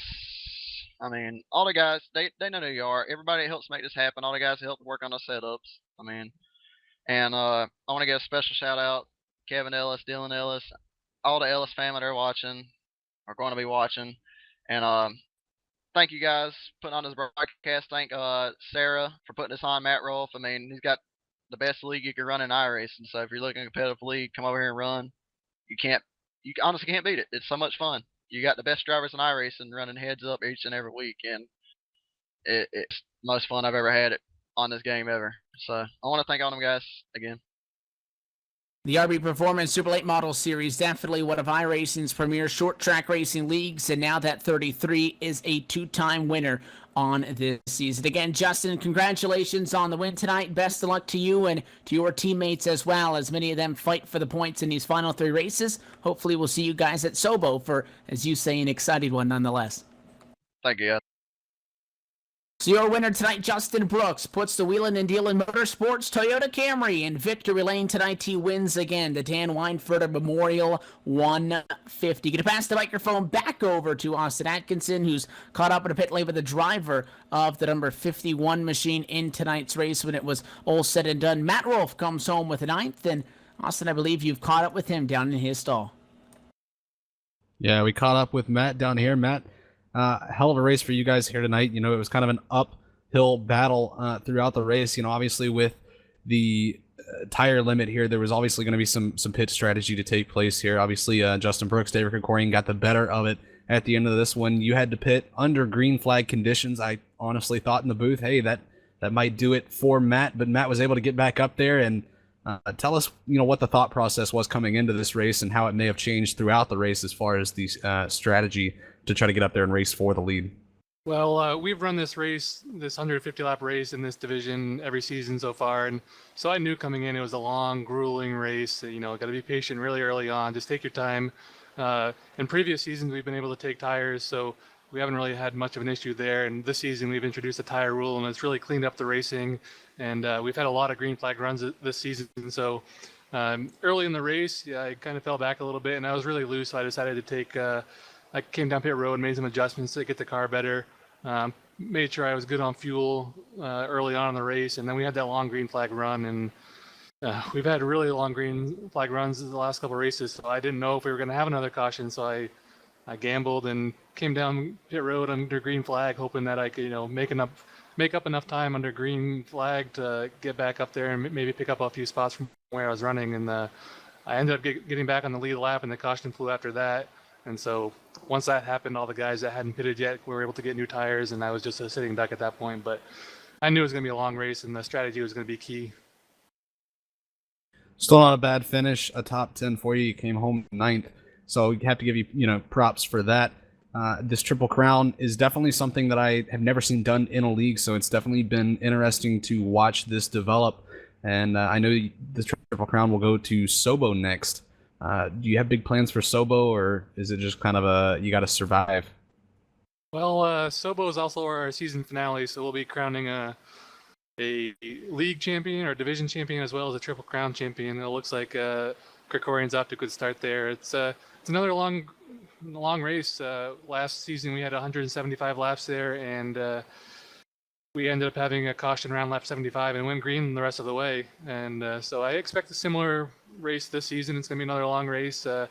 I mean, all the guys, they know who you are. Everybody helps make this happen. All the guys help work on the setups. I mean, and I want to give a special shout out, Kevin Ellis, Dylan Ellis, all the Ellis family that are watching, are going to be watching. And thank you guys for putting on this broadcast. Thank SARA for putting this on, Matt Rolfe. I mean, he's got the best league you can run in iRacing. So if you're looking at a competitive league, come over here and run. You honestly can't beat it. It's so much fun. You got the best drivers in iRacing running heads up each and every week, and it's the most fun I've ever had on this game ever. So I want to thank all them guys again. The RB Performance Super Late Model Series, definitely one of iRacing's premier short track racing leagues, and now that 33 is a 2-time winner on this season. Again, Justin, congratulations on the win tonight. Best of luck to you and to your teammates as well, as many of them fight for the points in these final 3 races. Hopefully we'll see you guys at Sobo for, as you say, an exciting one nonetheless. Thank you. So your winner tonight, Justin Brooks, puts the Wheelin' and Dealin' Motorsports Toyota Camry in victory lane tonight. He wins again the Dan Weinfurter Memorial 150. Going to pass the microphone back over to Austin Atkinson, who's caught up in a pit lane with the driver of the number 51 machine in tonight's race when it was all said and done. Matt Rolfe comes home with a 9th, and Austin, I believe you've caught up with him down in his stall. Yeah, we caught up with Matt down here. Matt, hell of a race for you guys here tonight. You know, it was kind of an uphill battle throughout the race. You know, obviously with the tire limit here, there was obviously going to be some pit strategy to take place here. Obviously, Justin Brooks, David Krikorian got the better of it at the end of this one. You had to pit under green flag conditions. I honestly thought in the booth, hey, that might do it for Matt, but Matt was able to get back up there. And tell us, you know, what the thought process was coming into this race and how it may have changed throughout the race as far as the strategy to try to get up there and race for the lead. Well, we've run this race, this 150 lap race in this division every season so far, and so I knew coming in it was a long, grueling race. You know, got to be patient really early on. Just take your time. In previous seasons, we've been able to take tires, so we haven't really had much of an issue there. And this season, we've introduced a tire rule, and it's really cleaned up the racing. And we've had a lot of green flag runs this season. So early in the race, yeah, I kind of fell back a little bit, and I was really loose, so I decided to take. I came down pit road, made some adjustments to get the car better. Made sure I was good on fuel early on in the race, and then we had that long green flag run, and we've had really long green flag runs the last couple of races, so I didn't know if we were going to have another caution, so I gambled and came down pit road under green flag, hoping that I could, you know, make up enough time under green flag to get back up there and maybe pick up a few spots from where I was running, and I ended up getting back on the lead lap, and the caution flew after that. And so once that happened, all the guys that hadn't pitted yet were able to get new tires, and I was just a sitting duck at that point. But I knew it was going to be a long race, and the strategy was going to be key. Still not a bad finish, a top 10 for you. You came home ninth, so we have to give you, props for that. This Triple Crown is definitely something that I have never seen done in a league, so it's definitely been interesting to watch this develop. And I know the Triple Crown will go to Sobo next. Do you have big plans for Sobo, or is it just kind of you got to survive? Well, Sobo is also our season finale, so we'll be crowning a league champion or division champion as well as a Triple Crown champion. It looks like Krikorian's off to a good start there. It's another long race. Last season we had 175 laps there, and we ended up having a caution around lap 75 and went green the rest of the way. And so I expect a similar race this season. It's going to be another long race. Going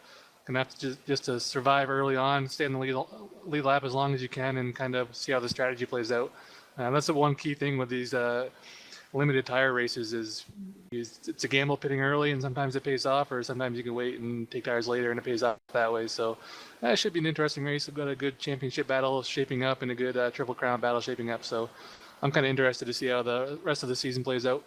to have to just to survive early on, stay in the lead lap as long as you can, and kind of see how the strategy plays out. That's the one key thing with these limited tire races is it's a gamble pitting early, and sometimes it pays off, or sometimes you can wait and take tires later and it pays off that way. So that should be an interesting race. We've got a good championship battle shaping up and a good Triple Crown battle shaping up. So I'm kind of interested to see how the rest of the season plays out.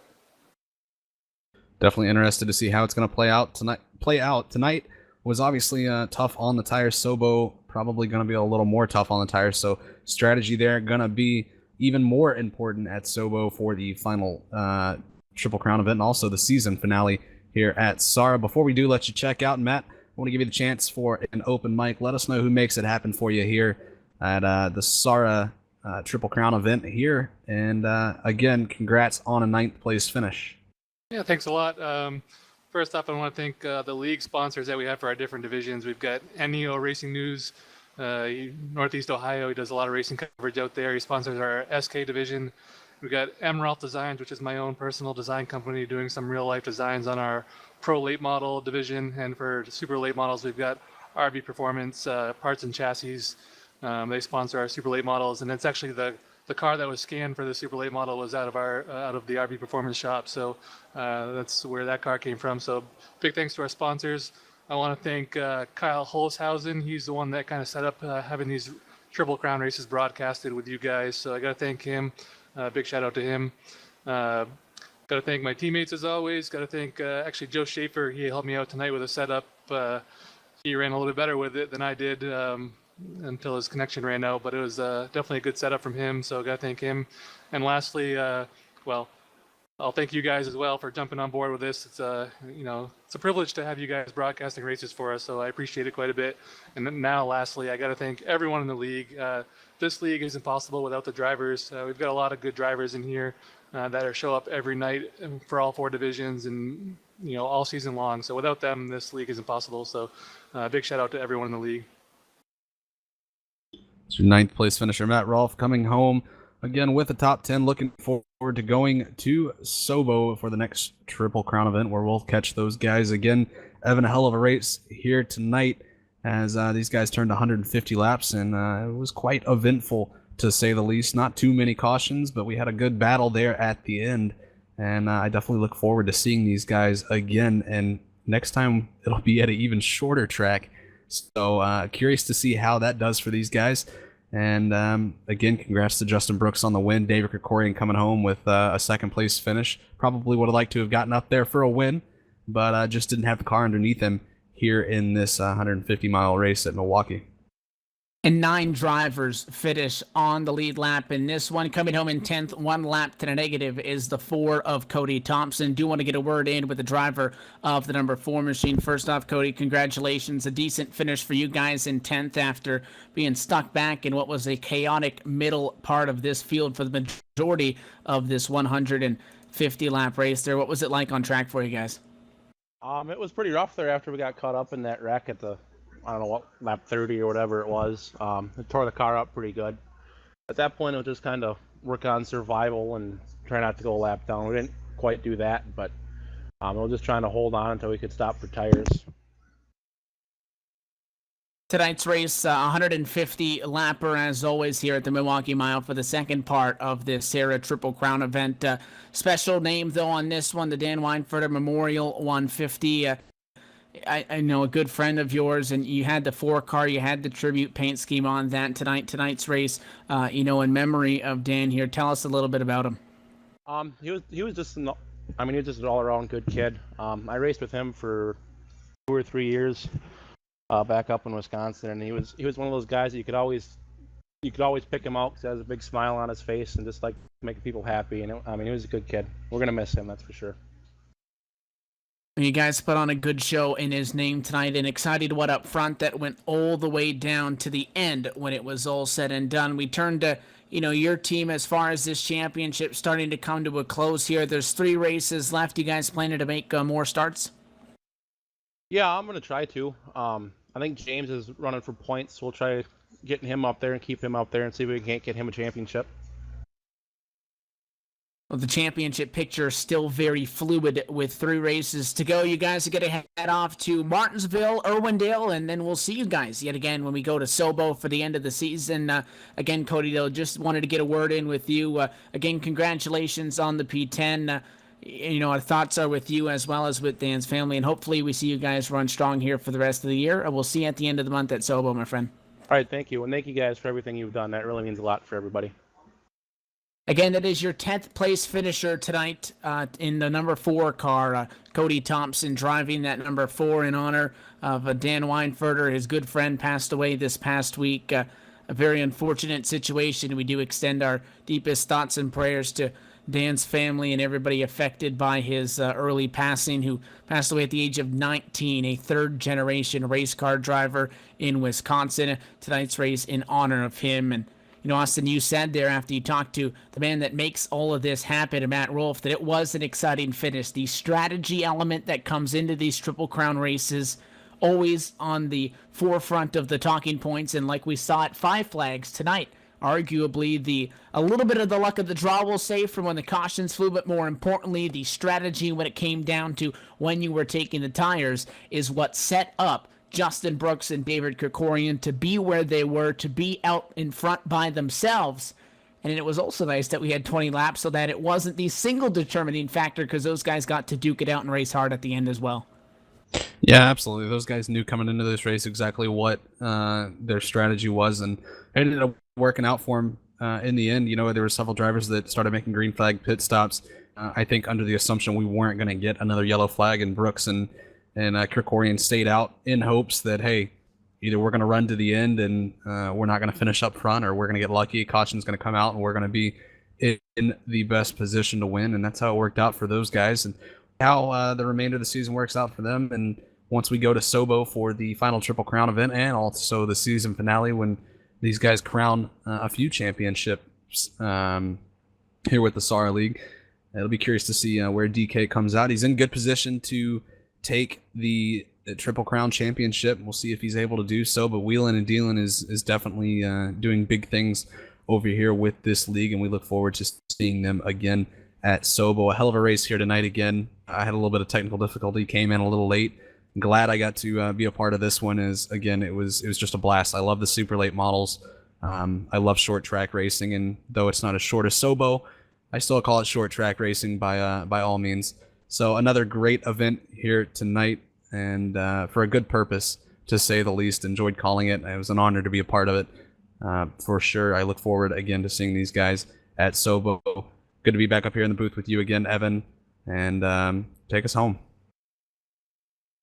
Definitely interested to see how it's going to play out tonight. Was obviously tough on the tires. Sobo probably going to be a little more tough on the tires. So strategy there going to be even more important at Sobo for the final Triple Crown event, and also the season finale here at SARA. Before we do let you check out, Matt, I want to give you the chance for an open mic. Let us know who makes it happen for you here at the SARA Triple Crown event here. And again, congrats on a 9th place finish. Yeah, thanks a lot. First off, I want to thank the league sponsors that we have for our different divisions. We've got NEO Racing News, Northeast Ohio. He does a lot of racing coverage out there. He sponsors our SK division. We've got Emerald Designs, which is my own personal design company, doing some real-life designs on our pro late model division. And for super late models, we've got RB Performance, Parts and Chassis. They sponsor our super late models, and it's actually the car that was scanned for the super late model was out of the RB Performance shop. So that's where that car came from. So big thanks to our sponsors. I want to thank Kyle Holshausen. He's the one that kind of set up having these Triple Crown races broadcasted with you guys. So I got to thank him. Big shout out to him. Got to thank my teammates as always. Got to thank actually Joe Schaffer. He helped me out tonight with a setup. He ran a little bit better with it than I did until his connection ran out, but it was definitely a good setup from him, so I got to thank him. And lastly, well, I'll thank you guys as well for jumping on board with this. It's it's a privilege to have you guys broadcasting races for us, so I appreciate it quite a bit. And then now, lastly, I got to thank everyone in the league. This league is impossible without the drivers. We've got a lot of good drivers in here that show up every night for all 4 divisions and all season long. So without them, this league is impossible. So big shout out to everyone in the league. It's your 9th place finisher, Matt Rolfe, coming home again with the top 10. Looking forward to going to Sobo for the next Triple Crown event, where we'll catch those guys again. Evan, a hell of a race here tonight as these guys turned 150 laps, and it was quite eventful to say the least. Not too many cautions, but we had a good battle there at the end, and I definitely look forward to seeing these guys again, and next time it'll be at an even shorter track. So curious to see how that does for these guys. And again, congrats to Justin Brooks on the win. David Krikorian coming home with a 2nd place finish. Probably would have liked to have gotten up there for a win, but just didn't have the car underneath him here in this 150-mile race at Milwaukee. and 9 drivers finish on the lead lap in this one. Coming home in 10th, 1 lap to the negative, is the 4 of Cody Thompson. Do want to get a word in with the driver of the number 4 machine. First off, Cody, congratulations. A decent finish for you guys in 10th after being stuck back in what was a chaotic middle part of this field for the majority of this 150 lap race there. What was it like on track for you guys? It was pretty rough there after we got caught up in that wreck at the, I don't know what, lap 30 or whatever it was. It tore the car up pretty good. At that point, it was just kind of work on survival and try not to go a lap down. We didn't quite do that, but we were just trying to hold on until we could stop for tires. Tonight's race, 150 lapper as always here at the Milwaukee Mile for the second part of this SARA Triple Crown event. Special name though on this one, the Dan Weinfurter Memorial 150. I know a good friend of yours, and you had the 4-car, you had the tribute paint scheme on that tonight's race. In memory of Dan here, tell us a little bit about him. He was just an all-around good kid. I raced with him for 2 or 3 years. Back up in Wisconsin, and he was one of those guys that you could always pick him out because he has a big smile on his face and just like making people happy. And he was a good kid. We're gonna miss him, that's for sure. You guys put on a good show in his name tonight, and excited what up front that went all the way down to the end when it was all said and done. We turned to your team as far as this championship starting to come to a close here. There's 3 races left. You guys planning to make more starts? Yeah, I'm gonna try to. I think James is running for points, so we'll try getting him up there and keep him up there and see if we can't get him a championship. Well, the championship picture is still very fluid with 3 races to go. You guys are going to head off to Martinsville, Irwindale, and then we'll see you guys yet again when we go to Sobo for the end of the season. Again, Cody, though, just wanted to get a word in with you. Again, congratulations on the P10. Our thoughts are with you as well as with Dan's family, and hopefully we see you guys run strong here for the rest of the year. We'll see you at the end of the month at Sobo, my friend. All right, thank you, and thank you guys for everything you've done. That really means a lot for everybody. Again, that is your 10th place finisher tonight in the number 4 car. Cody Thompson driving that number 4 in honor of Dan Weinfurter. His good friend passed away this past week. A very unfortunate situation. We do extend our deepest thoughts and prayers to Dan's family and everybody affected by his early passing, who passed away at the age of 19, a 3rd-generation race car driver in Wisconsin. Tonight's race in honor of him. And Austin, you said there after you talked to the man that makes all of this happen, Matt Rolfe, that it was an exciting finish. The strategy element that comes into these Triple Crown races, always on the forefront of the talking points, and like we saw at Five Flags tonight, arguably a little bit of the luck of the draw, we'll say, from when the cautions flew, but more importantly, the strategy when it came down to when you were taking the tires is what set up Justin Brooks and David Krikorian to be where they were, to be out in front by themselves. And it was also nice that we had 20 laps so that it wasn't the single determining factor, because those guys got to duke it out and race hard at the end as well. Yeah, absolutely. Those guys knew coming into this race exactly what their strategy was, and it ended up working out for them in the end. There were several drivers that started making green flag pit stops. I think under the assumption we weren't going to get another yellow flag, and Brooks and Krikorian stayed out in hopes that, hey, either we're going to run to the end and we're not going to finish up front, or we're going to get lucky, caution's going to come out, and we're going to be in the best position to win. And that's how it worked out for those guys, and how the remainder of the season works out for them. And once we go to Sobo for the final Triple Crown event, and also the season finale when these guys crown a few championships here with the SARA League, it'll be curious to see where DK comes out. He's in good position to take the Triple Crown Championship. We'll see if he's able to do so, but wheeling and dealing is definitely doing big things over here with this league, and we look forward to seeing them again at Sobo. A hell of a race here tonight again. I had a little bit of technical difficulty, came in a little late. Glad I got to be a part of this one. Again, it was just a blast. I love the super late models. I love short track racing, and though it's not as short as Sobo, I still call it short track racing by all means. So another great event here tonight, and for a good purpose, to say the least. Enjoyed calling it. It was an honor to be a part of it, for sure. I look forward again to seeing these guys at Sobo. Good to be back up here in the booth with you again, Evan, and take us home.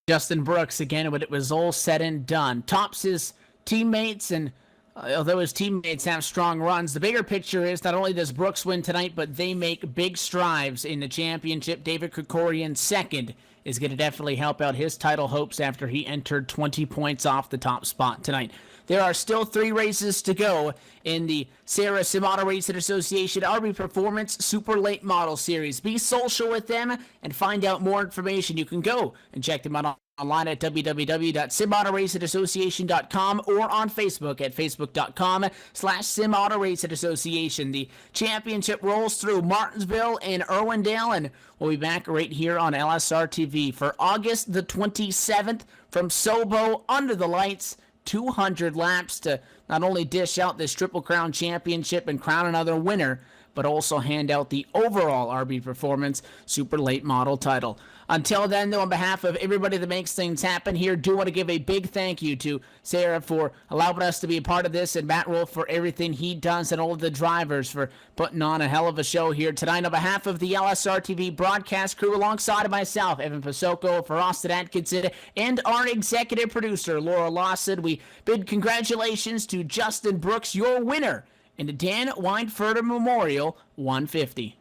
Justin Brooks, again, when it was all said and done, tops his teammates and Although his teammates have strong runs, the bigger picture is not only does Brooks win tonight, but they make big strides in the championship. David Krikorian, second, is going to definitely help out his title hopes after he entered 20 points off the top spot tonight. There are still 3 races to go in the SARA Sim Auto Racing Association RB Performance Super Late Model Series. Be social with them and find out more information. You can go and check them out online at www.simautoracingassociation.com or on Facebook at facebook.com/simautoracingassociation. The championship rolls through Martinsville and Irwindale, and we'll be back right here on LSRTV for August the 27th from Sobo under the lights. 200 laps to not only dish out this Triple Crown Championship and crown another winner, but also hand out the overall RB Performance Super Late Model title. Until then, though, on behalf of everybody that makes things happen here, do want to give a big thank you to SARA for allowing us to be a part of this, and Matt Wolf for everything he does, and all of the drivers for putting on a hell of a show here tonight. On behalf of the LSRTV broadcast crew, alongside of myself, Evan Pasoko, for Austin Atkinson, and our executive producer, Laura Lawson, we bid congratulations to Justin Brooks, your winner in the Dan Weinfurter Memorial 150.